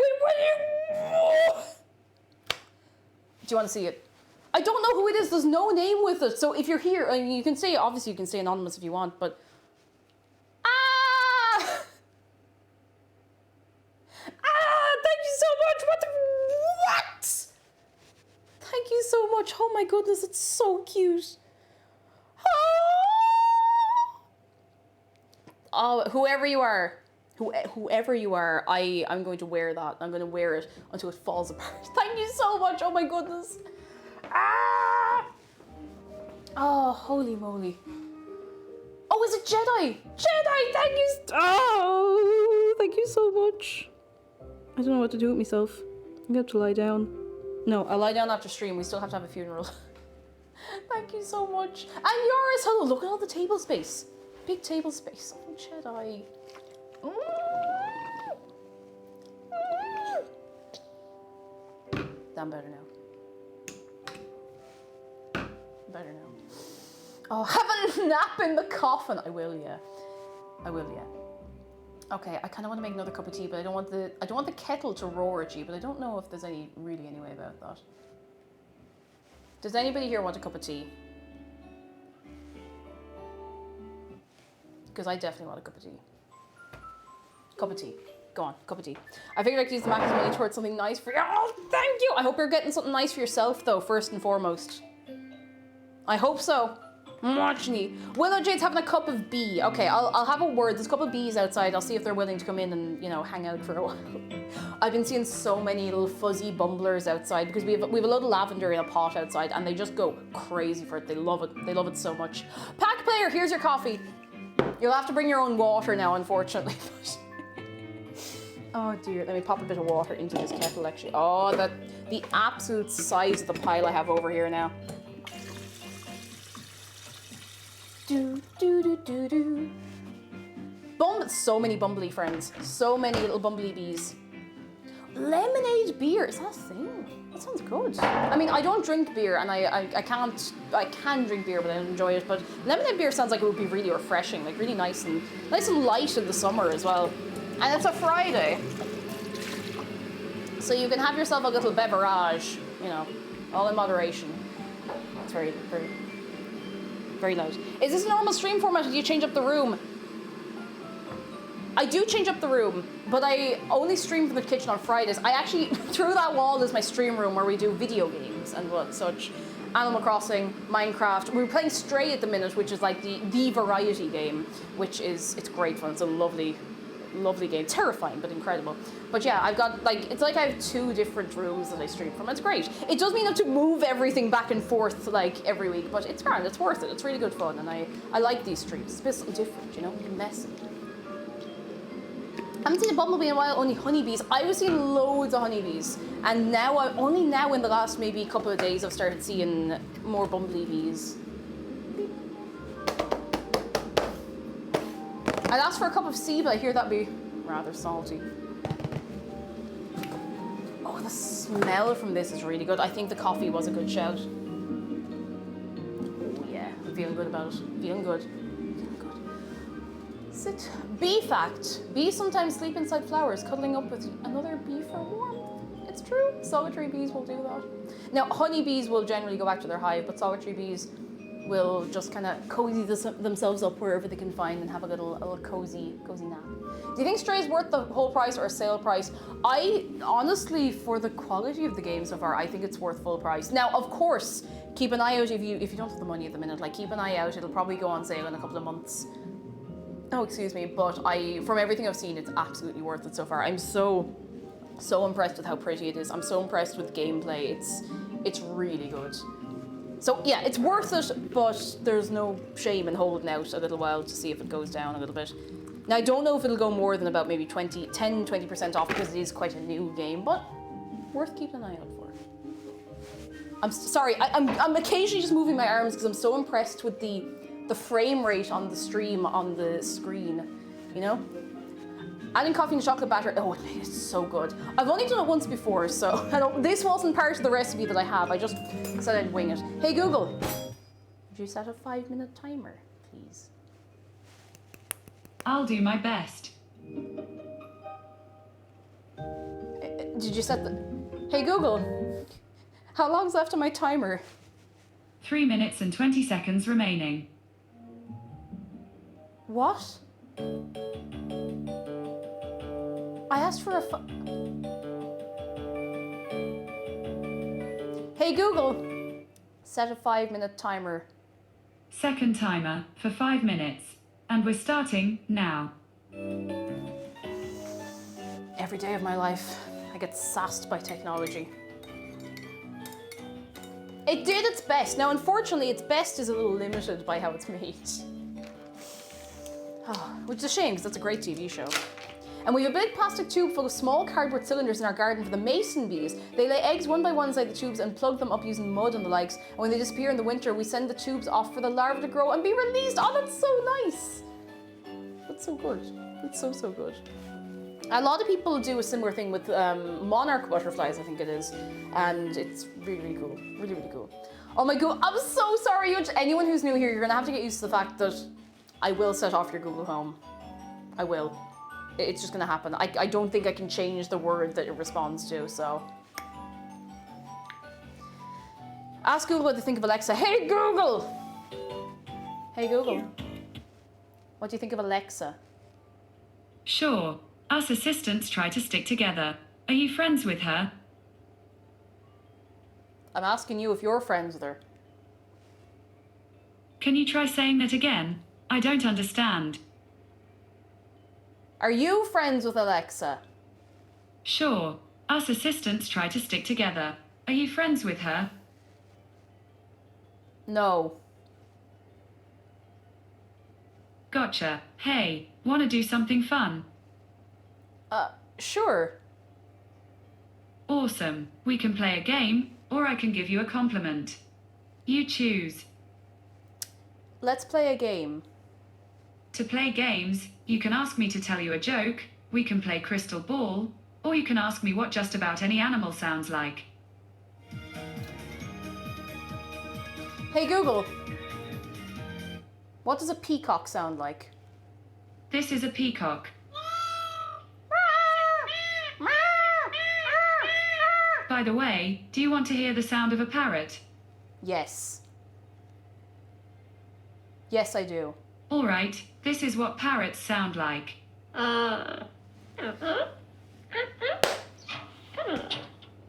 Speaker 3: Do you want to see it? I don't know who it is. There's no name with it. So if you're here, I mean, you can say, obviously you can say anonymous if you want, but... Ah! Ah! Thank you so much! What? Thank you so much. Oh my goodness, it's so cute. Oh, whoever you are, I'm going to wear that. I'm going to wear it until it falls apart. Thank you so much. Oh my goodness. Ah! Oh, holy moly. Oh, is it Jedi? Jedi, thank you. Oh, thank you so much. I don't know what to do with myself. I'm going to have to lie down. No, I'll lie down after stream. We still have to have a funeral. Thank you so much. And Yoris, hello. Look at all the table space. Big table space. Oh, Jedi. I'm better now. Better now. Oh, have a nap in the coffin. I will, yeah. Okay, I kind of want to make another cup of tea, but I don't want the kettle to roar at you, but I don't know if there's any way about that. Does anybody here want a cup of tea? Because I definitely want a cup of tea. Cup of tea. Go on, cup of tea. I figured I could use the max money towards something nice for you. Oh, thank you! I hope you're getting something nice for yourself, though, first and foremost. I hope so. Actually, Willow Jade's having a cup of bee. Okay, I'll have a word. There's a couple of bees outside. I'll see if they're willing to come in and, you know, hang out for a while. I've been seeing so many little fuzzy bumblers outside because we have a load of lavender in a pot outside and they just go crazy for it. They love it. They love it so much. Pack player, here's your coffee. You'll have to bring your own water now, unfortunately. Oh dear, let me pop a bit of water into this kettle actually. Oh, the absolute size of the pile I have over here now. Do, do, do, do, do. So many bumbly friends. So many little bumbly bees. Lemonade beer, is that a thing? That sounds good. I mean, I don't drink beer and I can drink beer but I don't enjoy it, but lemonade beer sounds like it would be really refreshing, like really nice and light in the summer as well. And it's a Friday. So you can have yourself a little beverage, you know, all in moderation. It's very, very, very loud. Is this a normal stream format or do you change up the room? I do change up the room, but I only stream from the kitchen on Fridays. I actually, through that wall is my stream room where we do video games and what such. Animal Crossing, Minecraft. We're playing Stray at the minute, which is like the variety game, which is, it's great fun. It's a lovely game. Terrifying, but incredible. But yeah, I've got like, it's like I have 2 different rooms that I stream from. It's great. It does mean I have to move everything back and forth like every week, but it's grand, it's worth it. It's really good fun, and I like these streams. It's a bit something different, you know, messy. I haven't seen a bumblebee in a while, only honeybees. I was seeing loads of honeybees, and now, only now in the last maybe couple of days I've started seeing more bumblebees. I'd ask for a cup of tea, but I hear that'd be rather salty. Oh, the smell from this is really good. I think the coffee was a good shout. Oh yeah, I'm feeling good about it. Feeling good. Feeling good. Sit. Bee fact. Bees sometimes sleep inside flowers, cuddling up with another bee for warmth. It's true. Solitary bees will do that. Now, honeybees will generally go back to their hive, but solitary bees will just kind of cozy themselves up wherever they can find and have a little cozy nap. Do you think Stray is worth the whole price or a sale price? I honestly, for the quality of the game so far, I think it's worth full price. Now, of course, keep an eye out if you don't have the money at the minute. Like, keep an eye out. It'll probably go on sale in a couple of months. Oh, excuse me, but from everything I've seen, it's absolutely worth it so far. I'm so impressed with how pretty it is. I'm so impressed with gameplay. It's really good. So yeah, it's worth it, but there's no shame in holding out a little while to see if it goes down a little bit. Now, I don't know if it'll go more than about maybe 10-20% off because it is quite a new game, but worth keeping an eye out for. I'm sorry, I'm occasionally just moving my arms because I'm so impressed with the frame rate on the stream on the screen, you know? Adding coffee and chocolate batter, oh, it made it so good. I've only done it once before, so this wasn't part of the recipe that I have. I just said I'd wing it. Hey Google, would you set a 5-minute timer, please?
Speaker 6: I'll do my best.
Speaker 3: Did you set the... Hey Google, how long's left on my timer?
Speaker 6: 3 minutes and 20 seconds remaining.
Speaker 3: What? I asked for a Hey Google, set a 5-minute timer.
Speaker 6: Second timer for 5 minutes. And we're starting now.
Speaker 3: Every day of my life, I get sassed by technology. It did its best. Now, unfortunately, its best is a little limited by how it's made. Oh, which is a shame, because that's a great TV show. And we have a big plastic tube full of small cardboard cylinders in our garden for the mason bees. They lay eggs one by one inside the tubes and plug them up using mud and the likes. And when they disappear in the winter, we send the tubes off for the larvae to grow and be released. Oh, that's so nice. That's so good. That's so good. A lot of people do a similar thing with monarch butterflies, I think it is. And it's really, really cool. Really, really cool. Oh my god, I'm so sorry. Anyone who's new here, you're gonna have to get used to the fact that I will set off your Google Home. I will. It's just gonna happen. I don't think I can change the word that it responds to, so. Ask Google what they think of Alexa. Hey Google! Hey Google. What do you think of Alexa?
Speaker 6: Sure. Us assistants try to stick together. Are you friends with her?
Speaker 3: I'm asking you if you're friends with her.
Speaker 6: Can you try saying that again? I don't understand.
Speaker 3: Are you friends with Alexa?
Speaker 6: Sure. Us assistants try to stick together. Are you friends with her?
Speaker 3: No.
Speaker 6: Gotcha. Hey, wanna do something fun?
Speaker 3: Sure.
Speaker 6: Awesome. We can play a game, or I can give you a compliment. You choose.
Speaker 3: Let's play a game.
Speaker 6: To play games, you can ask me to tell you a joke, we can play crystal ball, or you can ask me what just about any animal sounds like.
Speaker 3: Hey Google, what does a peacock sound like?
Speaker 6: This is a peacock. By the way, do you want to hear the sound of a parrot?
Speaker 3: Yes. Yes, I do.
Speaker 6: All right, this is what parrots sound like.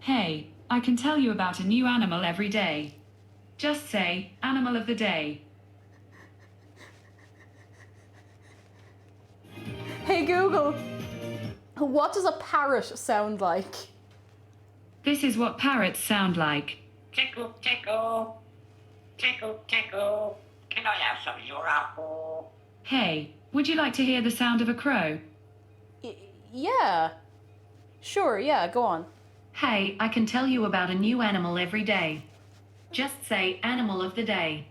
Speaker 6: Hey, I can tell you about a new animal every day. Just say, animal of the day.
Speaker 3: Hey Google, what does a parrot sound like?
Speaker 6: This is what parrots sound like.
Speaker 7: Tickle, tickle. Tickle, tickle. Can I have some of your apple?
Speaker 6: Hey, would you like to hear the sound of a crow?
Speaker 3: Yeah. Sure, yeah, go on.
Speaker 6: Hey, I can tell you about a new animal every day. Just say animal of the day.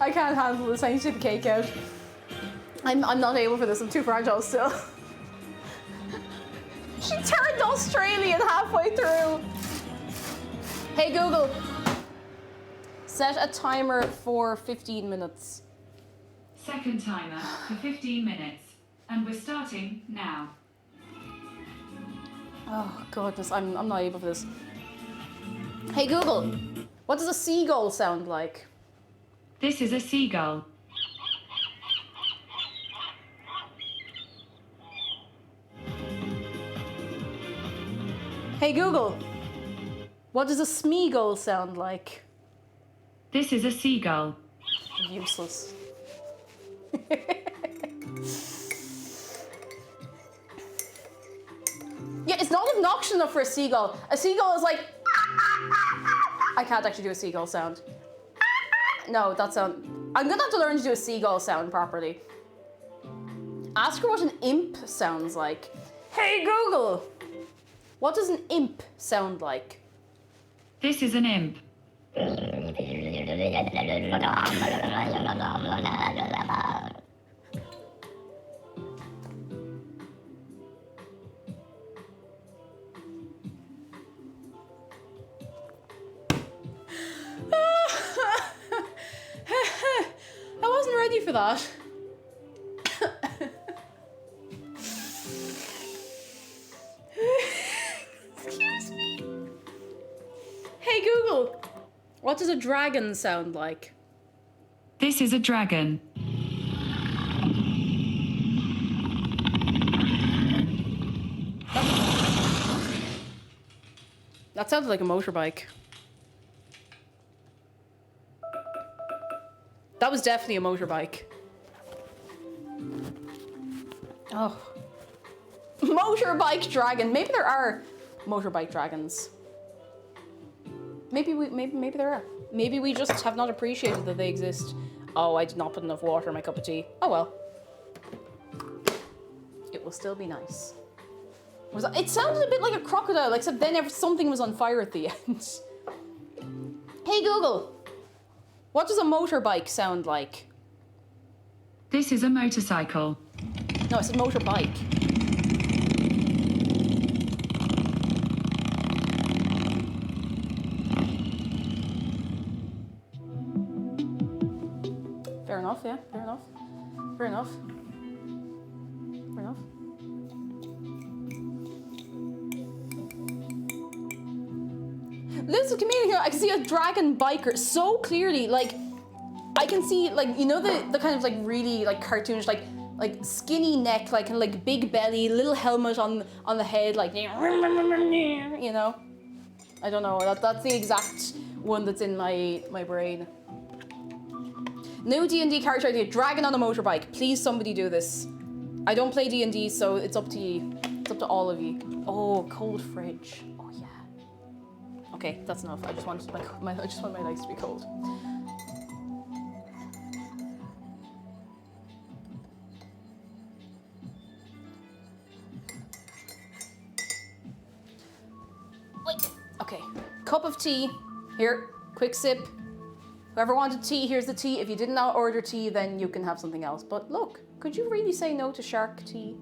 Speaker 3: I can't handle this, I need to get the cake out. I'm not able for this, I'm too fragile still. She turned Australian halfway through. Hey Google, set a timer for 15 minutes.
Speaker 6: Second timer for 15 minutes. And we're starting now.
Speaker 3: Oh goodness, I'm not able for this. Hey Google, what does a seagull sound like?
Speaker 6: This is a seagull.
Speaker 3: Hey Google, what does a smeagol sound like?
Speaker 6: This is a seagull.
Speaker 3: Useless. Yeah, it's not obnoxious enough for a seagull. A seagull is like... I can't actually do a seagull sound. No, that sound... I'm gonna have to learn to do a seagull sound properly. Ask her what an imp sounds like. Hey Google, what does an imp sound like?
Speaker 6: This is an imp.
Speaker 3: I wasn't ready for that. Excuse me. Hey Google, what does a dragon sound like?
Speaker 6: This is a dragon.
Speaker 3: That sounded like a motorbike. That was definitely a motorbike. Oh. Motorbike dragon. Maybe there are motorbike dragons. Maybe there are. Maybe we just have not appreciated that they exist. Oh, I did not put enough water in my cup of tea. Oh well. It will still be nice. It sounded a bit like a crocodile, except then something was on fire at the end. Hey Google, what does a motorbike sound like?
Speaker 6: This is a motorcycle.
Speaker 3: No, it's a motorbike. Fair enough, yeah, fair enough. Fair enough. Fair enough. This is comedian here. I can see a dragon biker so clearly. Like, I can see, like, you know, the kind of like really like cartoonish, like like skinny neck, like kind of like big belly, little helmet on the head, like you know. I don't know. That's the exact one that's in my brain. New D&D character idea: dragon on a motorbike. Please, somebody do this. I don't play D&D, so it's up to you. It's up to all of you. Oh, cold fridge. Oh yeah. Okay, that's enough. I just want my legs to be cold. Okay, cup of tea. Here, quick sip. Whoever wanted tea, here's the tea. If you did not order tea, then you can have something else. But look, could you really say no to shark tea?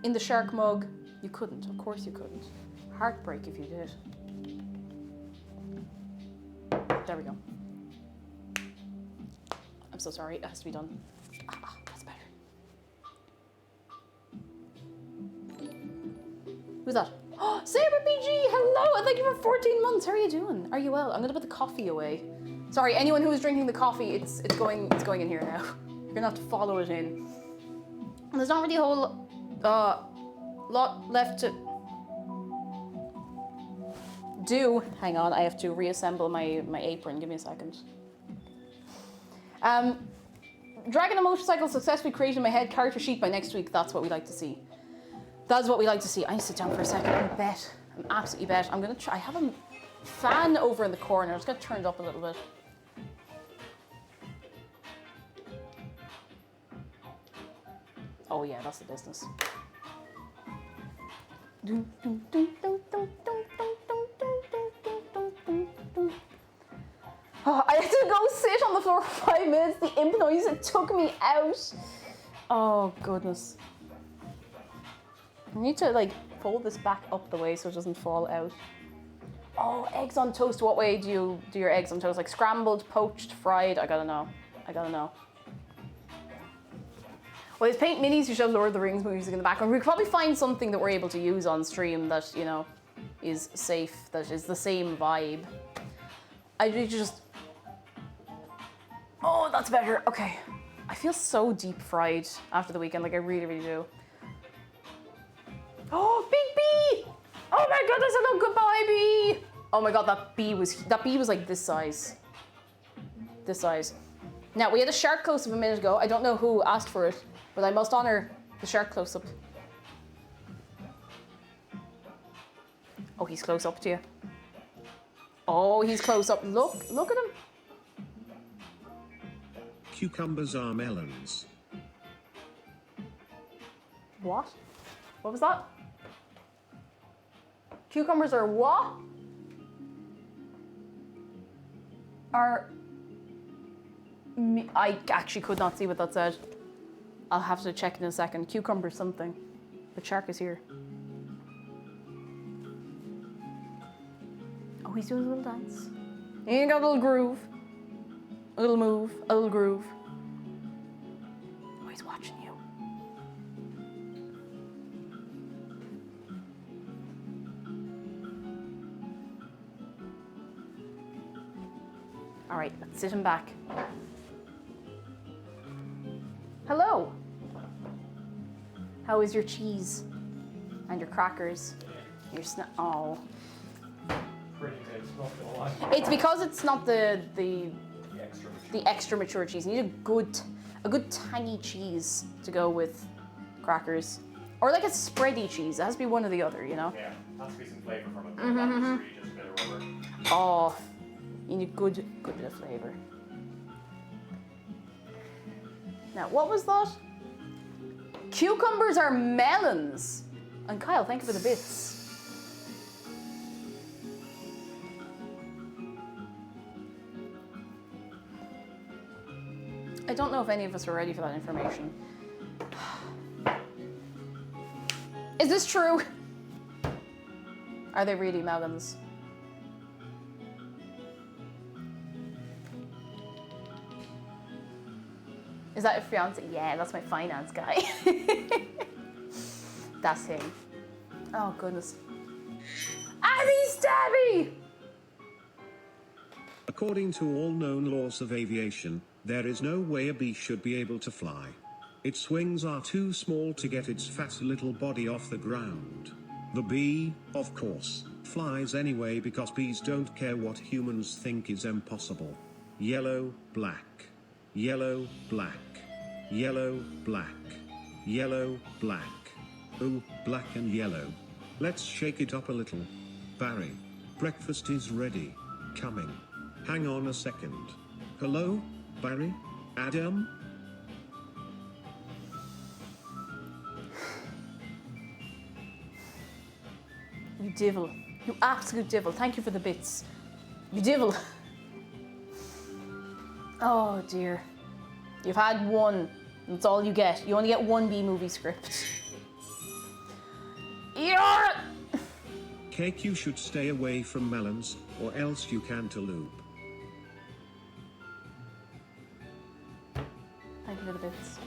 Speaker 3: In the shark mug? You couldn't, of course you couldn't. Heartbreak if you did. There we go. I'm so sorry, it has to be done. That's better. Who's that? Oh, Saber BG, hello, and thank you for 14 months. How are you doing? Are you well? I'm gonna put the coffee away. Sorry, anyone who is drinking the coffee, it's going in here now. You're gonna have to follow it in. And there's not really a whole lot left to do. Hang on, I have to reassemble my apron. Give me a second. Dragging a motorcycle successfully created in my head character sheet by next week. That's what we like to see. That's what we like to see. I need to sit down for a second and bet. I'm absolutely bet. I'm gonna try. I have a fan over in the corner. I'm just gonna turn it up a little bit. Oh yeah, that's the business. Oh, I had to go sit on the floor for 5 minutes. The imp noise, it took me out. Oh goodness. I need to like fold this back up the way so it doesn't fall out. Oh, eggs on toast. What way do you do your eggs on toast? Like scrambled, poached, fried? I gotta know. Well, it's Paint Minis who shows Lord of the Rings music in the background. We could probably find something that we're able to use on stream that, you know, is safe, that is the same vibe. I just... Oh, that's better. Okay. I feel so deep fried after the weekend. Like, I really, really do. Oh, big bee! Oh my goodness, hello, goodbye, bee! Oh my god, that bee was like this size. This size. Now, we had a shark close-up a minute ago. I don't know who asked for it, but I must honor the shark close-up. Oh, he's close up to you. Oh, he's close up. Look at him.
Speaker 4: Cucumbers are melons.
Speaker 3: What? What was that? Cucumbers are what? I actually could not see what that said. I'll have to check in a second. Cucumber something. The shark is here. Oh, he's doing a little dance. He got a little groove. A little move. A little groove. Oh, he's watching you. All right, let's sit him back. Hello. How is your cheese and your crackers? Your oh.
Speaker 2: Pretty good, not gonna lie.
Speaker 3: It's because it's not the
Speaker 2: Extra mature.
Speaker 3: the extra mature cheese. You need a good tangy cheese to go with crackers, or like a spready cheese. It has to be one or the other, you know.
Speaker 2: Yeah, has to be some flavour from it. Not just a bit of rubber.
Speaker 3: Oh, you need good bit of flavour. Now, what was that? Cucumbers are melons. And Kyle, thank you for the bits. I don't know if any of us are ready for that information. Is this true? Are they really melons? Is that your fiance? Yeah, that's my finance guy. That's him. Oh, goodness. Abby Stabby!
Speaker 4: According to all known laws of aviation, There is no way a bee should be able to fly. Its wings are too small to get its fat little body off the ground. The bee, of course, flies anyway because bees don't care what humans think is impossible. Yellow, black. Yellow, black. Yellow, black. Yellow, black. Oh, black and yellow. Let's shake it up a little. Barry, breakfast is ready. Coming. Hang on a second. Hello, Barry? Adam?
Speaker 3: You divil. You absolute divil. Thank you for the bits. You divil. Oh dear. You've had one. That's all you get. You only get one B-movie script. You're...
Speaker 4: Cake, you should stay away from melons, or else you cantaloupe.
Speaker 3: Thank you for the bits.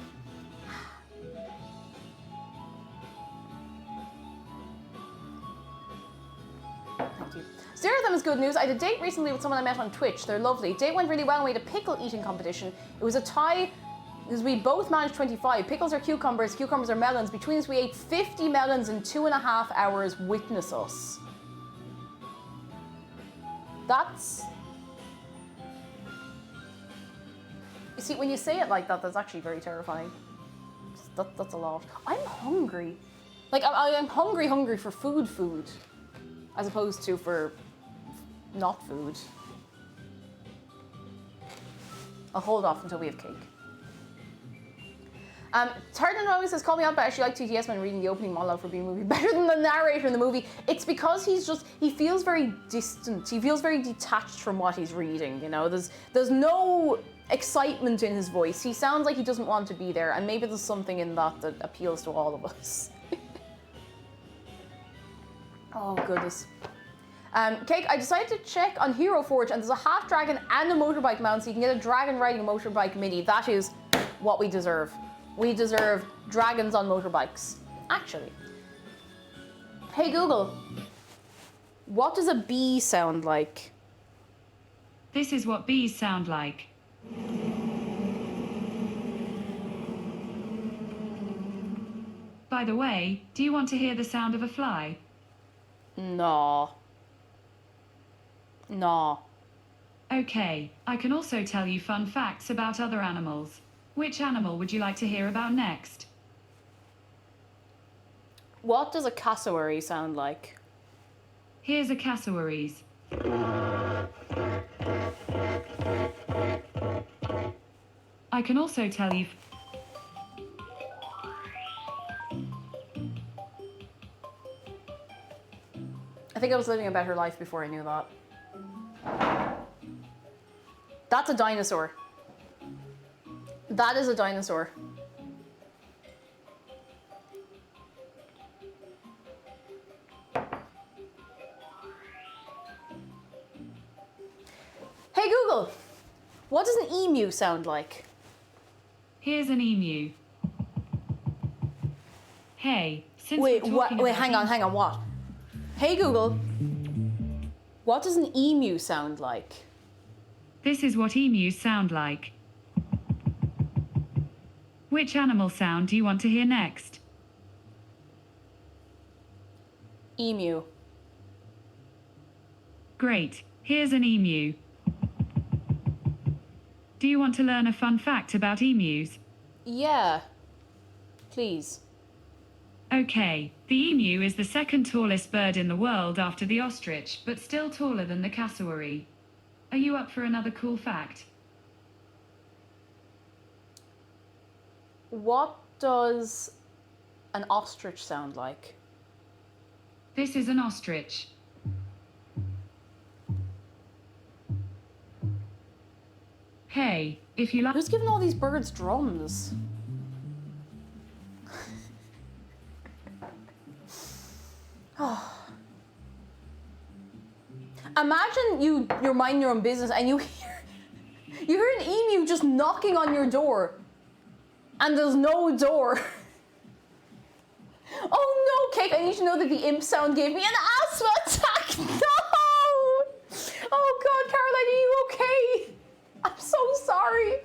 Speaker 3: Thank you. Zero of them is good news. I had a date recently with someone I met on Twitch. They're lovely. Date went really well and we had a pickle eating competition. It was a tie because we both managed 25. Pickles are cucumbers, cucumbers are melons. Between us we ate 50 melons in 2.5 hours. Witness us. That's... You see, when you say it like that, that's actually very terrifying. That's a lot. I'm hungry. Like, I'm hungry for food. As opposed to for not food. I'll hold off until we have cake. Turner always says, call me up, but I actually like TTS when reading the opening monologue for being movie better than the narrator in the movie. It's because he feels very distant. He feels very detached from what he's reading, you know? There's no excitement in his voice. He sounds like he doesn't want to be there, and maybe there's something in that appeals to all of us. Oh, goodness. Cake, I decided to check on Hero Forge, and there's a half dragon and a motorbike mount, so you can get a dragon riding a motorbike mini. That is what we deserve. We deserve dragons on motorbikes. Actually. Hey Google, what does a bee sound like?
Speaker 6: This is what bees sound like. By the way, do you want to hear the sound of a fly?
Speaker 3: No.
Speaker 6: Okay, I can also tell you fun facts about other animals. Which animal would you like to hear about next?
Speaker 3: What does a cassowary sound like?
Speaker 6: Here's a cassowaries. I can also tell you...
Speaker 3: I think I was living a better life before I knew that. That's a dinosaur. That is a dinosaur. Hey Google, what does an emu sound like?
Speaker 6: Here's an emu. Hey, since
Speaker 3: Wait,
Speaker 6: we're talking
Speaker 3: wait,
Speaker 6: about
Speaker 3: hang on, what? Hey Google, what does an emu sound like?
Speaker 6: This is what emus sound like. Which animal sound do you want to hear next?
Speaker 3: Emu.
Speaker 6: Great, here's an emu. Do you want to learn a fun fact about emus?
Speaker 3: Yeah, please.
Speaker 6: Okay, the emu is the second tallest bird in the world after the ostrich, but still taller than the cassowary. Are you up for another cool fact?
Speaker 3: What does an ostrich sound like?
Speaker 6: This is an ostrich. Hey, if you like...
Speaker 3: Who's giving all these birds drums? Oh. Imagine you're minding your own business and you hear an emu just knocking on your door and there's no door. Oh no, Cake, I need to know that the imp sound gave me an asthma attack. No! Oh God, Caroline, are you okay? I'm so sorry.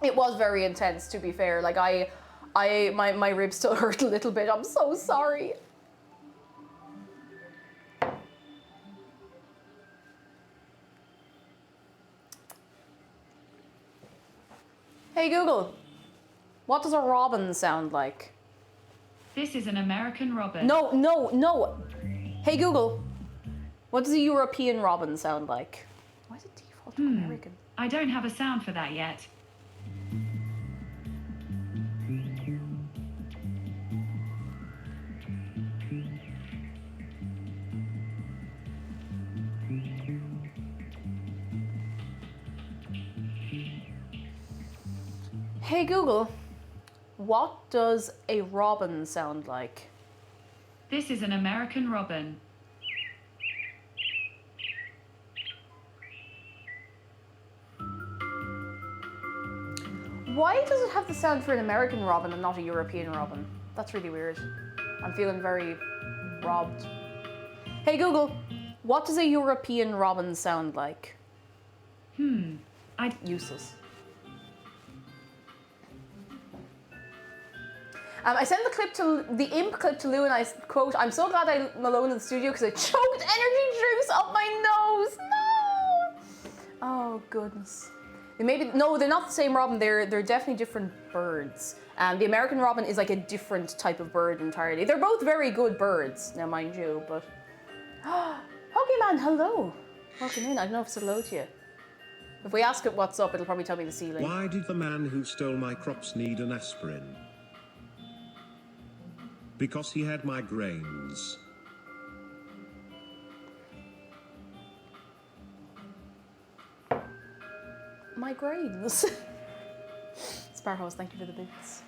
Speaker 3: It was very intense, to be fair. Like my ribs still hurt a little bit. I'm so sorry. Hey Google, what does a robin sound like?
Speaker 6: This is an American robin.
Speaker 3: No, no, no. Hey Google, what does a European robin sound like? Why is it default to American?
Speaker 6: I don't have a sound for that yet.
Speaker 3: Hey Google, what does a robin sound like?
Speaker 6: This is an American robin.
Speaker 3: Why does it have the sound for an American robin and not a European robin? That's really weird. I'm feeling very robbed. Hey Google, what does a European robin sound like? Useless. I sent the imp clip to Lou and I quote, "I'm so glad I'm alone in the studio because I choked energy drinks up my nose." No! Oh goodness. No, they're not the same robin. They're definitely different birds. The American robin is like a different type of bird entirely. They're both very good birds, now mind you, but... Pokemon, hello! Welcome in. I don't know if it's hello to you. If we ask it what's up, it'll probably tell me the ceiling.
Speaker 4: Why did the man who stole my crops need an aspirin? Because he had migraines.
Speaker 3: Migraines. Sparrows, thank you for the bits.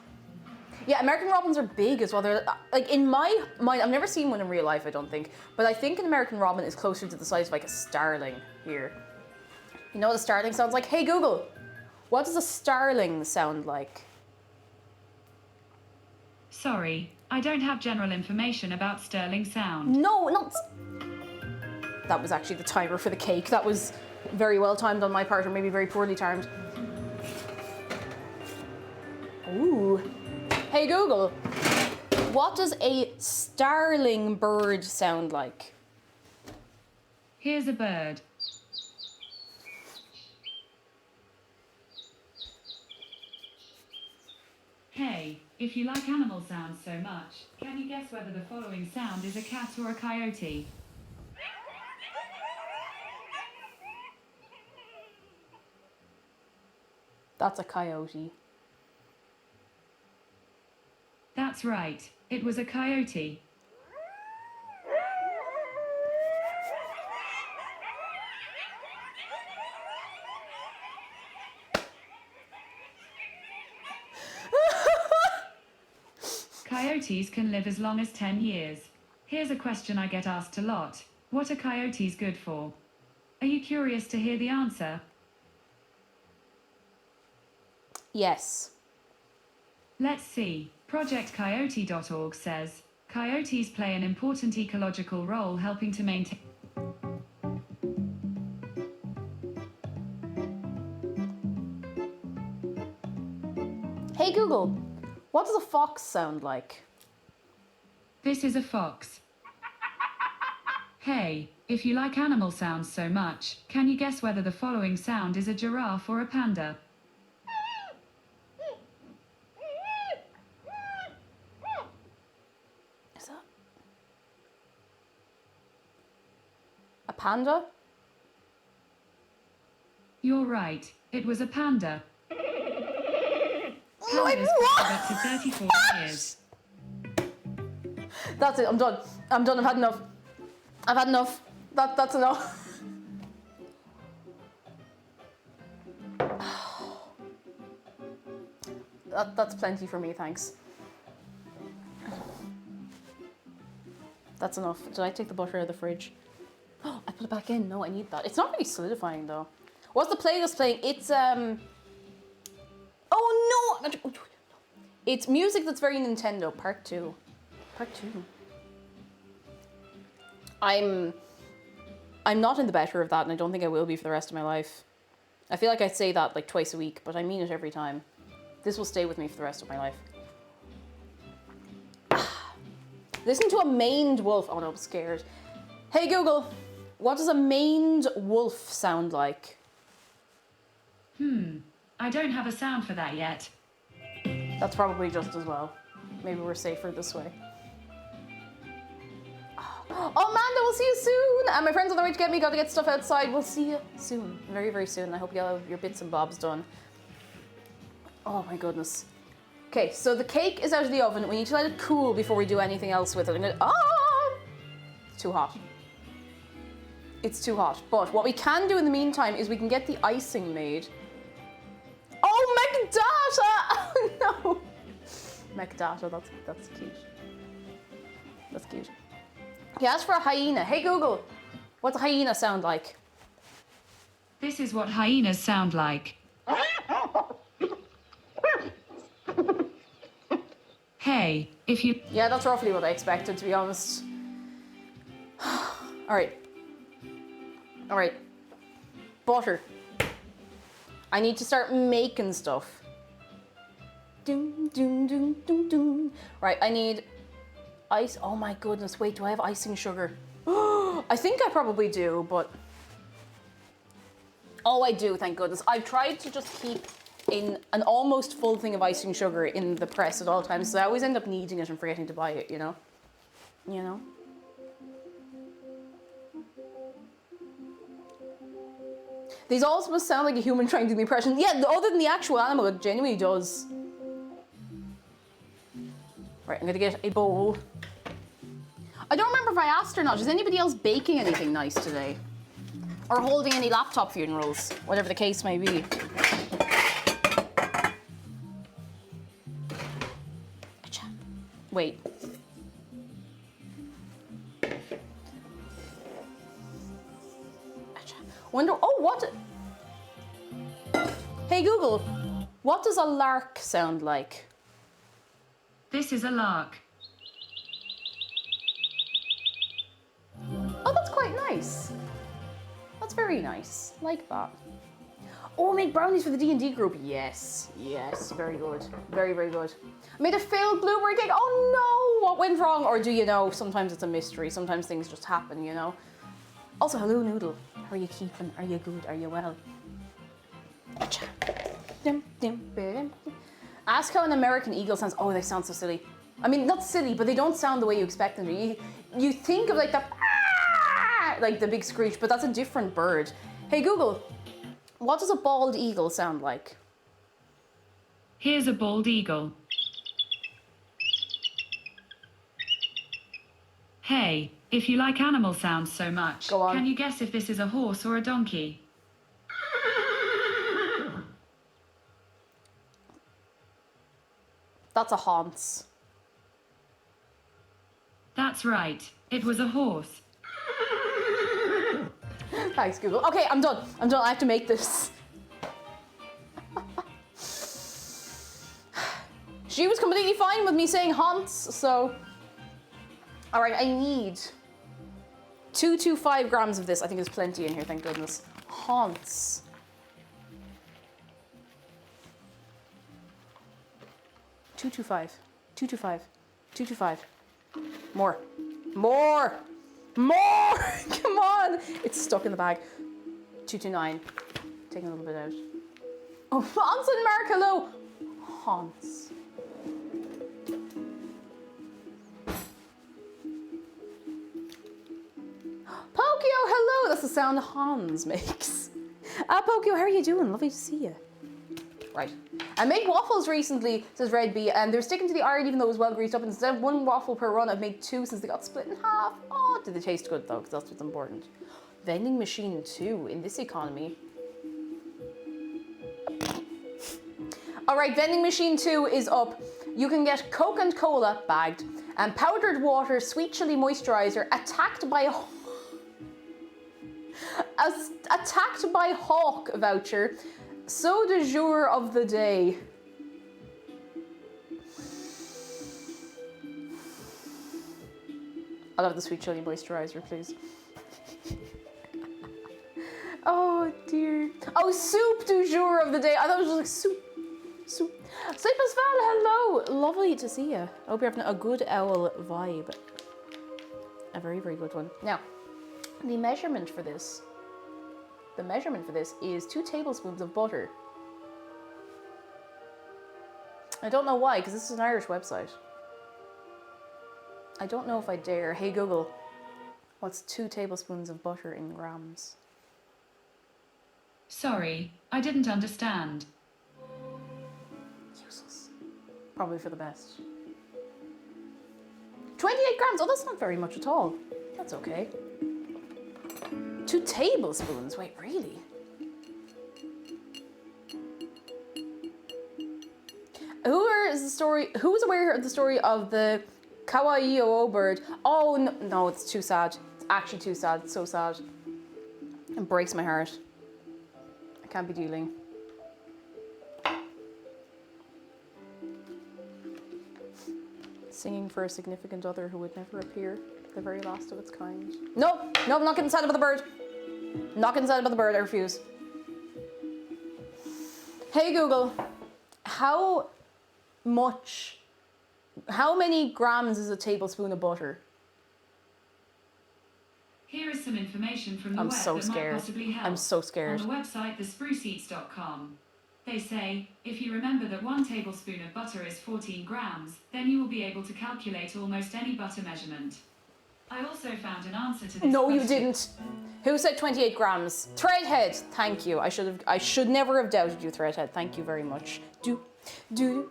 Speaker 3: Yeah, American robins are big as well. They're like, in my mind, I've never seen one in real life, I don't think, but I think an American robin is closer to the size of like a starling here. You know what a starling sounds like? Hey Google, what does a starling sound like?
Speaker 6: Sorry, I don't have general information about sterling sound.
Speaker 3: No, not... That was actually the timer for the cake. That was very well timed on my part, or maybe very poorly timed. Ooh. Hey Google, what does a starling bird sound like?
Speaker 6: Here's a bird. Hey, if you like animal sounds so much, can you guess whether the following sound is a cat or a coyote?
Speaker 3: That's a coyote.
Speaker 6: That's right, it was a coyote. Coyotes can live as long as 10 years. Here's a question I get asked a lot. What are coyotes good for? Are you curious to hear the answer?
Speaker 3: Yes.
Speaker 6: Let's see. ProjectCoyote.org says, coyotes play an important ecological role helping to maintain...
Speaker 3: Hey Google, what does a fox sound like?
Speaker 6: This is a fox. Hey, if you like animal sounds so much, can you guess whether the following sound is a giraffe or a panda?
Speaker 3: Is that a panda?
Speaker 6: You're right, it was a panda.
Speaker 3: No,
Speaker 6: Pandas
Speaker 3: what?
Speaker 6: live up to 34 years.
Speaker 3: That's it, I'm done. I'm done, I've had enough. I've had enough. That's enough. That's plenty for me, thanks. That's enough. Did I take the butter out of the fridge? Oh, I put it back in. No, I need that. It's not really solidifying though. What's the playlist playing? It's oh no! It's music that's very Nintendo. Part 2. Part 2. I'm not in the better of that, and I don't think I will be for the rest of my life. I feel like I say that like twice a week, but I mean it every time. This will stay with me for the rest of my life. Listen to a maned wolf. Oh no, I'm scared. Hey Google, what does a maned wolf sound like?
Speaker 6: I don't have a sound for that yet.
Speaker 3: That's probably just as well. Maybe we're safer this way. Oh, Amanda, we'll see you soon. And my friends on the way to get me, gotta get stuff outside. We'll see you soon. Very, very soon. I hope you all have your bits and bobs done. Oh my goodness. Okay, so the cake is out of the oven. We need to let it cool before we do anything else with it. It's too hot. It's too hot. But what we can do in the meantime is we can get the icing made. Oh, McData! Oh no! McData, that's cute. That's cute. He asked for a hyena. Hey Google, what's a hyena sound like?
Speaker 6: This is what hyenas sound like. Hey, if you...
Speaker 3: Yeah, that's roughly what I expected, to be honest. Alright. Alright. Butter. I need to start making stuff. Doom, doom, doom, doom, doom. Right, I need ice. Oh my goodness, wait, do I have icing sugar? I think I probably do, but... Oh, I do, thank goodness. I've tried to just keep in an almost full thing of icing sugar in the press at all times, so I always end up needing it and forgetting to buy it, you know? You know? These also must sound like a human trying to do the impression. Yeah, other than the actual animal, it genuinely does. Right, I'm gonna get a bowl. I don't remember if I asked or not. Is anybody else baking anything nice today? Or holding any laptop funerals? Whatever the case may be. Wait. Wonder, oh, what? Hey Google, what does a lark sound like?
Speaker 6: This is a lark.
Speaker 3: Oh, that's quite nice. That's very nice. Like that. Oh, make brownies for the D&D group. Yes, yes, very good. Very, very good. I made a failed blueberry cake. Oh no, what went wrong? Or do you know, sometimes it's a mystery. Sometimes things just happen, you know. Also, hello Noodle. How are you keeping? Are you good? Are you well? Ask how an American eagle sounds. Oh, they sound so silly. I mean, not silly, but they don't sound the way you expect them to. You think of like the like the big screech, but that's a different bird. Hey Google, what does a bald eagle sound like?
Speaker 6: Here's a bald eagle. Hey, if you like animal sounds so much,
Speaker 3: Go on.
Speaker 6: can you guess if this is a horse or a donkey?
Speaker 3: That's a Hans.
Speaker 6: That's right. It was a horse.
Speaker 3: Thanks, Google. Okay, I'm done. I'm done. I have to make this. She was completely fine with me saying Hans, so... All right, I need 225 grams of this. I think there's plenty in here, thank goodness. Hans. Two, 225. More. More! More! Come on! It's stuck in the bag. 229. Taking a little bit out. Oh, Hans and Mark, hello! Hans. Pokio, hello! That's the sound Hans makes. Pokio, how are you doing? Lovely to see you. Right. I made waffles recently, says Red Bee, and they're sticking to the iron even though it was well greased up. Instead of one waffle per run, I've made two since they got split in half. Oh, did they taste good though? Because that's what's important. Vending machine 2 in this economy. All right, vending machine 2 is up. You can get Coke and Cola bagged and powdered water, sweet chili moisturizer, attacked by hawk voucher. So de jour of the day. I'll have the sweet chili moisturizer, please. Oh dear. Oh, soup du jour of the day. I thought it was like soup. Sleepless Val, hello. Lovely to see you. I hope you're having a good owl vibe. A very, very good one. Now, the measurement for this is 2 tablespoons of butter. I don't know why, because this is an Irish website. I don't know if I dare. Hey Google, what's 2 tablespoons of butter in grams?
Speaker 6: Sorry, I didn't understand.
Speaker 3: Useless. Probably for the best. 28 grams. Oh, that's not very much at all. That's okay. 2 tablespoons. Wait, really? Who was aware of the story of the kawaii bird? Oh, no, it's too sad. It's actually too sad. It's so sad. It breaks my heart. I can't be dealing. Singing for a significant other who would never appear. The very last of its kind. No, no, I'm not getting sad about the bird. I'm not getting sad about the bird. I refuse. Hey Google, how many grams is a tablespoon of butter?
Speaker 6: Here is some information from the
Speaker 3: I'm
Speaker 6: web
Speaker 3: so
Speaker 6: that
Speaker 3: scared.
Speaker 6: might possibly help.
Speaker 3: I'm so scared.
Speaker 6: On the website thespruceeats.com. They say, if you remember that 1 tablespoon of butter is 14 grams, then you will be able to calculate almost any butter measurement. I also found an answer to this
Speaker 3: No, you
Speaker 6: question.
Speaker 3: didn't. Who said 28 grams? Threadhead, thank you. I should never have doubted you, Threadhead. Thank you very much. Fireflower,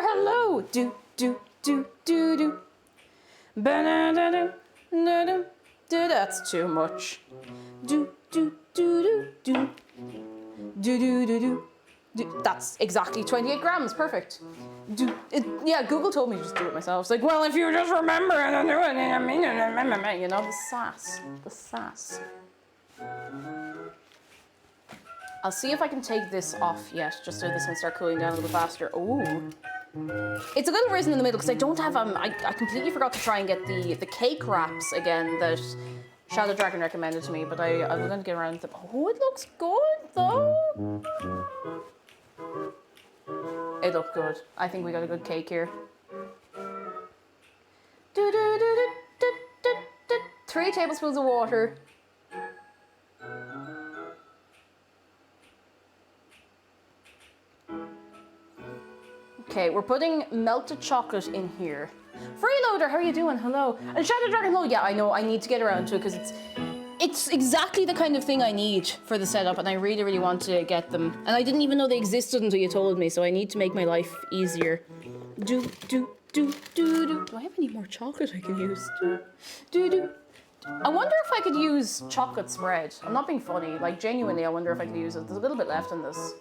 Speaker 3: hello. Ba-da-da-da, da-da, da. That's too much. That's exactly 28 grams. Perfect. Yeah, Google told me to just do it myself. It's like, well, if you just remember and do it, you know, the sass. The sass. I'll see if I can take this off yet, just so this can start cooling down a little faster. Ooh. It's a little risen in the middle because I don't have, I completely forgot to try and get the cake wraps again that Shadow Dragon recommended to me, but I'm going to get around to them. Oh, it looks good though. It looked good. I think we got a good cake here. 3 tablespoons of water. Okay, we're putting melted chocolate in here. Freeloader, how are you doing? Hello. And Shadow Dragon, hello. Yeah, I know. I need to get around to it because it's exactly the kind of thing I need for the setup, and I really, really want to get them. And I didn't even know they existed until you told me, so I need to make my life easier. Do I have any more chocolate I can use? I wonder if I could use chocolate spread. I'm not being funny. Like, genuinely, I wonder if I could use it. There's a little bit left in this.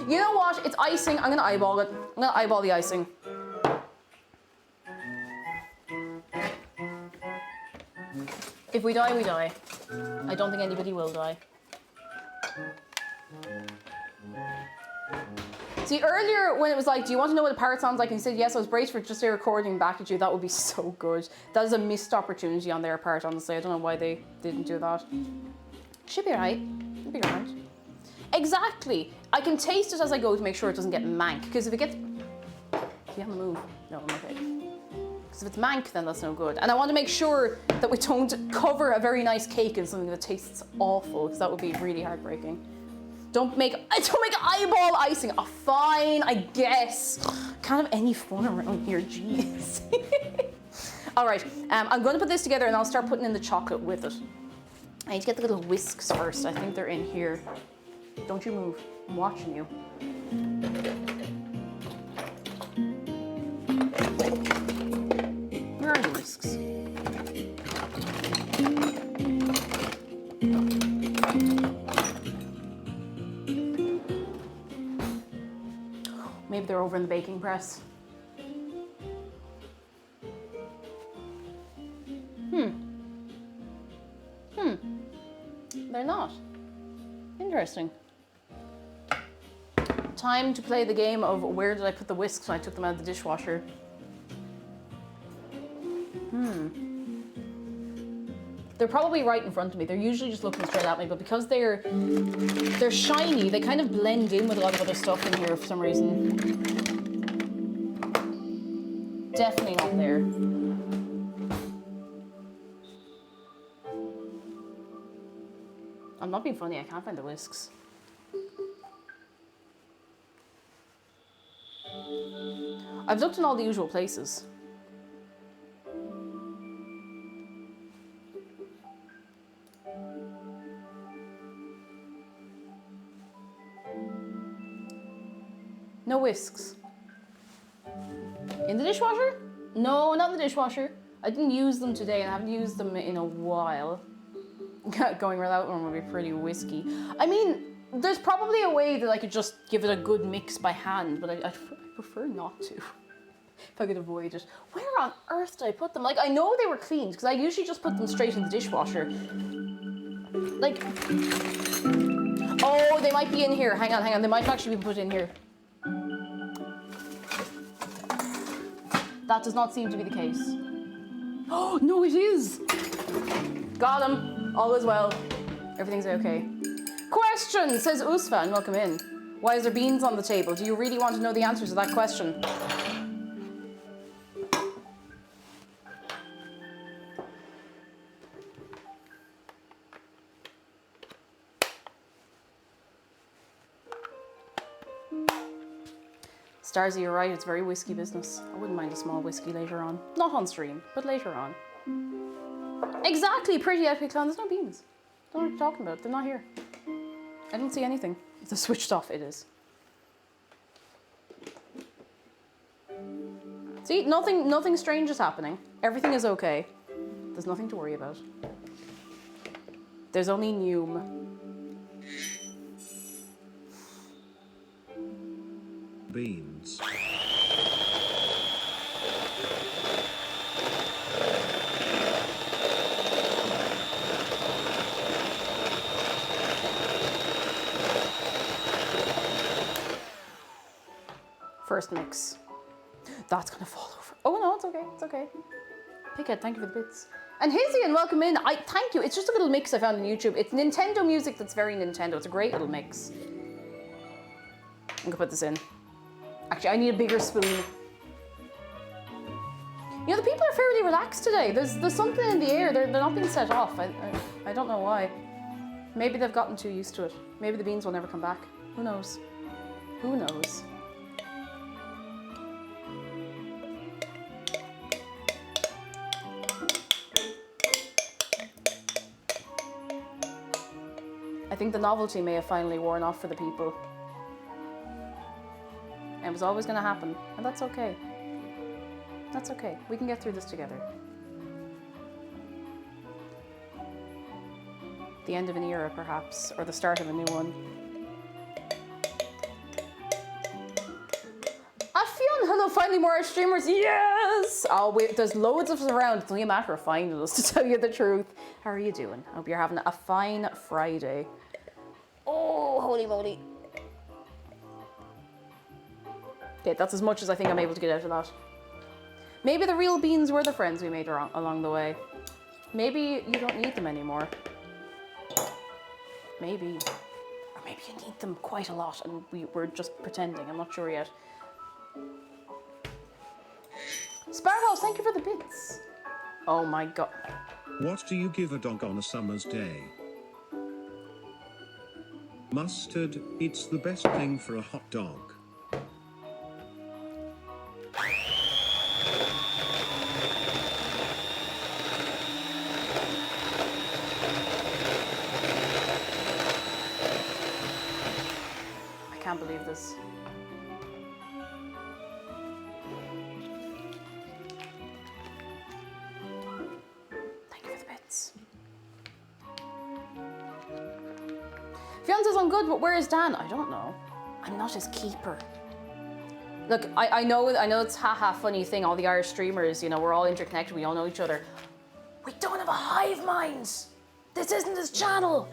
Speaker 3: You know what? It's icing. I'm gonna eyeball it. I'm gonna eyeball the icing. If we die, we die. I don't think anybody will die. See, earlier when it was like, do you want to know what a parrot sounds like? And you said, yes, I was braced for just a recording back at you. That would be so good. That is a missed opportunity on their part, honestly. I don't know why they didn't do that. Should be alright. Should be alright. Exactly. I can taste it as I go to make sure it doesn't get mank. Because if it gets... Is he on the move? No, I'm okay. Because if it's mank, then that's no good. And I want to make sure that we don't cover a very nice cake in something that tastes awful, because that would be really heartbreaking. Don't make eyeball icing. Oh, fine, I guess. Can't have any fun around here, jeez. All right, I'm going to put this together and I'll start putting in the chocolate with it. I need to get the little whisks first. I think they're in here. Don't you move. I'm watching you. Where are the whisks? Maybe they're over in the baking press. They're not. Interesting. Time to play the game of where did I put the whisks when I took them out of the dishwasher. They're probably right in front of me. They're usually just looking straight at me, but because they're shiny, they kind of blend in with a lot of other stuff in here for some reason. Definitely not there. I'm not being funny, I can't find the whisks. I've looked in all the usual places. No whisks. In the dishwasher? No, not in the dishwasher. I didn't use them today and I haven't used them in a while. Going without one would be pretty whiskey. I mean, there's probably a way that I could just give it a good mix by hand, but I prefer not to. If I could avoid it. Where on earth did I put them? Like, I know they were cleaned, because I usually just put them straight in the dishwasher. Like, oh, they might be in here. Hang on. They might actually be put in here. That does not seem to be the case. Oh, no, it is. Got him. All is well. Everything's okay. Question, says Usfan. Welcome in. Why is there beans on the table? Do you really want to know the answer to that question? Starzy, you're right, it's very whiskey business. I wouldn't mind a small whiskey later on. Not on stream, but later on. Exactly, pretty epic clown. There's no beans. Don't know what you're talking about. They're not here. I don't see anything. If they're switched off, it is. See, nothing strange is happening. Everything is okay. There's nothing to worry about. There's only Neum.
Speaker 4: Beans.
Speaker 3: First mix. That's gonna fall over. Oh no, it's okay, it's okay. Pickhead, thank you for the bits. And Hizian, welcome in. Thank you. It's just a little mix I found on YouTube. It's Nintendo music that's very Nintendo. It's a great little mix. I'm gonna put this in. Actually, I need a bigger spoon. You know, the people are fairly relaxed today. There's something in the air. They're not being set off. I don't know why. Maybe they've gotten too used to it. Maybe the beans will never come back. Who knows? Who knows? I think the novelty may have finally worn off for the people. It was always going to happen, and that's okay. That's okay. We can get through this together. The end of an era, perhaps, or the start of a new one. Afion, hello, finally more streamers. Yes! Oh, wait, there's loads of us around. It's only a matter of finding us, to tell you the truth. How are you doing? I hope you're having a fine Friday. Oh, holy moly. Okay, that's as much as I think I'm able to get out of that. Maybe the real beans were the friends we made along the way. Maybe you don't need them anymore. Maybe. Or maybe you need them quite a lot and we're just pretending. I'm not sure yet. Sparrowhouse, thank you for the bits. Oh my god.
Speaker 4: What do you give a dog on a summer's day? Mustard, it's the best thing for a hot dog.
Speaker 3: I can't believe this. Thank you for the bits. Fiance's on good, but where is Dan? I don't know. I'm not his keeper. Look, I know it's haha funny thing, all the Irish streamers, you know, we're all interconnected, we all know each other. We don't have a hive mind! This isn't his channel!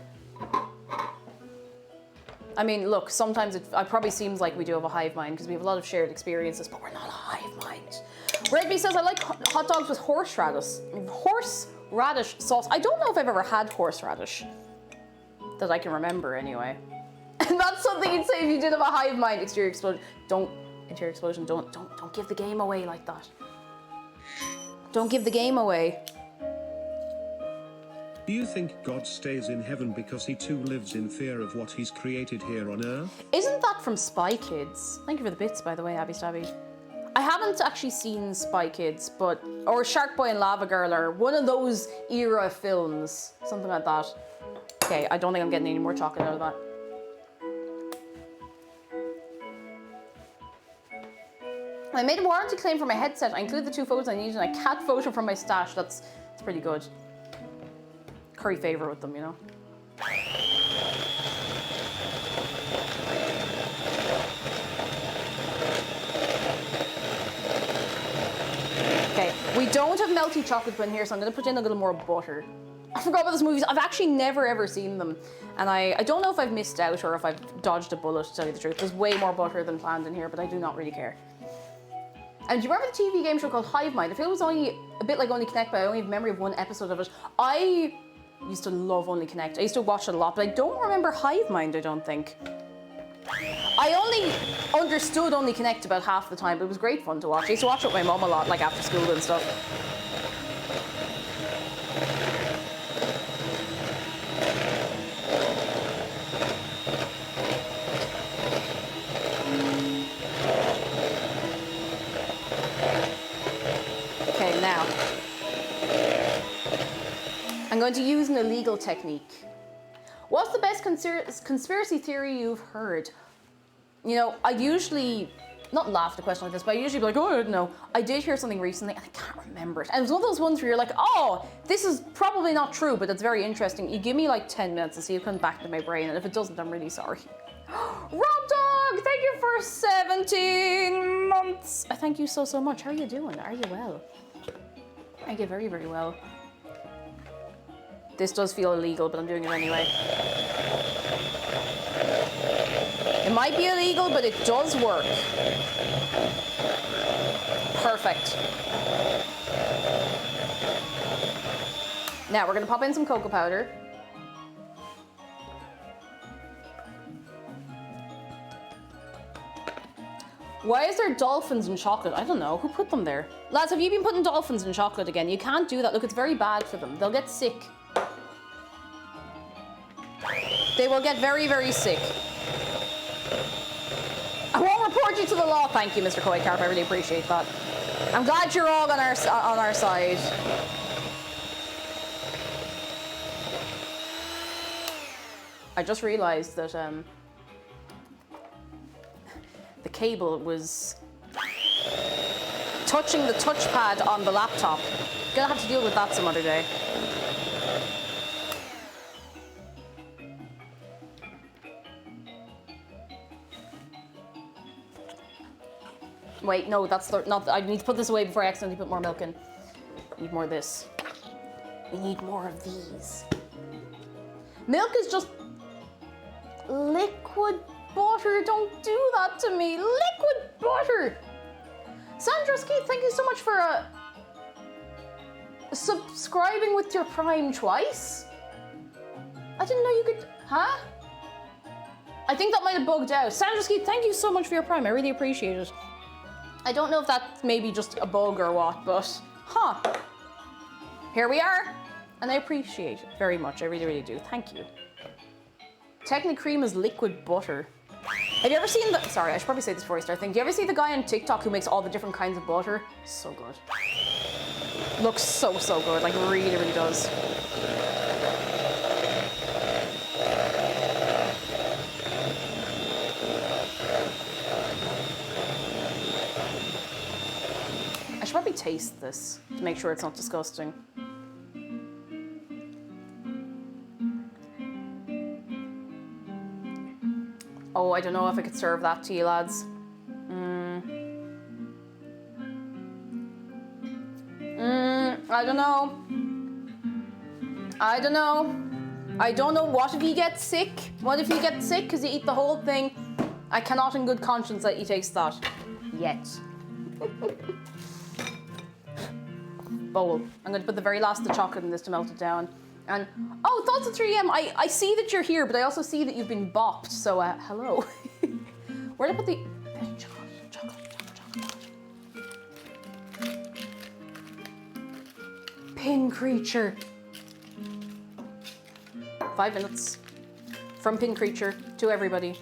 Speaker 3: I mean, look, sometimes it probably seems like we do have a hive mind because we have a lot of shared experiences, but we're not a hive mind. Redby says, I like hot dogs with horseradish. Radish sauce. I don't know if I've ever had horseradish. That I can remember anyway. And that's something you'd say if you did have a hive mind. Exterior explosion. Don't give the game away like that. Don't give the game away.
Speaker 4: Do you think God stays in heaven because he too lives in fear of what he's created here on earth?
Speaker 3: Isn't that from Spy Kids? Thank you for the bits, by the way, Abby Stabby. I haven't actually seen Spy Kids, or Shark Boy and Lava Girl, or one of those era films. Something like that. Okay, I don't think I'm getting any more chocolate out of that. I made a warranty claim for my headset. I included the 2 photos I needed and a cat photo from my stash. That's pretty good. Curry favor with them, you know. Okay, we don't have melty chocolate in here, so I'm gonna put in a little more butter. I forgot about those movies. I've actually never ever seen them. And I don't know if I've missed out or if I've dodged a bullet, to tell you the truth. There's way more butter than planned in here, but I do not really care. And do you remember the TV game show called Hive Mind? I feel it was only a bit like Only Connect, but I only have memory of one episode of it. I used to love Only Connect. I used to watch it a lot, but I don't remember Hive Mind, I don't think. I only understood Only Connect about half the time, but it was great fun to watch. I used to watch it with my mum a lot, like after school and stuff. Okay, now. I'm going to use an illegal technique. What's the best conspiracy theory you've heard? You know, I usually, not laugh at a question like this, but I usually be like, oh, I don't know. I did hear something recently and I can't remember it. And it was one of those ones where you're like, oh, this is probably not true, but it's very interesting. You give me like 10 minutes to see if it comes back to my brain, and if it doesn't, I'm really sorry. Rob Dog, thank you for 17 months. I thank you so, so much. How are you doing? Are you well? I get very, very well. This does feel illegal, but I'm doing it anyway. It might be illegal, but it does work. Perfect. Now we're gonna pop in some cocoa powder. Why is there dolphins in chocolate? I don't know. Who put them there? Lads, have you been putting dolphins in chocolate again? You can't do that. Look, it's very bad for them. They'll get sick. They will get very, very sick. I won't report you to the law. Thank you, Mr. Koi Carp. I really appreciate that. I'm glad you're all on our side. I just realized that the cable was touching the touchpad on the laptop. Gonna have to deal with that some other day. Wait, no, that's not. I need to put this away before I accidentally put more milk in. I need more of this. We need more of these. Milk is just liquid butter. Don't do that to me. Liquid butter. Sandra Skeet, thank you so much for subscribing with your Prime twice. I didn't know you could. Huh? I think that might have bugged out. Sandra Skeet, thank you so much for your Prime. I really appreciate it. I don't know if that's maybe just a bug or what, but huh. Here we are. And I appreciate it very much. I really, really do. Thank you. Technic cream is liquid butter. Have you ever seen the, sorry, I should probably say this before I start thinking. Do you ever see the guy on TikTok who makes all the different kinds of butter? So good. Looks so, so good. Like really, really does. I should probably taste this to make sure it's not disgusting. Oh, I don't know if I could serve that to you, lads. I don't know. I don't know. I don't know. What if you get sick? What if you get sick because you eat the whole thing? I cannot in good conscience let you taste that. Yet. bowl. I'm going to put the very last of the chocolate in this to melt it down. And, oh, Thoughts at 3am, I see that you're here, but I also see that you've been bopped, so hello. Where did I put the chocolate? Pin creature. 5 minutes. From Pin creature to everybody.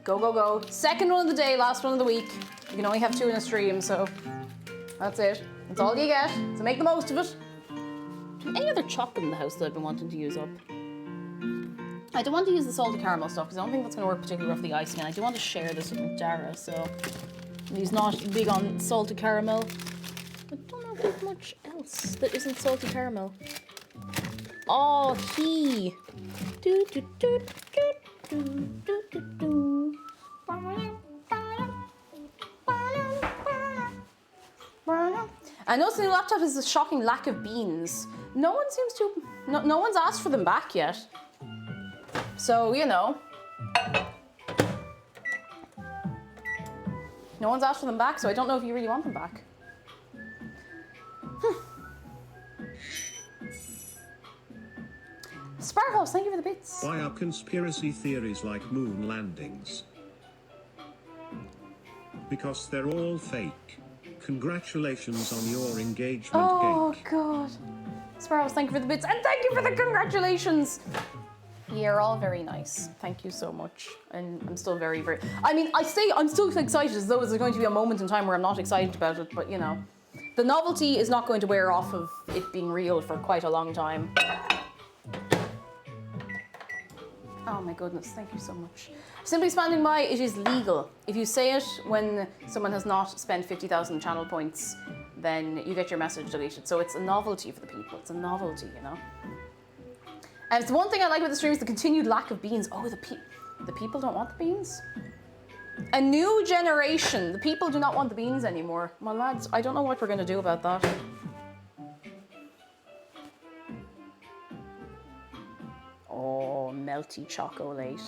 Speaker 3: Go, go, go. Second one of the day, last one of the week. You can only have 2 in a stream, so that's it. That's all you get, so make the most of it. Any other chocolate in the house that I've been wanting to use up? I don't want to use the salted caramel stuff because I don't think that's going to work particularly well for the icing, and I do want to share this with Dara, so he's not big on salted caramel. I don't know if there's much else that isn't salted caramel. Oh, he. Do, do, do, do, do, do, do, do. I noticed the new laptop has a shocking lack of beans. No one seems to, no one's asked for them back yet. So, you know. No one's asked for them back, so I don't know if you really want them back. Sparkles, thank you for the bits.
Speaker 4: Why are conspiracy theories like moon landings? Because they're all fake. Congratulations on your engagement,
Speaker 3: Oh,
Speaker 4: Gake.
Speaker 3: God. Sparrows, thank you for the bits, and thank you for the congratulations. You're all very nice. Thank you so much. And I'm still very, very... I mean, I'm still excited as though there's going to be a moment in time where I'm not excited about it, but, you know. The novelty is not going to wear off of it being real for quite a long time. Oh my goodness, thank you so much. Simply standing by, it is legal. If you say it when someone has not spent 50,000 channel points, then you get your message deleted. So it's a novelty for the people. It's a novelty, you know? And it's the one thing I like about the stream is the continued lack of beans. Oh, the people don't want the beans? A new generation. The people do not want the beans anymore. My lads, I don't know what we're going to do about that. Oh, melty chocolate.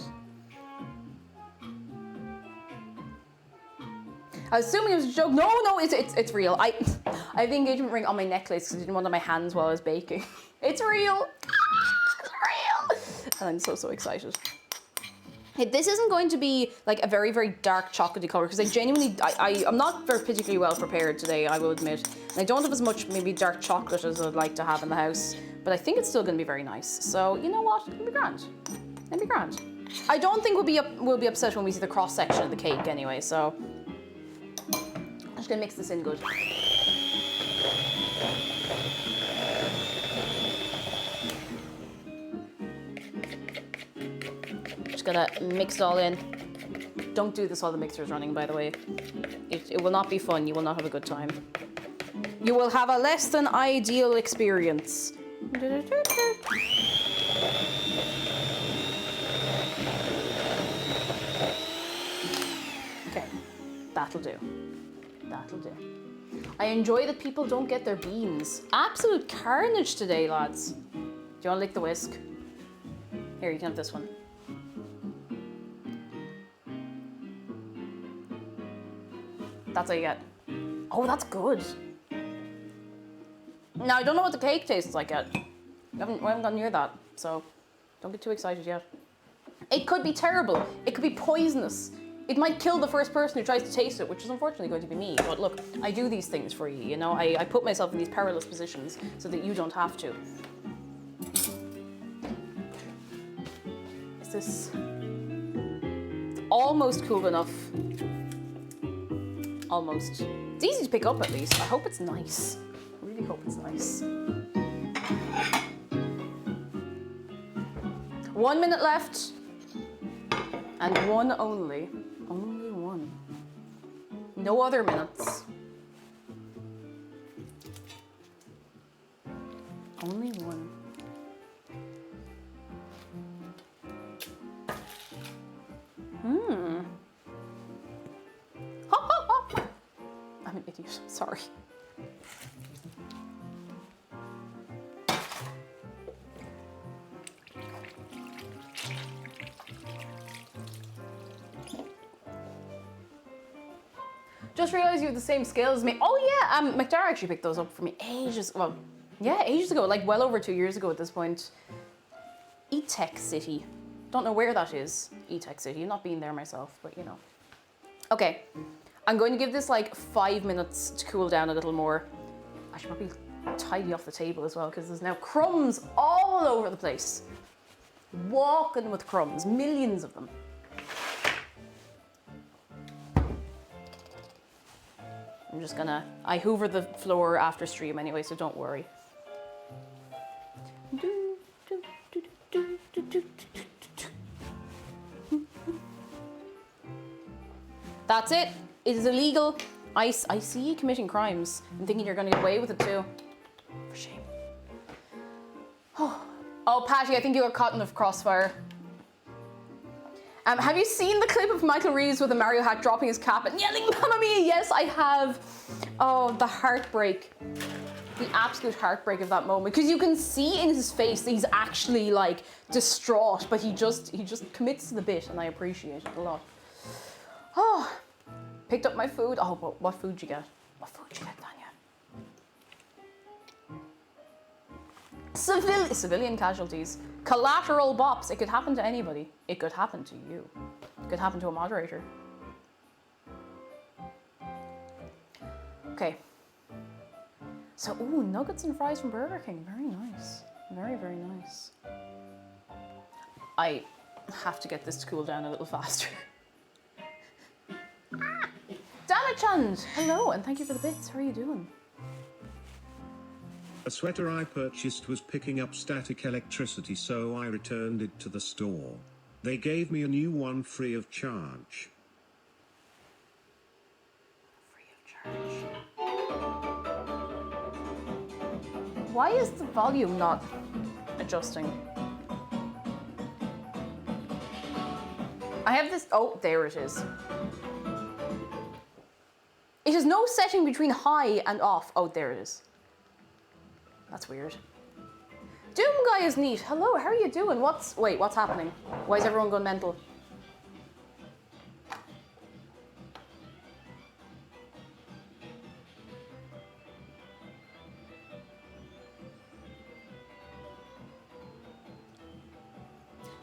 Speaker 3: I was assuming it was a joke. No, it's real. I have the engagement ring on my necklace because I didn't want it on my hands while I was baking. It's real. It's real. And I'm so excited. Hey, this isn't going to be like a very, very dark chocolatey color because I genuinely, I'm not very particularly well prepared today, I will admit. And I don't have as much maybe dark chocolate as I'd like to have in the house, but I think it's still going to be very nice. So you know what? It'll be grand. It'll be grand. I don't think we'll be upset when we see the cross section of the cake anyway. So I'm just gonna mix this in good. Just gonna mix it all in. Don't do this while the mixer is running, by the way. It will not be fun. You will not have a good time. You will have a less than ideal experience. Okay, that'll do. That'll do. I enjoy that people don't get their beans. Absolute carnage today, lads. Do you want to lick the whisk? Here, you can have this one. That's all you get. Oh, that's good. Now, I don't know what the cake tastes like yet. We haven't gone near that, so don't get too excited yet. It could be terrible. It could be poisonous. It might kill the first person who tries to taste it, which is unfortunately going to be me. But look, I do these things for you, you know? I put myself in these perilous positions so that you don't have to. Is this... It's almost cool enough. Almost. It's easy to pick up at least. I hope it's nice. I really hope it's nice. 1 minute left. And one only. Only one. No other minutes. Only one. I'm an idiot, sorry. Just realised you have the same skills as me. Oh yeah, McDara actually picked those up for me ages, well, yeah, ages ago, like well over 2 years ago at this point. E-Tech City. Don't know where that is, E-Tech City. Not been there myself, but you know. Okay, I'm going to give this like 5 minutes to cool down a little more. I should probably tidy off the table as well because there's now crumbs all over the place. Walking with crumbs, millions of them. I'm just gonna, I hoover the floor after stream anyway, so don't worry. That's it. It is illegal. I see you committing crimes. I'm thinking you're gonna get away with it too. For shame. Oh, Patty, I think you got caught in the crossfire. Have you seen the clip of Michael Reeves with a Mario hat dropping his cap and yelling Mamma Mia? Yes, I have. Oh, the heartbreak. The absolute heartbreak of that moment. Because you can see in his face that he's actually like distraught, but he just commits to the bit and I appreciate it a lot. Oh, picked up my food. Oh, what food did you get? What food did you get, Tanya? Civilian casualties. Collateral bops. It could happen to anybody. It could happen to you. It could happen to a moderator. Okay. So, ooh, nuggets and fries from Burger King. Very nice. Very, very nice. I have to get this to cool down a little faster. Damachand! Hello, and thank you for the bits. How are you doing?
Speaker 4: A sweater I purchased was picking up static electricity, so I returned it to the store. They gave me a new one free of charge.
Speaker 3: Free of charge. Why is the volume not adjusting? I have this, oh, there it is. It has no setting between high and off. Oh, there it is. That's weird. Doom Guy is neat. Hello, how are you doing? What's happening? Why is everyone going mental?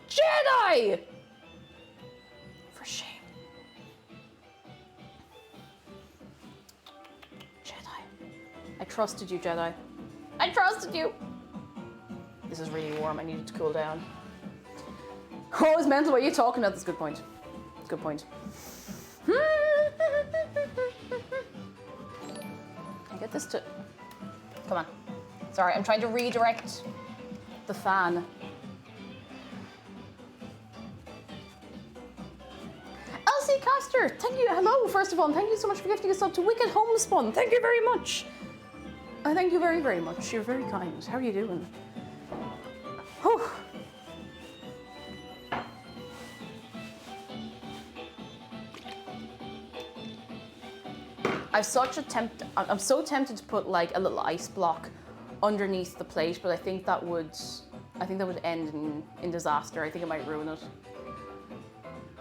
Speaker 3: Jedi! For shame. Jedi. I trusted you, Jedi. I trusted you. This is really warm. I need it to cool down. Oh, it's mental. What are you talking about? That's a good point. It's a good point. I get this to... Come on. Sorry, I'm trying to redirect the fan. Elsie Caster, thank you. Hello, first of all, and thank you so much for gifting a sub to Wicked Homespun. Thank you very much. Thank you very, very much. You're very kind. How are you doing? Whew. I'm so tempted to put like a little ice block underneath the plate, but I think that would end in disaster. I think it might ruin it.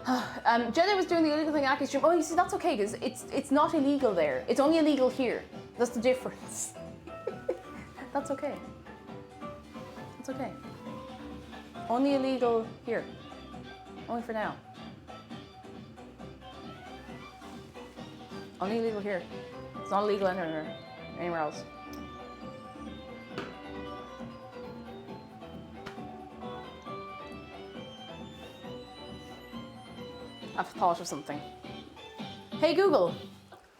Speaker 3: Jedi was doing the illegal thing at stream. Oh, you see, that's okay because it's not illegal there. It's only illegal here. That's the difference. That's okay. It's okay. Only illegal here. Only for now. Only illegal here. It's not illegal anywhere else. I've thought of something. Hey Google,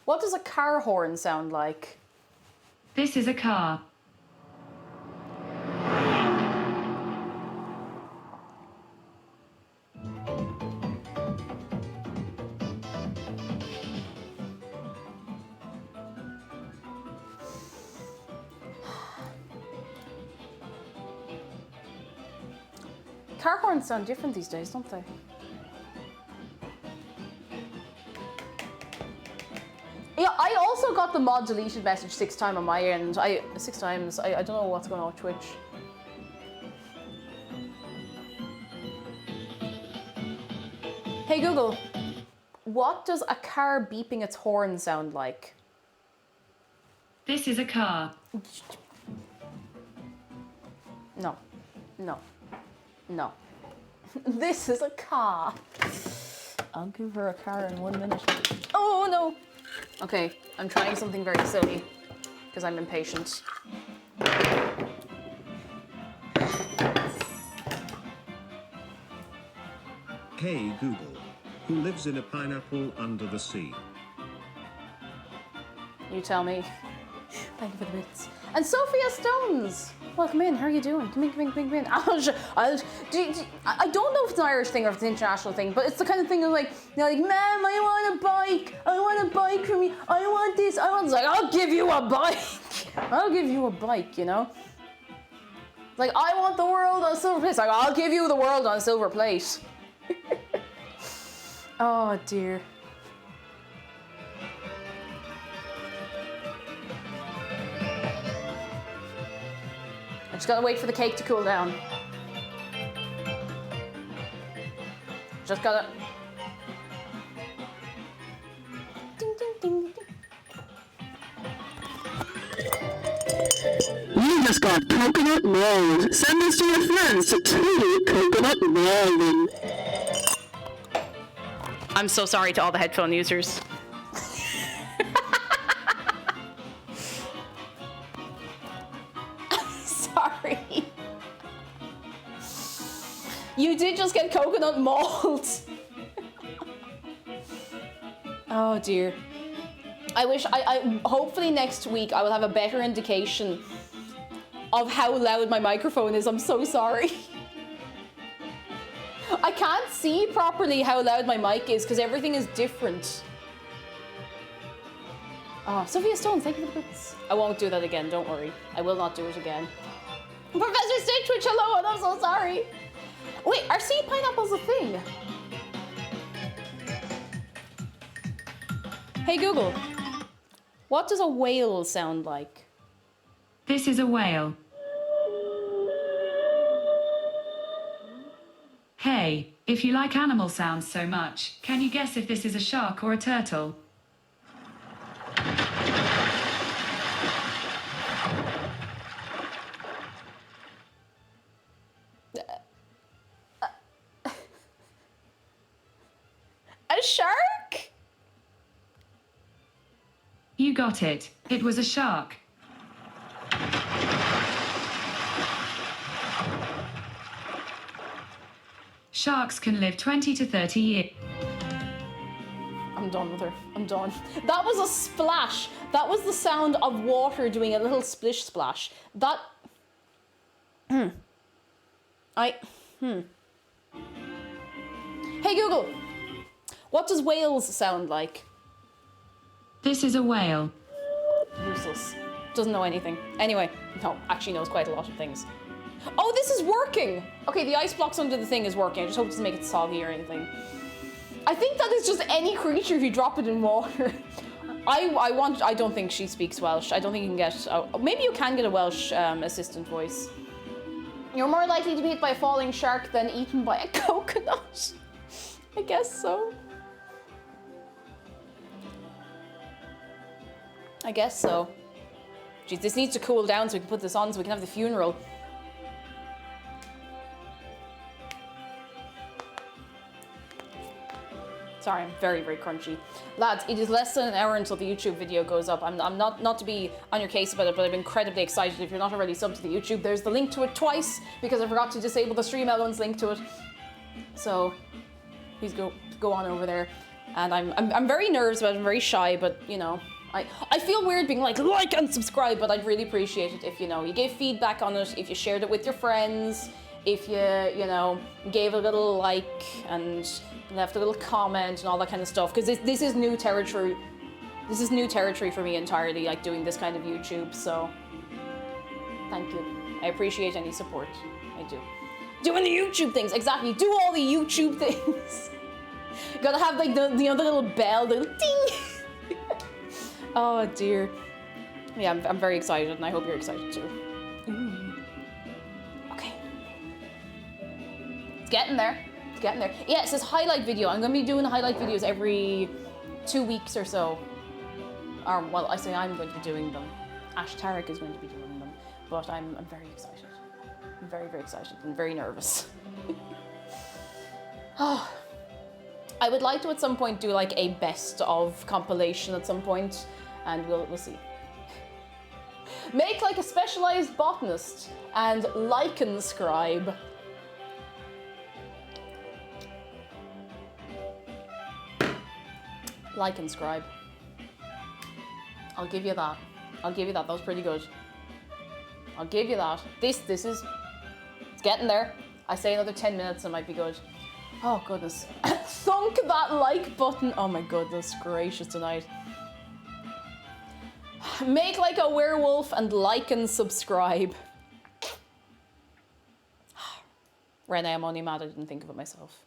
Speaker 3: what does a car horn sound like?
Speaker 6: This is a car.
Speaker 3: Car horns sound different these days, don't they? Yeah, I also got the mod deleted message 6 times on my end. 6 times. I don't know what's going on with Twitch. Hey Google, What does a car beeping its horn sound like?
Speaker 6: This is a car.
Speaker 3: No. No. No. This is a car. I'll give her a car in 1 minute. Oh no! Okay, I'm trying something very silly because I'm impatient.
Speaker 4: Hey Google, who lives in a pineapple under the sea?
Speaker 3: You tell me. Thank you for the bits. And Sophia Stones! Welcome in, how are you doing? Come in. I don't know if it's an Irish thing or if it's an international thing, but it's the kind of thing of like, you're like, Mom, I want a bike. I want a bike from you. I want this. It's like, I'll give you a bike. I'll give you a bike, you know? Like, I want the world on a silver plate. It's like, I'll give you the world on a silver plate. Oh dear. I just gotta wait for the cake to cool down. Just gotta. Ding, ding, ding, ding.
Speaker 8: You just got coconut mold. Send this to your friends to tweet coconut mold.
Speaker 3: I'm so sorry to all the headphone users. Sorry. You did just get coconut mold. Oh dear. I wish hopefully next week I will have a better indication of how loud my microphone is. I'm so sorry. I can't see properly how loud my mic is because everything is different. Oh, Sophia Stone, thank you for the bits. I won't do that again, don't worry. I will not do it again. Professor Stitchwitch, hello, and I'm so sorry. Wait, are sea pineapples a thing? Hey Google, what does a whale sound like?
Speaker 6: This is a whale. Hey, if you like animal sounds so much, can you guess if this is a shark or a turtle?
Speaker 3: A shark?
Speaker 6: You got it. It was a shark. Sharks can live 20 to 30 years.
Speaker 3: I'm done with her. I'm done. That was a splash. That was the sound of water doing a little splish splash. That... Hey Google, what does whales sound like?
Speaker 6: This is a whale.
Speaker 3: Useless. Doesn't know anything. Anyway, no, actually knows quite a lot of things. Oh, this is working! Okay, the ice blocks under the thing is working. I just hope it doesn't make it soggy or anything. I think that is just any creature if you drop it in water. I don't think she speaks Welsh. I don't think you can get... maybe you can get a Welsh assistant voice. You're more likely to be hit by a falling shark than eaten by a coconut. I guess so. I guess so. Jeez, this needs to cool down so we can put this on so we can have the funeral. Sorry, I'm very, very crunchy. Lads, it is less than an hour until the YouTube video goes up. I'm not to be on your case about it, but I'm incredibly excited. If you're not already subbed to the YouTube, there's the link to it twice because I forgot to disable the stream elements link to it. So please go on over there. And I'm very nervous about it, I'm very shy, but you know, I feel weird being like and subscribe, but I'd really appreciate it if, you know, you gave feedback on it, if you shared it with your friends, if you know, gave a little like and left a little comment and all that kind of stuff, because this is new territory. This is new territory for me entirely, like doing this kind of YouTube, so thank you. I appreciate any support, I do. Doing the YouTube things, exactly, do all the YouTube things. Gotta have like the little bell, the little ding. Oh dear. Yeah, I'm very excited and I hope you're excited too. Ooh. Okay. It's getting there. It's getting there. Yeah, it says highlight video. I'm going to be doing highlight videos every 2 weeks or so. Or, well, I say I'm going to be doing them. Ash Tarek is going to be doing them. But I'm very excited. I'm very, very excited and very nervous. Oh, I would like to at some point do like a best of compilation at some point, and we'll see. Make like a specialized botanist and lichen scribe. Lichen scribe. I'll give you that. I'll give you that. That was pretty good. I'll give you that. This is, it's getting there. I say another 10 minutes and it might be good. Oh goodness. Thunk that like button. Oh my goodness gracious tonight. Make like a werewolf and like and subscribe. Renee, I'm only mad I didn't think of it myself.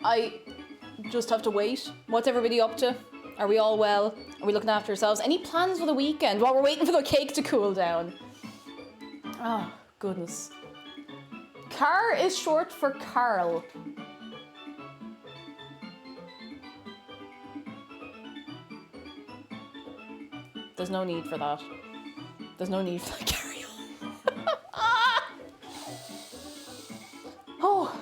Speaker 3: I just have to wait. What's everybody up to? Are we all well? Are we looking after ourselves? Any plans for the weekend while we're waiting for the cake to cool down? Oh, goodness. Car is short for Carl. There's no need for that. There's no need for that. Carry on. Oh,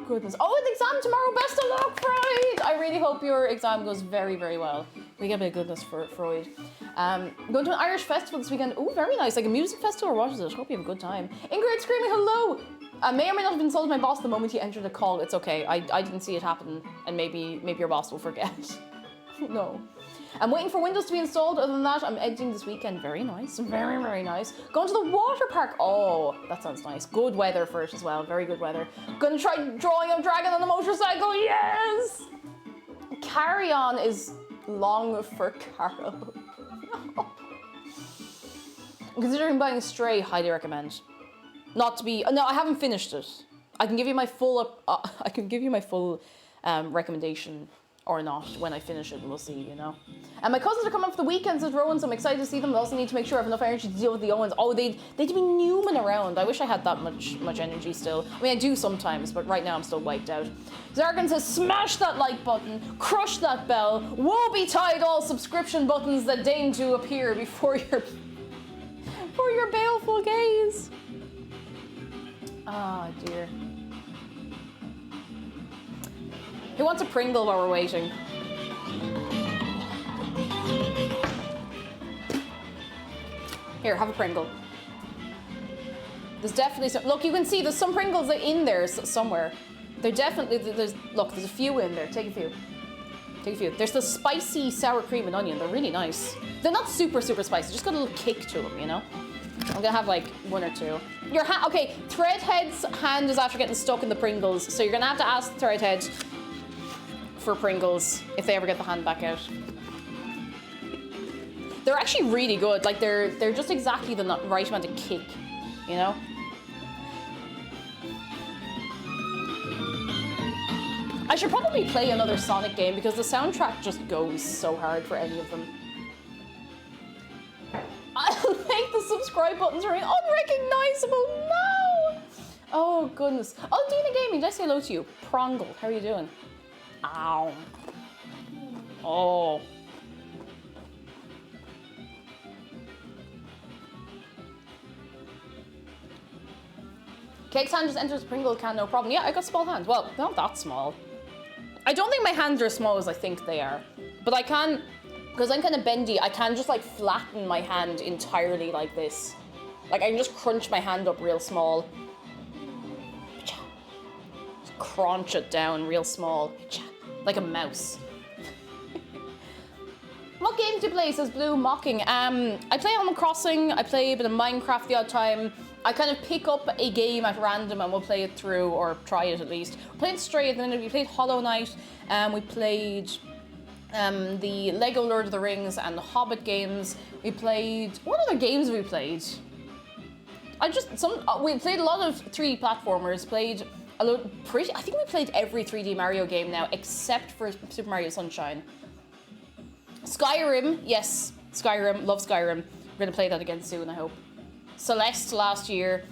Speaker 3: goodness. Oh, an exam tomorrow. Best of luck, Freud. I really hope your exam goes very, very well. We get a bit of goodness for Freud. Going to an Irish festival this weekend. Oh, very nice. Like a music festival or what is it? Hope you have a good time. Ingrid screaming hello. I may or may not have insulted my boss the moment he entered the call. It's okay. I didn't see it happen, and maybe your boss will forget. No. I'm waiting for Windows to be installed. Other than that, I'm editing this weekend. Very nice. Very, very nice. Going to the water park. Oh, that sounds nice. Good weather for it as well. Very good weather. Gonna try drawing a dragon on the motorcycle. Yes! Carry on is long for Carol. No. I'm considering buying Stray. Highly recommend. Not to be... No, I haven't finished it. I can give you my full... recommendation or not when I finish it, and we'll see, you know. And my cousins are coming up for the weekends with Rowan, so I'm excited to see them. I also need to make sure I have enough energy to deal with the Owens. Oh, they'd be Newman around. I wish I had that much energy still. I mean, I do sometimes, but right now I'm still wiped out. Zargan says, smash that like button, crush that bell, woe betide all subscription buttons that deign to appear before your baleful gaze. Ah, dear. Who wants a Pringle while we're waiting? Here, have a Pringle. There's definitely some... Look, you can see there's some Pringles in there somewhere. They're definitely... Look, there's a few in there. Take a few. Take a few. There's the spicy sour cream and onion. They're really nice. They're not super, super spicy. Just got a little kick to them, you know? I'm gonna have like one or two. Your hand... Okay, Threadhead's hand is after getting stuck in the Pringles, so you're gonna have to ask Threadhead for Pringles if they ever get the hand back out. They're actually really good. Like they're just exactly the right amount of kick, you know? I should probably play another Sonic game because the soundtrack just goes so hard for any of them. I'll make the subscribe buttons ring unrecognizable. No! Oh goodness. Oh, Dina Gaming, did I say hello to you? Prongle, how are you doing? Ow. Oh. Cake's hand just enters Pringle can, no problem. Yeah, I got small hands. Well, they're not that small. I don't think my hands are as small as I think they are. But I can, because I'm kind of bendy, I can just like flatten my hand entirely like this. Like I can just crunch my hand up real small. Just crunch it down real small. Like a mouse. What game do you play, says Blue Mocking? I play Animal Crossing, I play a bit of Minecraft the odd time. I kind of pick up a game at random and we'll play it through, or try it at least. We played Stray, and then we played Hollow Knight, we played the Lego Lord of the Rings and the Hobbit games. We played, what other games have we played? We played a lot of 3D platformers, I think we played every 3D Mario game now, except for Super Mario Sunshine. Skyrim, yes, Skyrim, love Skyrim. We're gonna play that again soon, I hope. Celeste last year,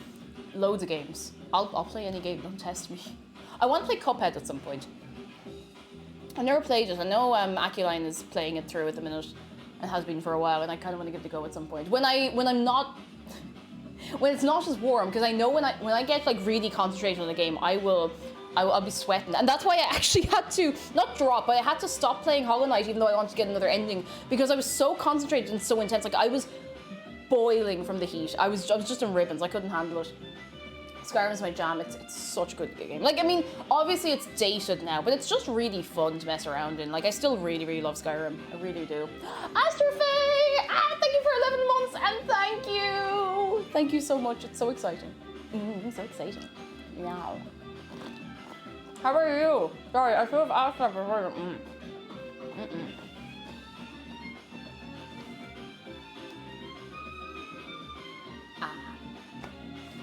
Speaker 3: loads of games. I'll play any game, don't test me. I want to play Cuphead at some point. I never played it. I know Aculine is playing it through at the minute and has been for a while, and I kind of want to give it a go at some point. When I'm not, when it's not as warm, because I know when I get like really concentrated on a game, I'll be sweating, and that's why I actually had to not drop, but I had to stop playing Hollow Knight even though I wanted to get another ending because I was so concentrated and so intense. Like I was boiling from the heat. I was just in ribbons. I couldn't handle it. Skyrim is my jam. It's such a good game. Like, I mean, obviously it's dated now, but it's just really fun to mess around in. Like, I still really, really love Skyrim. I really do. Astrofay! Thank you for 11 months, and thank you! Thank you so much. It's so exciting. So exciting. Wow. How are you? Sorry, I should have asked that before.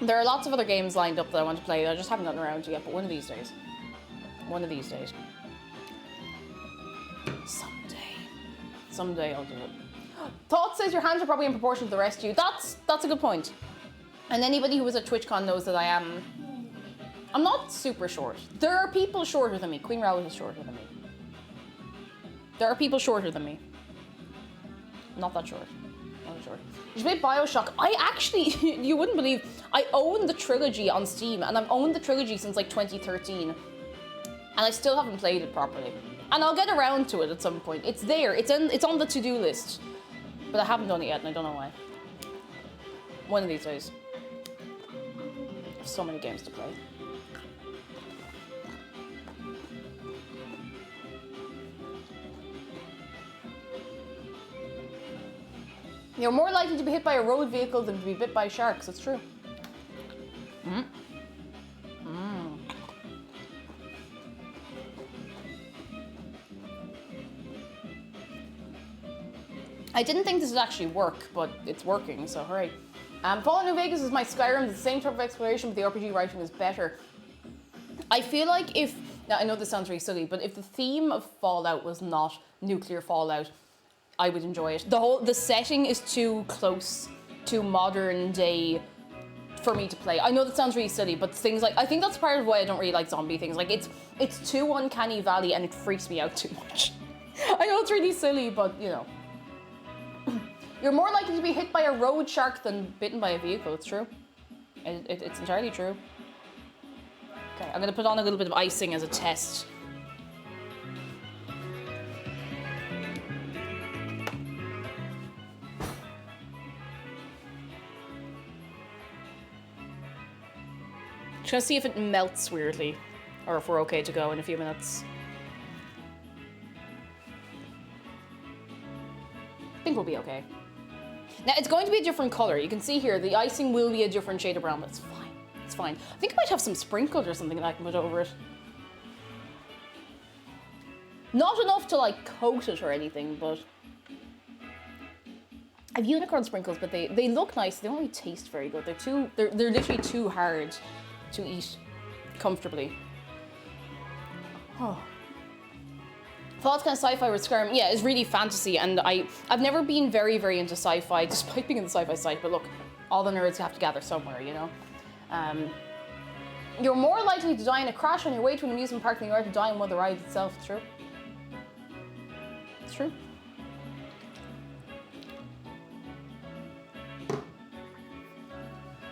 Speaker 3: There are lots of other games lined up that I want to play that I just haven't gotten around to yet, but one of these days. One of these days. Someday I'll do it. Thought says your hands are probably in proportion to the rest of you. That's a good point. And anybody who was at TwitchCon knows that I'm not super short. There are people shorter than me. Queen Rowley is shorter than me. There are people shorter than me. Not that short. Not that short. You should play Bioshock. I actually, you wouldn't believe, I own the trilogy on Steam, and I've owned the trilogy since like 2013. And I still haven't played it properly. And I'll get around to it at some point. It's there, it's on the to-do list. But I haven't done it yet, and I don't know why. One of these days. I have so many games to play. You're more likely to be hit by a road vehicle than to be bit by sharks. It's true. I didn't think this would actually work, but it's working, so hooray. Fallout New Vegas is my Skyrim. It's the same type of exploration, but the RPG writing is better. I feel like if, now I know this sounds really silly, but if the theme of Fallout was not nuclear fallout, I would enjoy it. The setting is too close to modern day for me to play. I know that sounds really silly, but things like, I think that's part of why I don't really like zombie things. Like it's too uncanny valley and it freaks me out too much. I know it's really silly, but you know. You're more likely to be hit by a road shark than bitten by a vehicle. It's true. It's entirely true. Okay, I'm gonna put on a little bit of icing as a test. Just gonna see if it melts weirdly, or if we're okay to go in a few minutes. I think we'll be okay. Now it's going to be a different color. You can see here, the icing will be a different shade of brown, but it's fine. It's fine. I think I might have some sprinkles or something that I can put over it. Not enough to like coat it or anything, but I have unicorn sprinkles, but they look nice. They don't really taste very good. They're literally too hard to eat comfortably. Oh. Fallout's kind of sci-fi with Skyrim. Yeah, it's really fantasy, and I've never been very, very into sci-fi, despite being in the sci-fi site, but look, all the nerds have to gather somewhere, you know? You're more likely to die in a crash on your way to an amusement park than you are to die in one of the rides itself. It's true. It's true.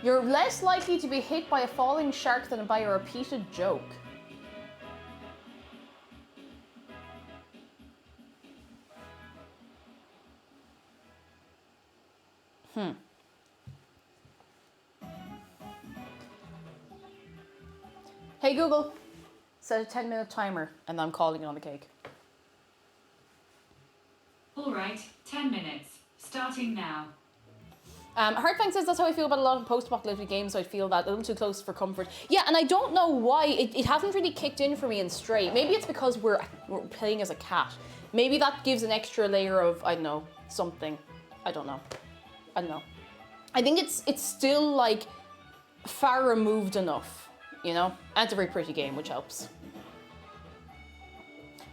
Speaker 3: You're less likely to be hit by a falling shark than by a repeated joke. Hey Google, set a 10-minute timer, and I'm calling it on the cake.
Speaker 6: All right, 10 minutes, starting now.
Speaker 3: Heartfang says that's how I feel about a lot of post-apocalyptic games, so I feel that a little too close for comfort. Yeah, and I don't know why it hasn't really kicked in for me in Stray. Maybe it's because we're playing as a cat. Maybe that gives an extra layer of, I don't know, something. I don't know. I think it's still like far removed enough, you know? And it's a very pretty game, which helps.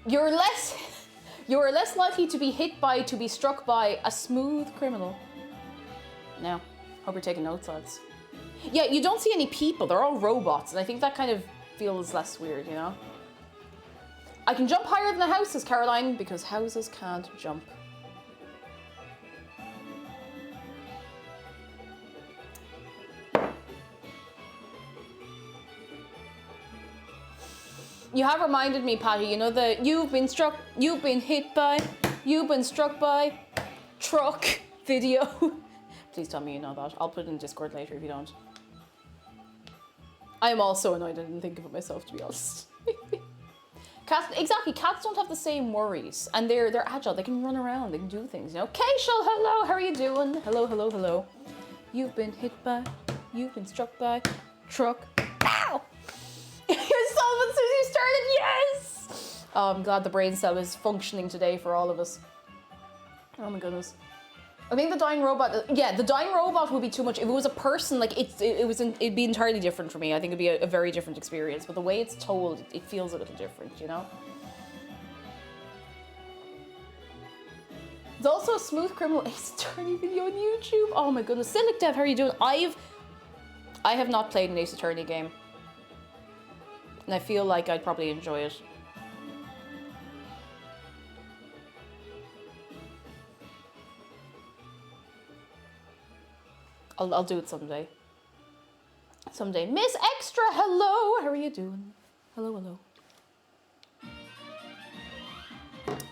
Speaker 3: You're less likely to be struck by a smooth criminal. No. Hope you're taking notes, lads. Yeah, you don't see any people. They're all robots, and I think that kind of feels less weird, you know? I can jump higher than a house, says Caroline, because houses can't jump. You have reminded me, Patty, you know the you've been hit by, you've been struck by truck video. Please tell me you know that. I'll put it in Discord later if you don't. I am also annoyed I didn't think of it myself, to be honest. Cats, exactly, cats don't have the same worries. And they're agile, they can run around, they can do things, you know? Keishal, hello, how are you doing? Hello, hello, hello. You've been hit by, you've been struck by truck. Ow! You're solving as soon as you started, yes! Oh, I'm glad the brain cell is functioning today for all of us. Oh my goodness. I think the dying robot, yeah, the dying robot would be too much. If it was a person, like it'd be entirely different for me. I think it'd be a very different experience. But the way it's told, it feels a little different, you know? There's also a Smooth Criminal Ace Attorney video on YouTube. Oh my goodness. Cynic Dev, how are you doing? I have not played an Ace Attorney game. And I feel like I'd probably enjoy it. I'll do it someday. Someday. Miss Extra, hello! How are you doing? Hello, hello.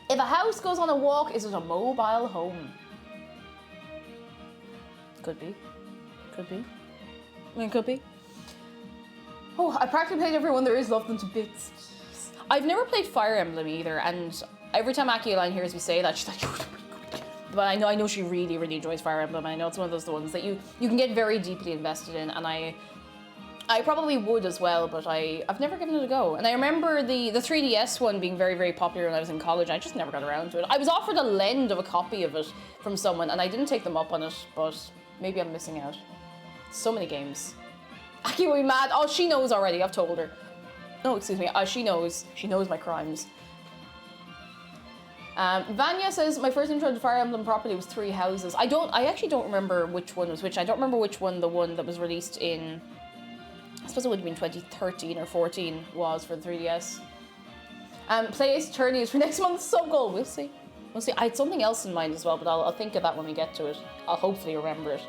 Speaker 3: If a house goes on a walk, is it a mobile home? Could be. Could be. I mean, could be. Oh, I practically played everyone there is, love them to bits. Jeez. I've never played Fire Emblem either, and every time Akialine hears me say that, she's like, but I know she really, really enjoys Fire Emblem. I know it's one of those ones that you can get very deeply invested in, and I probably would as well, but I've never given it a go. And I remember the 3DS one being very, very popular when I was in college. I just never got around to it. I was offered a lend of a copy of it from someone, and I didn't take them up on it, but maybe I'm missing out. So many games. Aki will be mad. Oh, she knows already. I've told her. Oh, excuse me. She knows. She knows my crimes. Vanya says, my first intro to Fire Emblem properly was Three Houses. I actually don't remember which one was which. I don't remember which one the one that was released in, I suppose it would have been 2013 or 14 was for the 3DS. Play Ace Attorney is for next month's sub goal. We'll see. We'll see. I had something else in mind as well, but I'll think of that when we get to it. I'll hopefully remember it.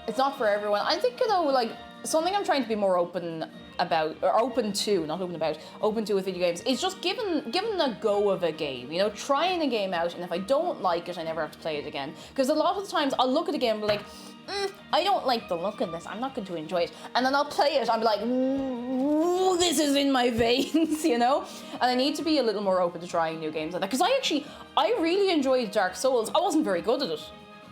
Speaker 3: It's not for everyone. I think, you know, like, something I'm trying to be more open about, or open to, not open about, open to with video games, is just giving a go of a game, you know, trying a game out, and if I don't like it, I never have to play it again. Because a lot of the times, I'll look at a game and be like, I don't like the look of this, I'm not going to enjoy it. And then I'll play it, I'll be like, this is in my veins, you know? And I need to be a little more open to trying new games like that. Because I really enjoyed Dark Souls. I wasn't very good at it,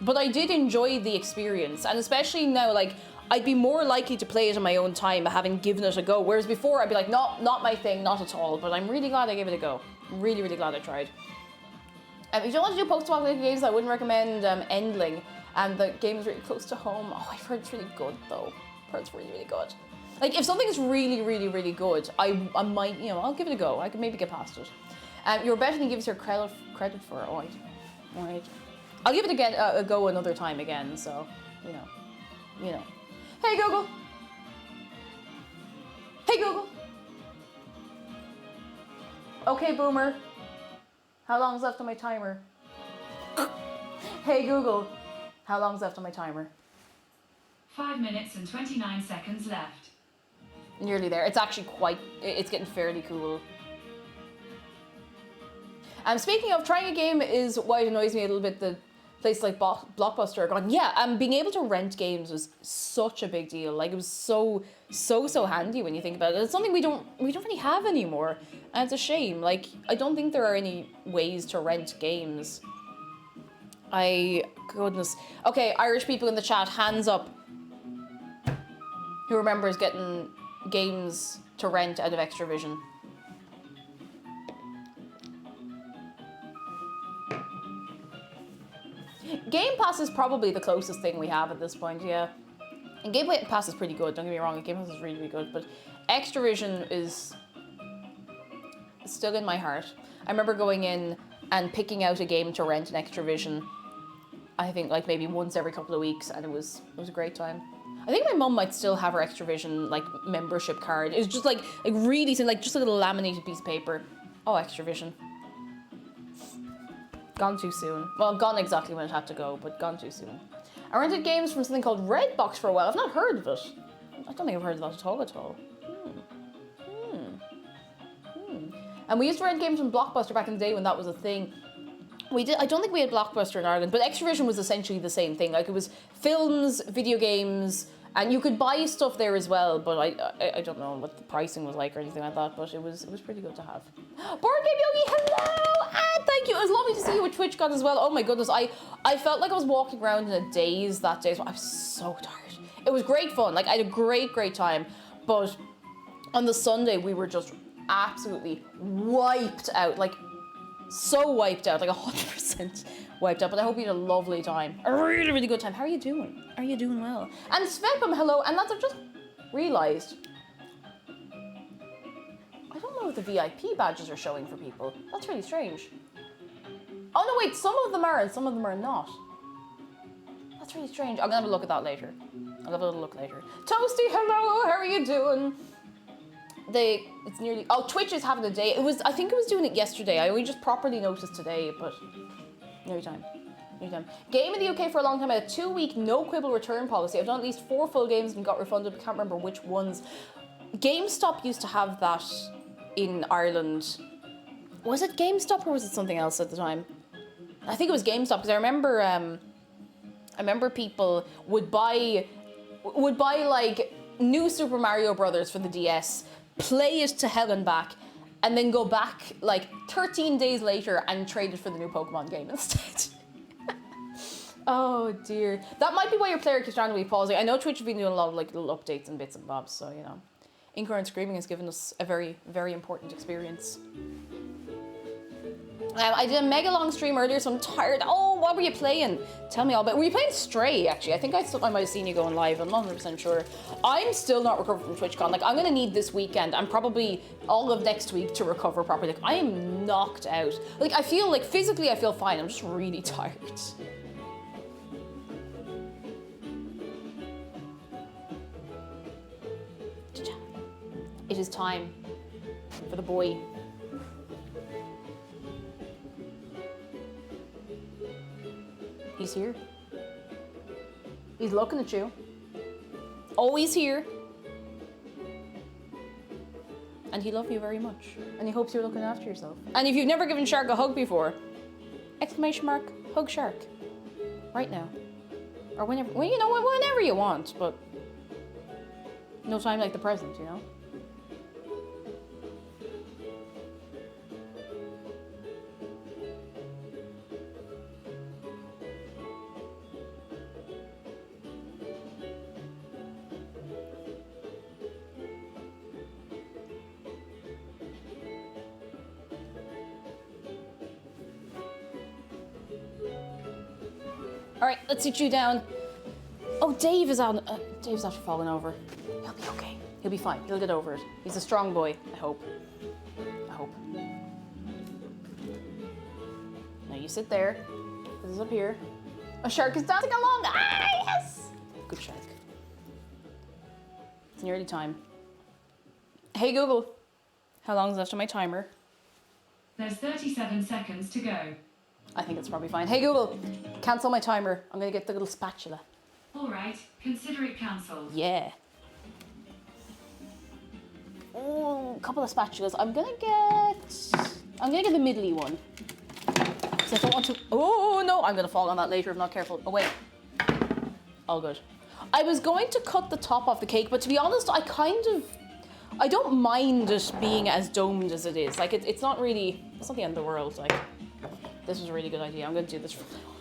Speaker 3: but I did enjoy the experience. And especially now, like, I'd be more likely to play it in my own time having given it a go. Whereas before, I'd be like, no, not my thing, not at all. But I'm really glad I gave it a go. Really, really glad I tried. If you don't want to do post-apocalyptic games, I wouldn't recommend Endling. And the game is really close to home. Oh, I've heard it's really good, though. I've heard it's really, really good. Like, if something's really, really, really good, I might, you know, I'll give it a go. I can maybe get past it. You're better than gives your credit for it. All right. I'll give it again a go another time again, so, you know. Hey, Google. Hey, Google. Okay, Boomer. How long's left on my timer? Hey, Google. How long's left on my timer?
Speaker 6: 5 minutes and 29 seconds left.
Speaker 3: Nearly there. It's actually it's getting fairly cool. Speaking of, trying a game is why it annoys me a little bit that places like Blockbuster are gone. Yeah, being able to rent games was such a big deal. Like, it was so handy when you think about it. It's something we don't really have anymore, and it's a shame. Like, I don't think there are any ways to rent games. Goodness. Okay, Irish people in the chat, hands up. Who remembers getting games to rent out of Extravision? Game Pass is probably the closest thing we have at this point, yeah. And Game Pass is pretty good, don't get me wrong, Game Pass is really, really good, but Extravision is still in my heart. I remember going in and picking out a game to rent in Extravision I think like maybe once every couple of weeks, and it was a great time. I think my mum might still have her Extravision like membership card. It was just like really thin, like just a little laminated piece of paper. Oh, Extravision. Gone too soon. Well, gone exactly when it had to go, but gone too soon. I rented games from something called Redbox for a while. I've not heard of it. I don't think I've heard of that at all. And we used to rent games from Blockbuster back in the day when that was a thing. We did. I don't think we had Blockbuster in Ireland, but Extravision was essentially the same thing. Like it was films, video games, and you could buy stuff there as well. But I don't know what the pricing was like or anything like that. But it was pretty good to have. Board Game Yogi, hello, and thank you. It was lovely to see you with TwitchCon as well. Oh my goodness, I felt like I was walking around in a daze that day. So I was so tired. It was great fun. Like I had a great time. But on the Sunday we were just absolutely wiped out. Like. So wiped out, like 100% wiped out, but I hope you had a lovely time. A really good time. How are you doing? Are you doing well? And Svepam, hello, and lads, I've just realised, I don't know if the VIP badges are showing for people. That's really strange. Oh no, wait, some of them are and some of them are not. That's really strange. I'm gonna have a look at that later. I'll have a little look later. Toasty, hello, how are you doing? It's nearly, Twitch is having a day. I think it was doing it yesterday. I only just properly noticed today, but nearly time. Game in the UK for a long time. I had a 2-week no quibble return policy. I've done at least 4 full games and got refunded, but can't remember which ones. GameStop used to have that in Ireland. Was it GameStop or was it something else at the time? I think it was GameStop because I remember people would buy like new Super Mario Brothers for the DS, play it to hell and back, and then go back like 13 days later and trade it for the new Pokemon game instead. Oh dear. That might be why your player keeps randomly pausing. I know Twitch have been doing a lot of like little updates and bits and bobs, so you know. Incoherent Screaming has given us a very, very important experience. I did a mega long stream earlier, so I'm tired. Oh, what were you playing? Tell me all about it. Were you playing Stray, actually? I think I might have seen you going live. I'm not 100% sure. I'm still not recovered from TwitchCon. Like, I'm going to need this weekend and probably all of next week to recover properly. Like, I am knocked out. Like, I feel like physically I feel fine. I'm just really tired. It is time for the boy. He's here. He's looking at you. Always here. And he loves you very much. And he hopes you're looking after yourself. And if you've never given Shark a hug before, exclamation mark, hug Shark. Right now. Or whenever, well, you know, whenever you want, but no time like the present, you know? All right, let's sit you down. Oh, Dave is on. Dave's actually falling over. He'll be okay. He'll be fine. He'll get over it. He's a strong boy. I hope. Now you sit there. This is up here. A shark is dancing along. Ah, yes! Good shark. It's nearly time. Hey Google, how long is left on my timer?
Speaker 6: There's 37 seconds to go.
Speaker 3: I think it's probably fine. Hey Google, cancel my timer. I'm gonna get the little spatula.
Speaker 6: All right, consider it cancelled.
Speaker 3: Yeah. Oh, a couple of spatulas. I'm gonna get the middly one. Because I don't want to. Oh no, I'm gonna fall on that later if I'm not careful. Oh wait. All good. I was going to cut the top off the cake, but to be honest, I don't mind it being as domed as it is. Like it's not the end of the world. Like. This was a really good idea. I'm going to do this from now on.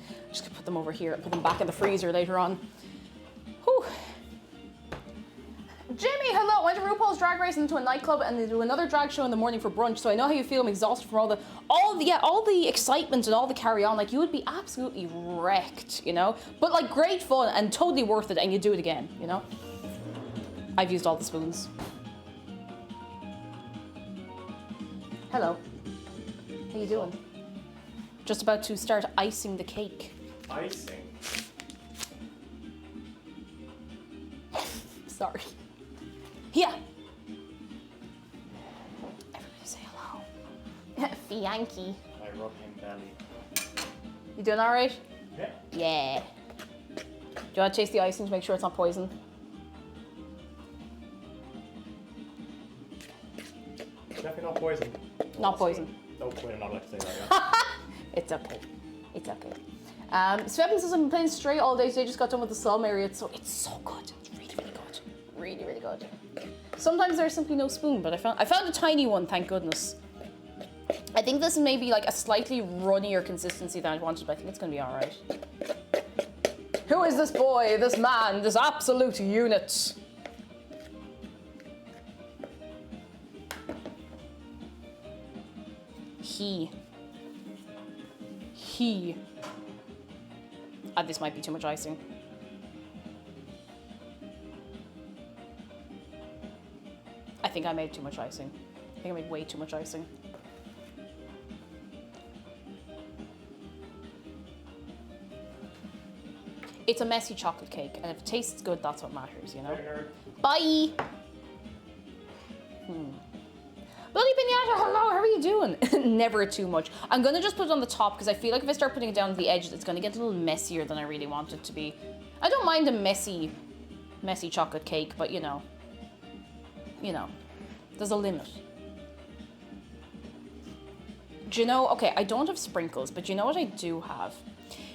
Speaker 3: I'm just going to put them over here, put them back in the freezer later on. Whew. Jimmy, hello. Went to RuPaul's Drag Race into a nightclub and they do another drag show in the morning for brunch. So I know how you feel. I'm exhausted from all the excitement and all the carry on. Like you would be absolutely wrecked, you know? But like great fun and totally worth it and you do it again, you know? I've used all the spoons. Hello. How you doing? Just about to start icing the cake.
Speaker 2: Icing.
Speaker 3: Sorry. Here. Everybody say hello. Fianky.
Speaker 2: I rub him belly.
Speaker 3: You doing all right?
Speaker 2: Yeah.
Speaker 3: Yeah. Do you want to taste the icing to make sure it's not poison?
Speaker 2: Definitely not poison.
Speaker 3: Not poison.
Speaker 2: No, wait, I'm not allowed to say that. Yeah.
Speaker 3: It's okay. It's okay. Sveppen says I've been playing Stray all day today. Just got done with the Slum area. It's so good. It's really, really good. Really, really good. Sometimes there's simply no spoon, but I found a tiny one. Thank goodness. I think this is maybe like a slightly runnier consistency than I wanted, but I think it's gonna be all right. Who is this boy? This man? This absolute unit? He. This might be too much icing. I think I made too much icing. I think I made way too much icing. It's a messy chocolate cake, and if it tastes good, that's what matters, you know? Bye! Bloody Pinata, hello, how are you doing? Never too much. I'm gonna just put it on the top, because I feel like if I start putting it down at the edges, it's gonna get a little messier than I really want it to be. I don't mind a messy chocolate cake, but you know, there's a limit. Do you know, okay, I don't have sprinkles, but you know what I do have?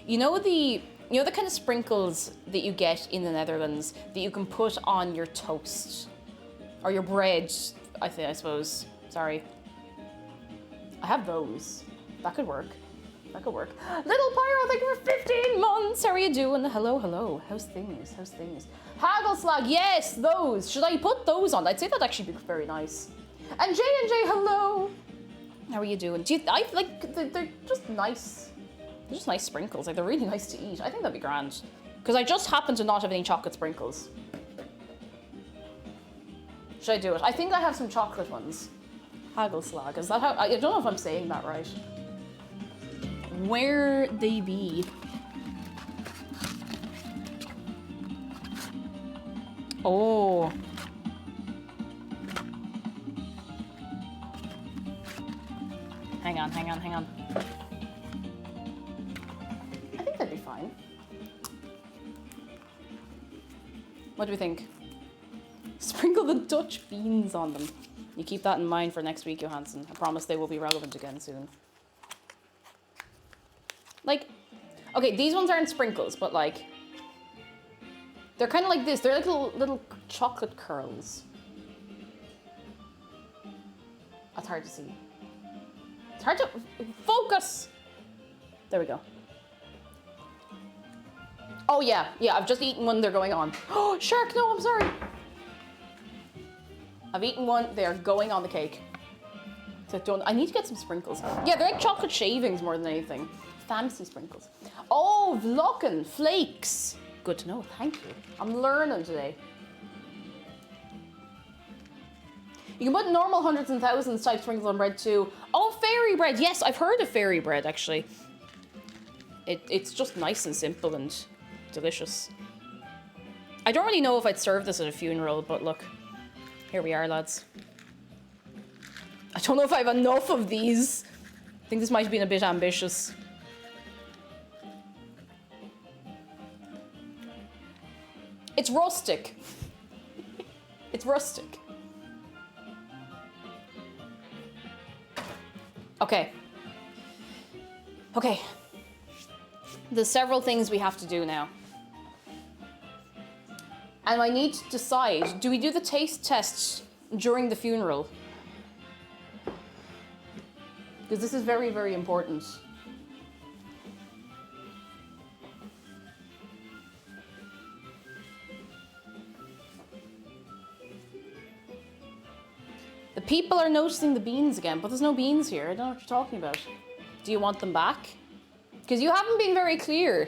Speaker 3: You know the kind of sprinkles that you get in the Netherlands that you can put on your toast or your bread, I suppose. Sorry. I have those. That could work. Little Pyro, thank you for 15 months. How are you doing? Hello. How's things? Haggle Slag, yes, those. Should I put those on? I'd say that'd actually be very nice. And J, hello. How are you doing? I like, they're just nice. They're just nice sprinkles. Like, they're really nice to eat. I think that'd be grand. Because I just happen to not have any chocolate sprinkles. Should I do it? I think I have some chocolate ones. Haggle Slag. Is that how? I don't know if I'm saying that right. Where they be? Oh. Hang on. I think that'd be fine. What do we think? Sprinkle the Dutch beans on them. You keep that in mind for next week, Johansson. I promise they will be relevant again soon. Like, okay, these ones aren't sprinkles, but like, they're kind of like this. They're like little chocolate curls. That's hard to see. It's hard to focus. There we go. Oh yeah, I've just eaten one, they're going on. Oh, shark, no, I'm sorry. I've eaten one, they're going on the cake. So I need to get some sprinkles. Yeah, they're like chocolate shavings more than anything. Fancy sprinkles. Oh, Vlocken, flakes. Good to know, thank you. I'm learning today. You can put normal hundreds and thousands type sprinkles on bread too. Oh, fairy bread. Yes, I've heard of fairy bread actually. It's just nice and simple and delicious. I don't really know if I'd serve this at a funeral, but look, here we are, lads. I don't know if I have enough of these. I think this might have been a bit ambitious. It's rustic. It's rustic. Okay. There's several things we have to do now. And I need to decide, do we do the taste test during the funeral? Because this is very, very important. The people are noticing the beans again, but there's no beans here. I don't know what you're talking about. Do you want them back? Because you haven't been very clear.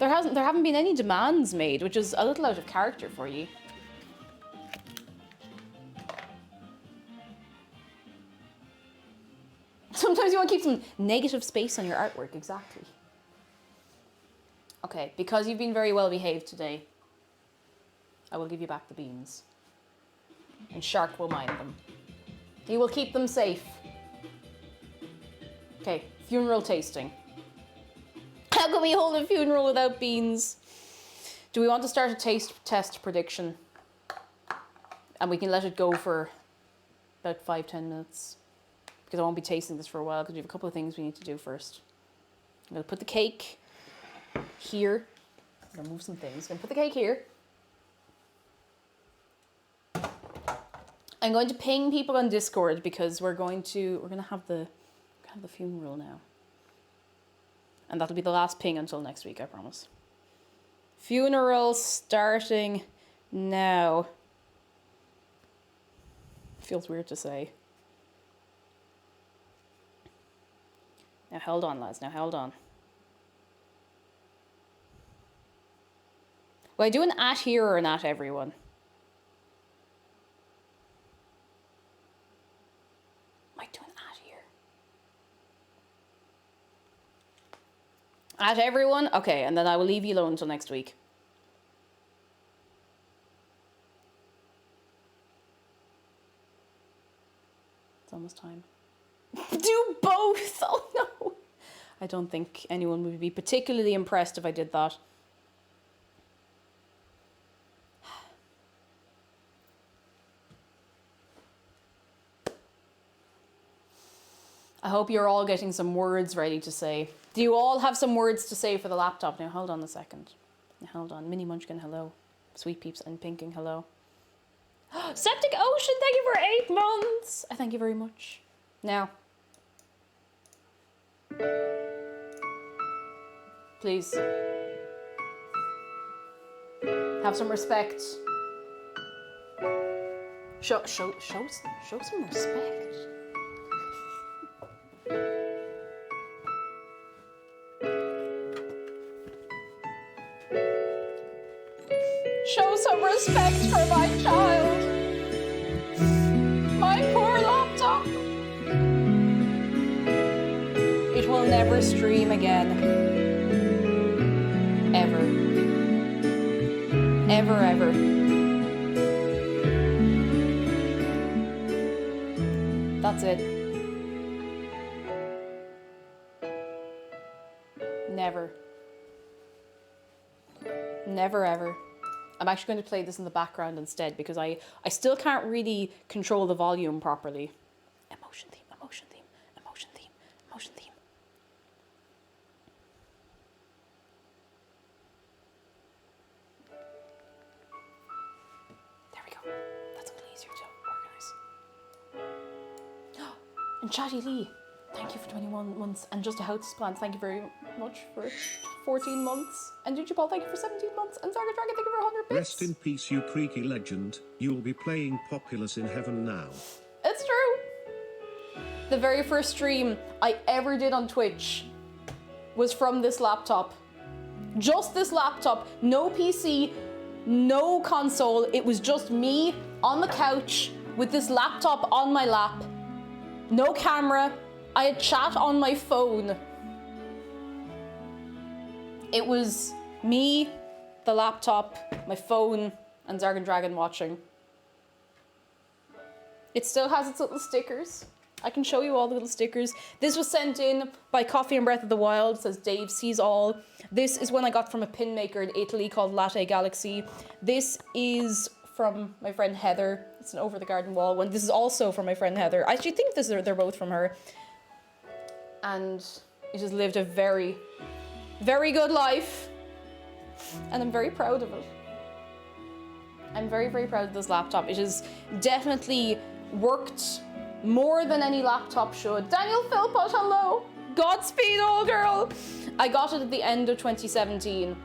Speaker 3: There haven't been any demands made, which is a little out of character for you. Sometimes you want to keep some negative space on your artwork, exactly. Okay, because you've been very well behaved today, I will give you back the beans. And Shark will mind them. He will keep them safe. Okay, funeral tasting. How can we hold a funeral without beans? Do we want to start a taste test prediction? And we can let it go for about 5-10 minutes. Because I won't be tasting this for a while because we have a couple of things we need to do first. I'm going to put the cake here. I'm going to move some things. I'm going to put the cake here. I'm going to ping people on Discord because we're going to have the funeral now. And that'll be the last ping until next week, I promise. Funeral starting now. Feels weird to say. Now hold on, lads. Now hold on. Will I do an at here or an at everyone? Might do an at here. At everyone? Okay, and then I will leave you alone until next week. It's almost time. Do both! Oh no! I don't think anyone would be particularly impressed if I did that. I hope you're all getting some words ready to say. Do you all have some words to say for the laptop? Now hold on a second. Now hold on. Mini Munchkin, hello. Sweet Peeps and Pinking, hello. Septic Ocean, thank you for 8 months. I thank you very much. Now. Please. Have some respect. Show some respect. Show some respect for my child. My poor laptop. It will never stream again. Ever. Ever, ever. That's it. Never. Never, ever. I'm actually going to play this in the background instead because I still can't really control the volume properly. Emotion theme, emotion theme, emotion theme, emotion theme. There we go. That's a little easier to organise. And Chatty Lee, thank you for 21 months. And Just a House Plant, thank you very much for 14 months. And Digipol, thank you for 17 months. And Zarga Dragon, thank you for 100 bits.
Speaker 4: Rest in peace, you creaky legend. You'll be playing Populous in heaven now.
Speaker 3: It's true. The very first stream I ever did on Twitch was from this laptop. Just this laptop. No PC, no console. It was just me on the couch with this laptop on my lap. No camera. I had chat on my phone. It was me, the laptop, my phone, and Zargan Dragon watching. It still has its little stickers. I can show you all the little stickers. This was sent in by Coffee and Breath of the Wild. It says Dave sees all. This is one I got from a pin maker in Italy called Latte Galaxy. This is from my friend Heather. It's an Over the Garden Wall one. This is also from my friend Heather. I actually think they're both from her. And it has lived a very, very good life. And I'm very proud of it. I'm very, very proud of this laptop. It has definitely worked more than any laptop should. Daniel Philpott, hello. Godspeed, old girl. I got it at the end of 2017.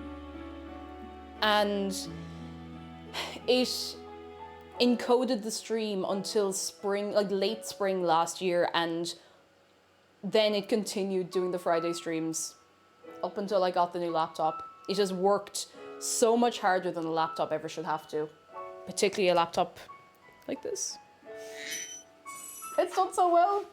Speaker 3: And it encoded the stream until spring, like late spring last year. And then it continued doing the Friday streams up until I got the new laptop. It has worked so much harder than a laptop ever should have to. Particularly a laptop like this. It's done so well.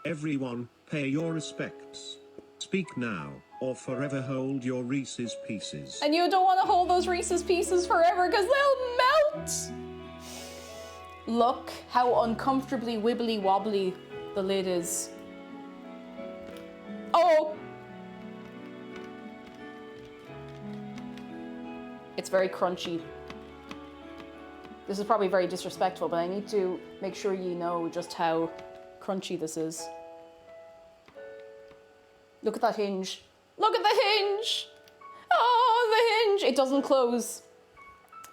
Speaker 4: Everyone, pay your respects. Speak now. or forever hold your Reese's Pieces.
Speaker 3: And you don't want to hold those Reese's Pieces forever because they'll melt. Look how uncomfortably wibbly wobbly the lid is. Oh! It's very crunchy. This is probably very disrespectful, but I need to make sure you know just how crunchy this is. Look at that hinge. Look at the hinge! Oh, the hinge! It doesn't close.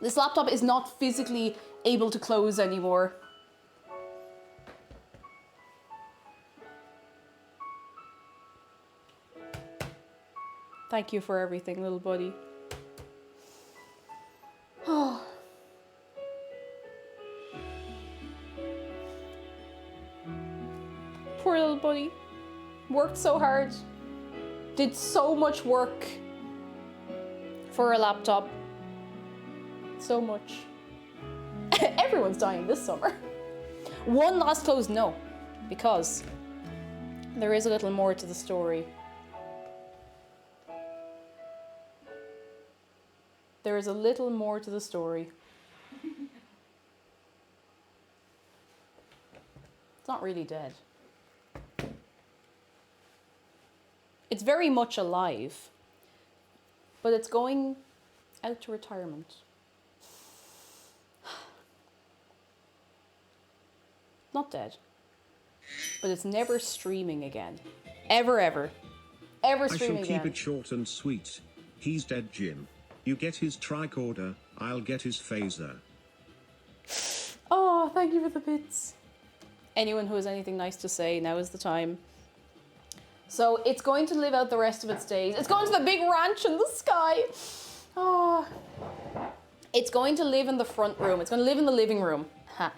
Speaker 3: This laptop is not physically able to close anymore. Thank you for everything, little buddy. Oh. Poor little buddy. Worked so hard. Did so much work for a laptop. So much. Everyone's dying this summer. One last close, no. Because there is a little more to the story. There is a little more to the story. It's not really dead. It's very much alive, but it's going out to retirement. Not dead, but it's never streaming again. Ever, ever. Ever streaming
Speaker 4: I shall
Speaker 3: again.
Speaker 4: keep it short and sweet. He's dead, Jim. You get his tricorder, I'll get his phaser.
Speaker 3: Oh, thank you for the bits. Anyone who has anything nice to say, now is the time. So it's going to live out the rest of its days. It's going to the big ranch in the sky. Oh. It's going to live in the front room. It's going to live in the living room. Ha.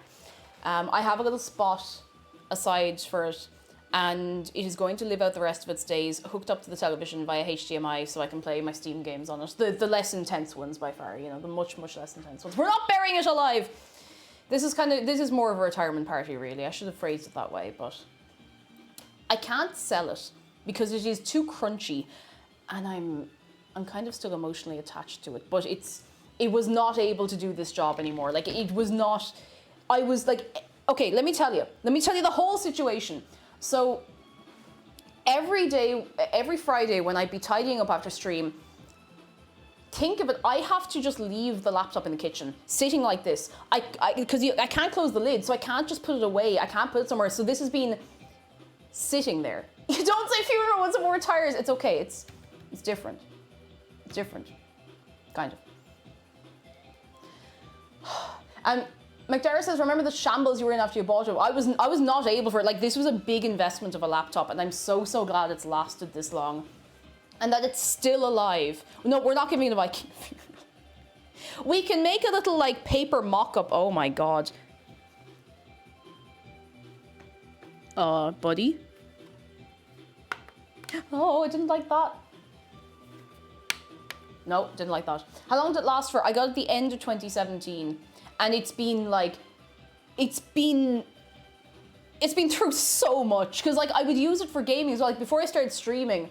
Speaker 3: I have a little spot aside for it, and it is going to live out the rest of its days hooked up to the television via HDMI so I can play my Steam games on it. The less intense ones by far, you know, the much, much less intense ones. We're not burying it alive! This is more of a retirement party, really. I should have phrased it that way, but I can't sell it because it is too crunchy, and I'm kind of still emotionally attached to it. But it was not able to do this job anymore. Like, it was not. I was like, okay, let me tell you the whole situation. So every day, every Friday when I'd be tidying up after stream, think of it, I have to just leave the laptop in the kitchen, sitting like this. Because I can't close the lid, so I can't just put it away. I can't put it somewhere. So this has been sitting there. You don't say funeral when someone retires. It's okay. It's different. It's different. Kind of. McDara says, remember the shambles you were in after you bought it? I was not able for it. Like, this was a big investment of a laptop, and I'm so glad it's lasted this long. And that it's still alive. No, we're not giving it a Viking funeral. We can make a little, like, paper mock-up. Oh my god. Buddy. Oh, I didn't like that. No, didn't like that. How long did it last for? I got it at the end of 2017. And it's been through so much. Because, like, I would use it for gaming. So, like, before I started streaming,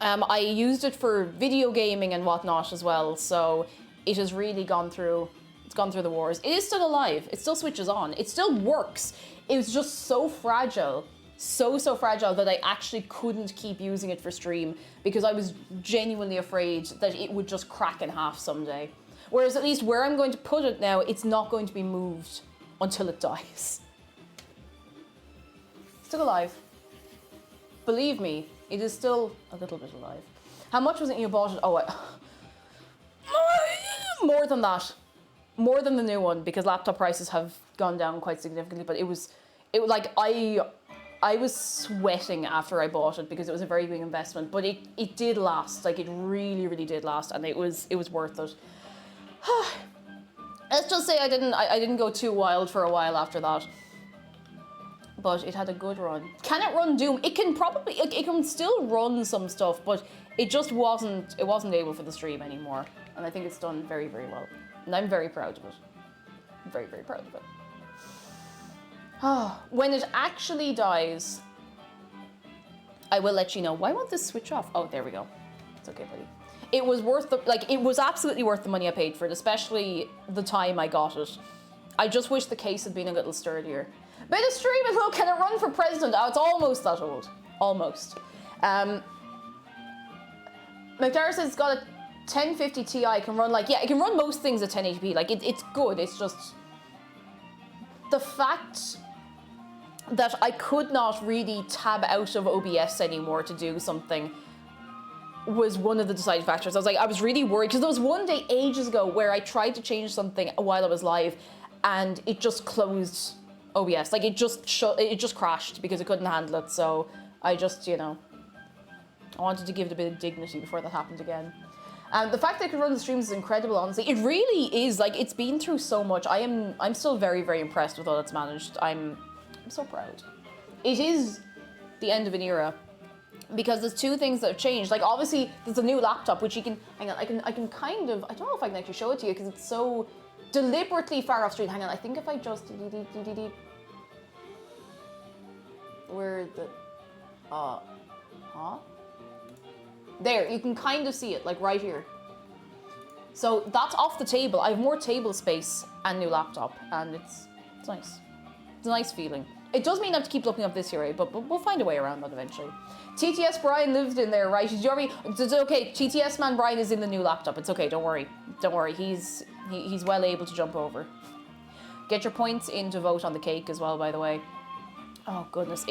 Speaker 3: I used it for video gaming and whatnot as well. So it has really gone through the wars. It is still alive. It still switches on. It still works. It was just so fragile. So fragile that I actually couldn't keep using it for stream because I was genuinely afraid that it would just crack in half someday. Whereas at least where I'm going to put it now, it's not going to be moved until it dies. Still alive. Believe me, it is still a little bit alive. How much was it you bought it? Oh, more than that. More than the new one, because laptop prices have gone down quite significantly, but it was like, I was sweating after I bought it because it was a very big investment, but it did last. Like, it really did last, and it was worth it. Let's just say I didn't go too wild for a while after that. But it had a good run. Can it run Doom? It can probably, it can still run some stuff, but it just wasn't able for the stream anymore. And I think it's done very well. And I'm very proud of it. Very proud of it. When it actually dies, I will let you know. Why won't this switch off? Oh, there we go. It's okay, buddy. It was worth it was absolutely worth the money I paid for it, especially the time I got it. I just wish the case had been a little sturdier. Bit of streaming, look, can it run for president? Oh, it's almost that old. Almost. McDara says it's got a 1050 Ti, can run it can run most things at 1080p. Like, it's good, it's just... The fact that I could not really tab out of OBS anymore to do something was one of the deciding factors. I was really worried, because there was one day ages ago where I tried to change something while I was live, and it just closed OBS. Like, it just crashed because it couldn't handle it, so I just, I wanted to give it a bit of dignity before that happened again. The fact that I could run the streams is incredible, honestly. It really is. Like, it's been through so much. I'm still very, very impressed with all it's managed. I'm so proud. It is the end of an era, because there's two things that have changed. Like, obviously, there's a new laptop, which you can... Hang on, I can kind of... I don't know if I can actually show it to you, because it's so deliberately far off street. Hang on, I think if I just... Where the... There, you can kind of see it, like right here. So that's off the table. I have more table space and new laptop, and it's nice. It's a nice feeling. It does mean I have to keep looking up this year, but we'll find a way around that eventually. TTS Brian lived in there, right? It's okay. TTS man Brian is in the new laptop. It's okay. Don't worry. Don't worry. He's well able to jump over. Get your points in to vote on the cake as well, by the way. Oh goodness,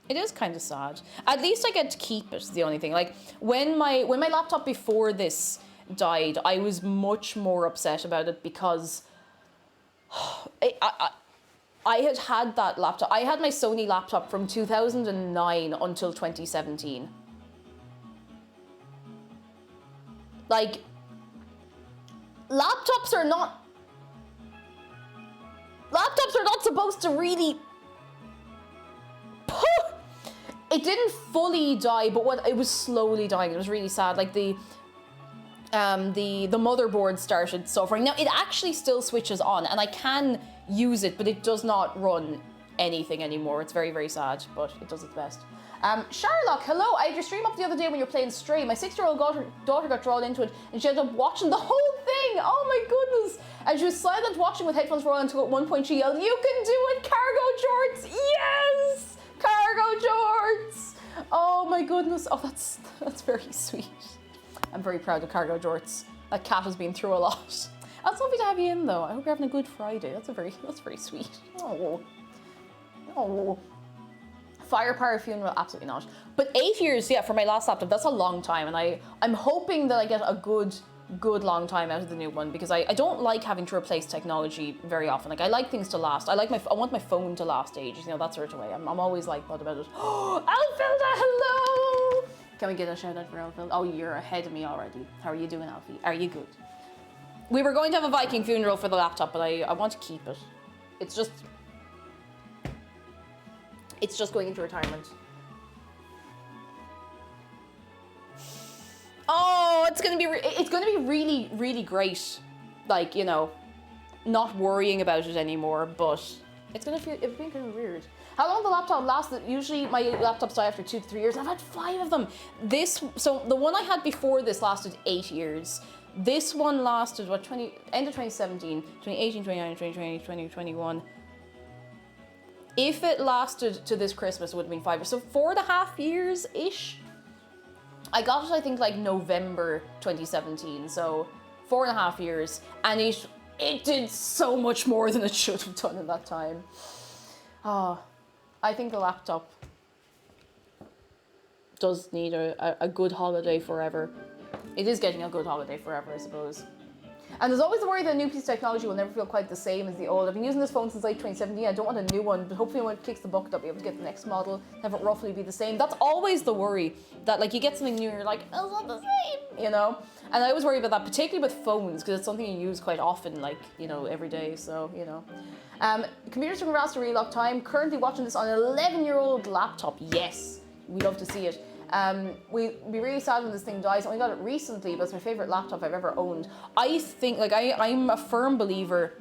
Speaker 3: it is kind of sad. At least I get to keep it. The only thing, like when my laptop before this died, I was much more upset about it because I had that laptop. I had my Sony laptop from 2009 until 2017. Like, laptops are not supposed to really... It didn't fully die, but it was slowly dying. It was really sad. Like, the motherboard started suffering. Now, it actually still switches on, and I can use it, but it does not run anything anymore. It's very, very sad, but it does its best. Sherlock, hello. I had your stream up the other day when you were playing Stray. My 6-year-old daughter got drawn into it, and she ended up watching the whole thing. Oh my goodness. And she was silent watching with headphones for a while until at one point she yelled, "You can do it, cargo jorts!" Yes! Cargo jorts! Oh my goodness. Oh, that's very sweet. I'm very proud of cargo jorts. That cat has been through a lot. That's lovely to have you in, though. I hope you're having a good Friday. That's very sweet. Oh. Firepower funeral, absolutely not. But 8 years, yeah, for my last laptop, that's a long time, and I'm hoping that I get a good long time out of the new one, because I don't like having to replace technology very often. Like, I like things to last. I want my phone to last ages, that sort of way. I'm always like that about it. Oh, Alfilda, hello! Can we get a shout out for Alfilda? Oh, you're ahead of me already. How are you doing, Alfie? Are you good? We were going to have a Viking funeral for the laptop, but I want to keep it. It's just going into retirement. Oh, it's gonna be really, really great. Like, not worrying about it anymore, but it's been kind of weird. How long the laptop lasted? Usually my laptops die after 2 to 3 years. I've had 5 of them. So the one I had before this lasted 8 years. This one lasted, end of 2017, 2018, 2019, 2020, 2021. If it lasted to this Christmas, it would have been 5 years. So 4.5 years-ish. I got it, I think, like November 2017. So 4.5 years. And it did so much more than it should have done in that time. Oh, I think the laptop does need a good holiday forever. It is getting a good holiday forever, I suppose. And there's always the worry that a new piece of technology will never feel quite the same as the old. I've been using this phone since like 2017. I don't want a new one, but hopefully when it kicks the bucket, I'll be able to get the next model, have it roughly be the same. That's always the worry, that like you get something new and you're like, it's not the same, And I always worry about that, particularly with phones, because it's something you use quite often, like, every day, so, Computers took a really long time. Currently watching this on an 11-year-old laptop. Yes, we love to see it. We'd be really sad when this thing dies. I only got it recently, but it's my favorite laptop I've ever owned. I think, I'm a firm believer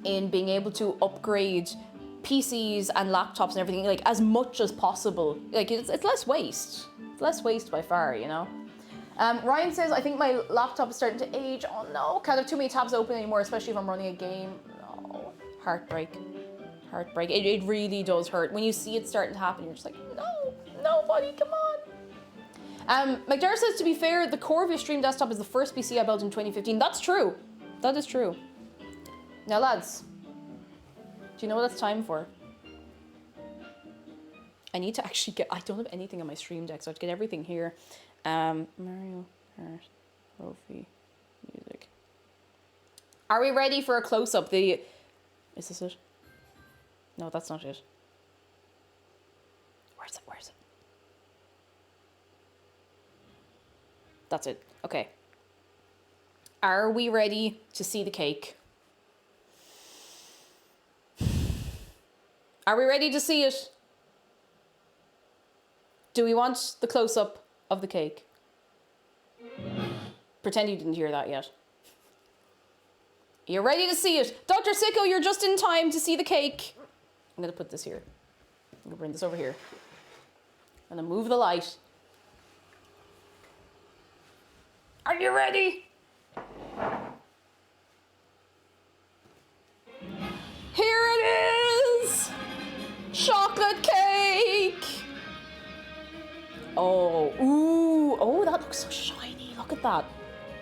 Speaker 3: in being able to upgrade PCs and laptops and everything, like, as much as possible. Like, it's less waste. It's less waste by far, you know? Ryan says, I think my laptop is starting to age. Oh no, can't have too many tabs open anymore, especially if I'm running a game. No, heartbreak. Heartbreak. It really does hurt. When you see it starting to happen, you're just like, no, buddy, come on. McDarrett says, to be fair, the core of your stream desktop is the first PC I built in 2015. That's true. That is true. Now, lads, do you know what it's time for? I need to actually get, I don't have anything on my stream deck, so I have to get everything here. Mario Kart Trophy music. Are we ready for a close-up? Is this it? No, that's not it. Where's it? That's it. Okay. Are we ready to see the cake? Are we ready to see it? Do we want the close-up of the cake? Pretend you didn't hear that yet. You're ready to see it. Dr. Sicko, you're just in time to see the cake. I'm gonna put this here. I'm gonna bring this over here. I'm gonna move the light. Are you ready? Here it is! Chocolate cake! Oh, ooh, oh, that looks so shiny. Look at that.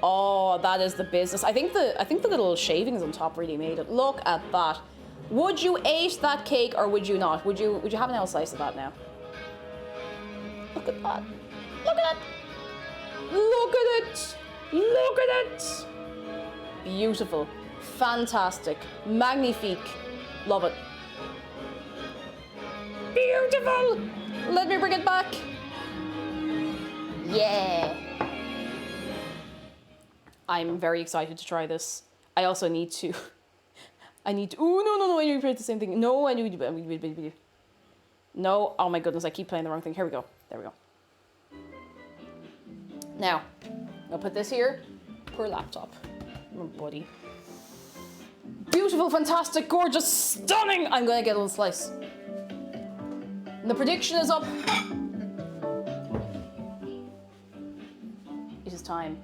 Speaker 3: Oh, that is the business. I think the little shavings on top really made it. Look at that. Would you eat that cake or would you not? Would you have an L slice of that now? Look at that. Look at it. Look at it. Look at it. Beautiful. Fantastic. Magnifique. Love it. Beautiful. Let me bring it back. Yeah. I'm very excited to try this. I also need to. Oh, no, I need to repeat the same thing. No, I need to. No, oh my goodness, I keep playing the wrong thing. Here we go. There we go. Now, I'll put this here. Poor laptop. Oh, buddy. Beautiful, fantastic, gorgeous, stunning. I'm gonna get a little slice. And the prediction is up. It is time.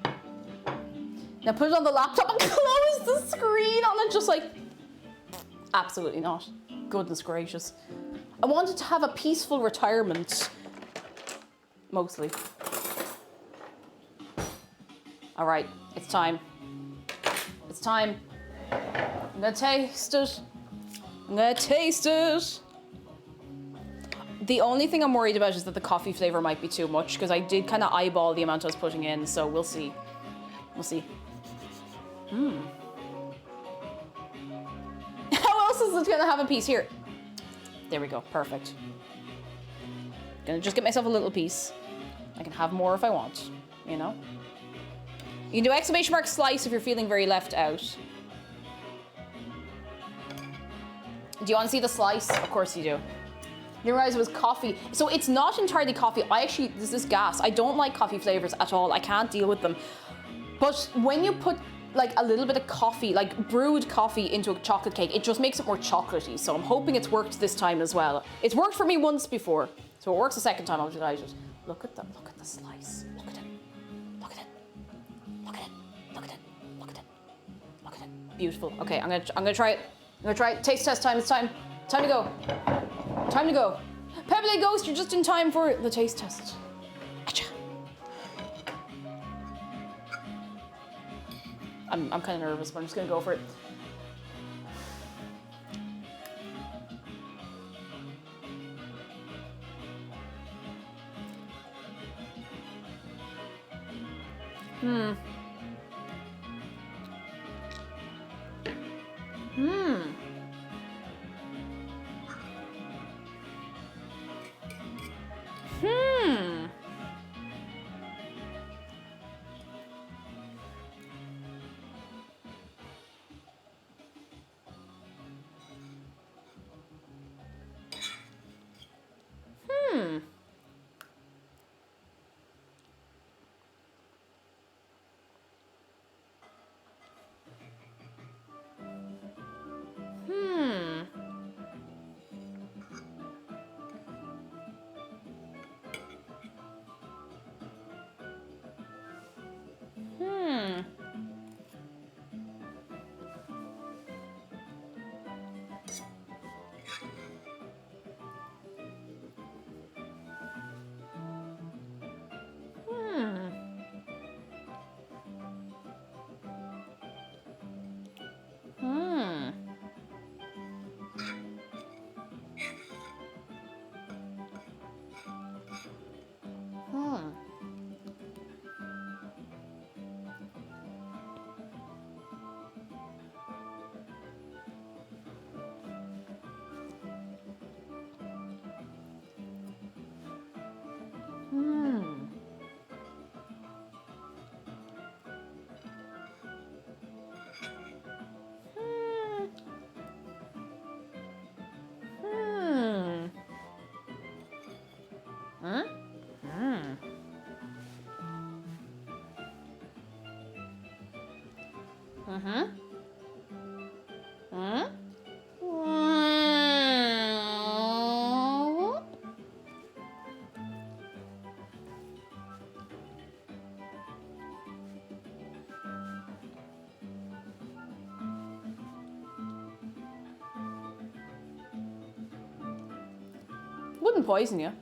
Speaker 3: Now put it on the laptop and close the screen on it, just like, absolutely not. Goodness gracious. I wanted to have a peaceful retirement, mostly. All right, it's time. It's time. I'm gonna taste it. I'm gonna taste it. The only thing I'm worried about is that the coffee flavor might be too much, because I did kind of eyeball the amount I was putting in, so we'll see. We'll see. How else is it gonna have a piece? Here. There we go, perfect. Gonna just get myself a little piece. I can have more if I want, you know? You can do exclamation mark slice if you're feeling very left out. Do you want to see the slice? Of course you do. You didn't realize it was coffee. So it's not entirely coffee. This is gas. I don't like coffee flavors at all. I can't deal with them. But when you put like a little bit of coffee, like brewed coffee into a chocolate cake, it just makes it more chocolatey. So I'm hoping it's worked this time as well. It's worked for me once before. So it works a second time, I'll delighted. Look at the slice. Look at it. Look at it. Look at it. Look at it. Look at it. Look at it. Beautiful. Okay, I'm gonna try it. I'm gonna try it. Taste test time. It's time. Time to go. Time to go. Pebbly Ghost, you're just in time for the taste test. Acha. I'm kind of nervous, but I'm just gonna go for it. Wouldn't poison you.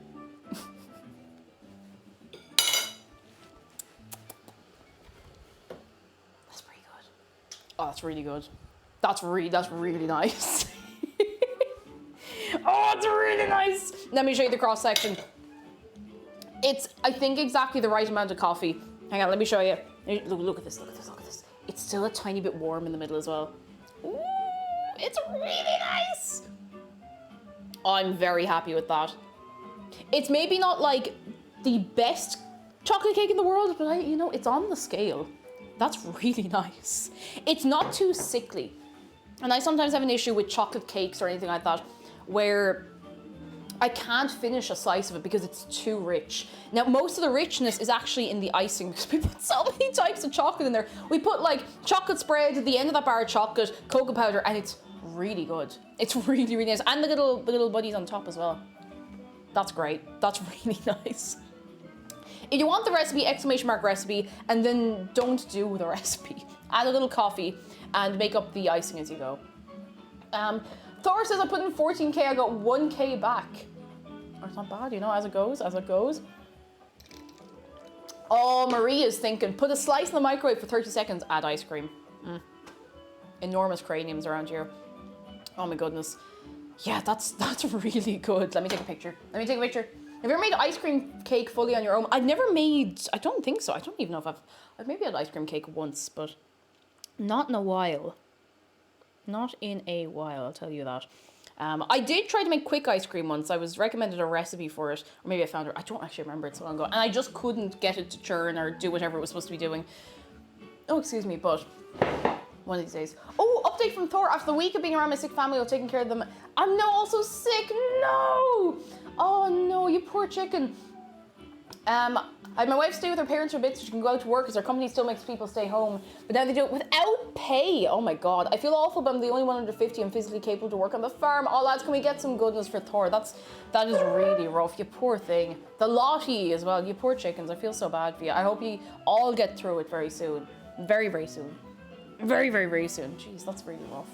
Speaker 3: That's pretty good. Oh, that's really good. That's really nice. Oh, it's really nice. Let me show you the cross section. It's, I think, exactly the right amount of coffee. Hang on, let me show you. Look at this, look at this, look at this. It's still a tiny bit warm in the middle as well. Ooh, it's really nice. I'm very happy with that. It's maybe not like the best chocolate cake in the world, but you know, it's on the scale. That's really nice. It's not too sickly. And I sometimes have an issue with chocolate cakes or anything like that, where I can't finish a slice of it because it's too rich. Now, most of the richness is actually in the icing because we put so many types of chocolate in there. We put like chocolate spread at the end of that bar of chocolate, cocoa powder, and it's really good. It's really, really nice. And the little buddies on top as well. That's great. That's really nice. If you want the recipe, exclamation mark recipe, and then don't do the recipe. Add a little coffee and make up the icing as you go. Thor says I put in 14K, I got 1K back. Oh, it's not bad, you know, as it goes, as it goes. Oh, Maria's thinking, put a slice in the microwave for 30 seconds, add ice cream. Enormous craniums around here. Oh my goodness. Yeah, that's really good. Let me take a picture. Have you ever made ice cream cake fully on your own? I've never made, I don't think so. I don't even know if I've maybe had ice cream cake once, but not in a while. Not in a while, I'll tell you that. I did try to make quick ice cream once. I was recommended a recipe for it, or maybe I found it. I don't actually remember, it's so long ago. And I just couldn't get it to churn or do whatever it was supposed to be doing. Oh, excuse me, but one of these days. Oh, update from Thor. After the week of being around my sick family while taking care of them, I'm now also sick. No! Oh no, you poor chicken. I had my wife stay with her parents for a bit so she can go out to work because our company still makes people stay home. But now they do it without pay. Oh my God. I feel awful, but I'm the only one under 50 and physically capable to work on the farm. Oh lads, can we get some goodness for Thor? That is really rough. You poor thing. The Lottie as well. You poor chickens. I feel so bad for you. I hope you all get through it very soon. Very, very soon. Very, very, very soon. Jeez, that's really rough.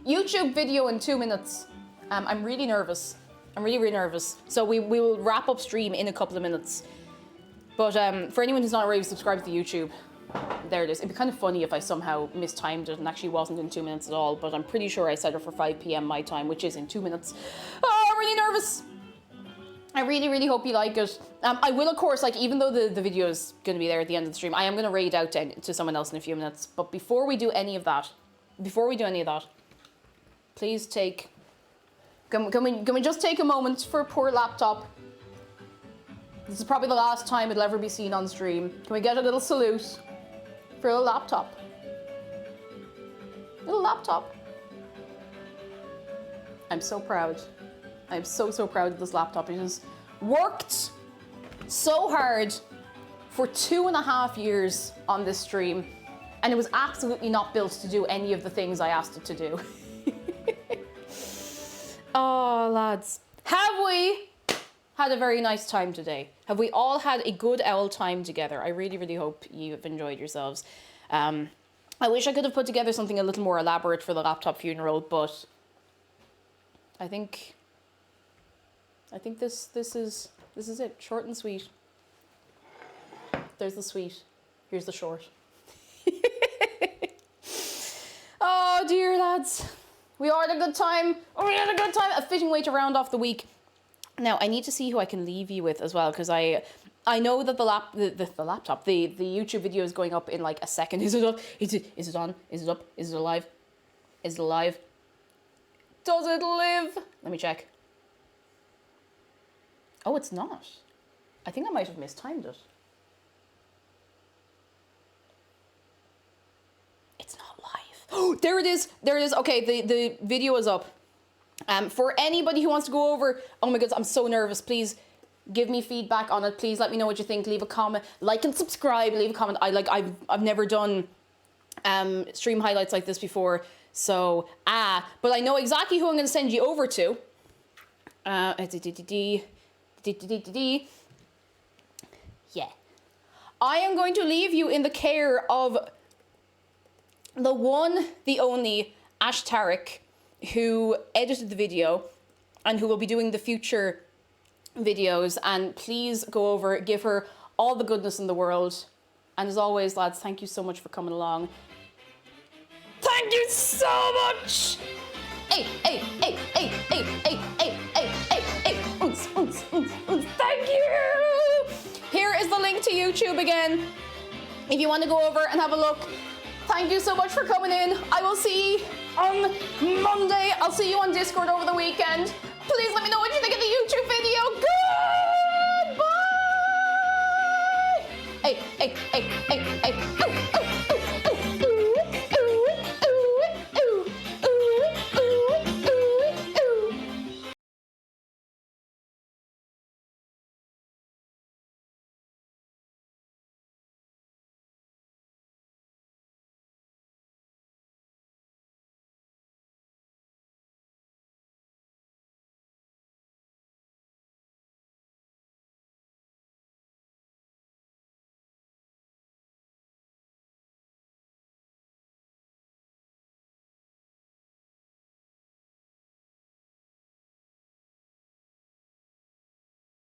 Speaker 3: YouTube video in 2 minutes. I'm really nervous. I'm really, really nervous. So we will wrap up stream in a couple of minutes. But for anyone who's not already subscribed to YouTube, there it is. It'd be kind of funny if I somehow mistimed it and actually wasn't in 2 minutes at all, but I'm pretty sure I set it for 5 p.m. my time, which is in 2 minutes. Oh, I'm really nervous. I really, really hope you like it. I will, of course, like, even though the video is going to be there at the end of the stream, I am going to raid out to someone else in a few minutes. But before we do any of that, please take... Can we just take a moment for poor laptop? This is probably the last time it'll ever be seen on stream. Can we get a little salute for a laptop? Little laptop. I'm so proud. I'm so, so proud of this laptop. It has worked so hard for 2.5 years on this stream, and it was absolutely not built to do any of the things I asked it to do. Oh, lads. Have we had a very nice time today? Have we all had a good old time together? I really, really hope you've enjoyed yourselves. I wish I could have put together something a little more elaborate for the laptop funeral, but I think this is it. Short and sweet. There's the sweet. Here's the short. Oh dear, lads. We all had a good time. Oh, we had a good time. A fitting way to round off the week. Now, I need to see who I can leave you with as well, because I know that the laptop, the YouTube video is going up in like a second. Is it up? Is it on? Is it up? Is it alive? Is it alive? Does it live? Let me check. Oh, it's not. I think I might have mistimed it. It's not live. Oh, there it is. There it is. Okay, the video is up. For anybody who wants to go over, oh my goodness, I'm so nervous. Please give me feedback on it. Please let me know what you think. Leave a comment, like and subscribe. Leave a comment. I've never done stream highlights like this before. So, but I know exactly who I'm going to send you over to. Yeah. I am going to leave you in the care of the one, the only Ash Tarek, who edited the video and who will be doing the future videos. And please go over, give her all the goodness in the world. And as always, lads, thank you so much for coming along. Thank you so much! Hey, hey, hey, hey, hey, hey, hey, hey, hey, hey, thank you! Here is the link to YouTube again, if you want to go over and have a look. Thank you so much for coming in. I will see you on Monday. I'll see you on Discord over the weekend. Please let me know what you think of the YouTube video. Goodbye! Hey, hey, hey, hey, hey, oh, oh, oh.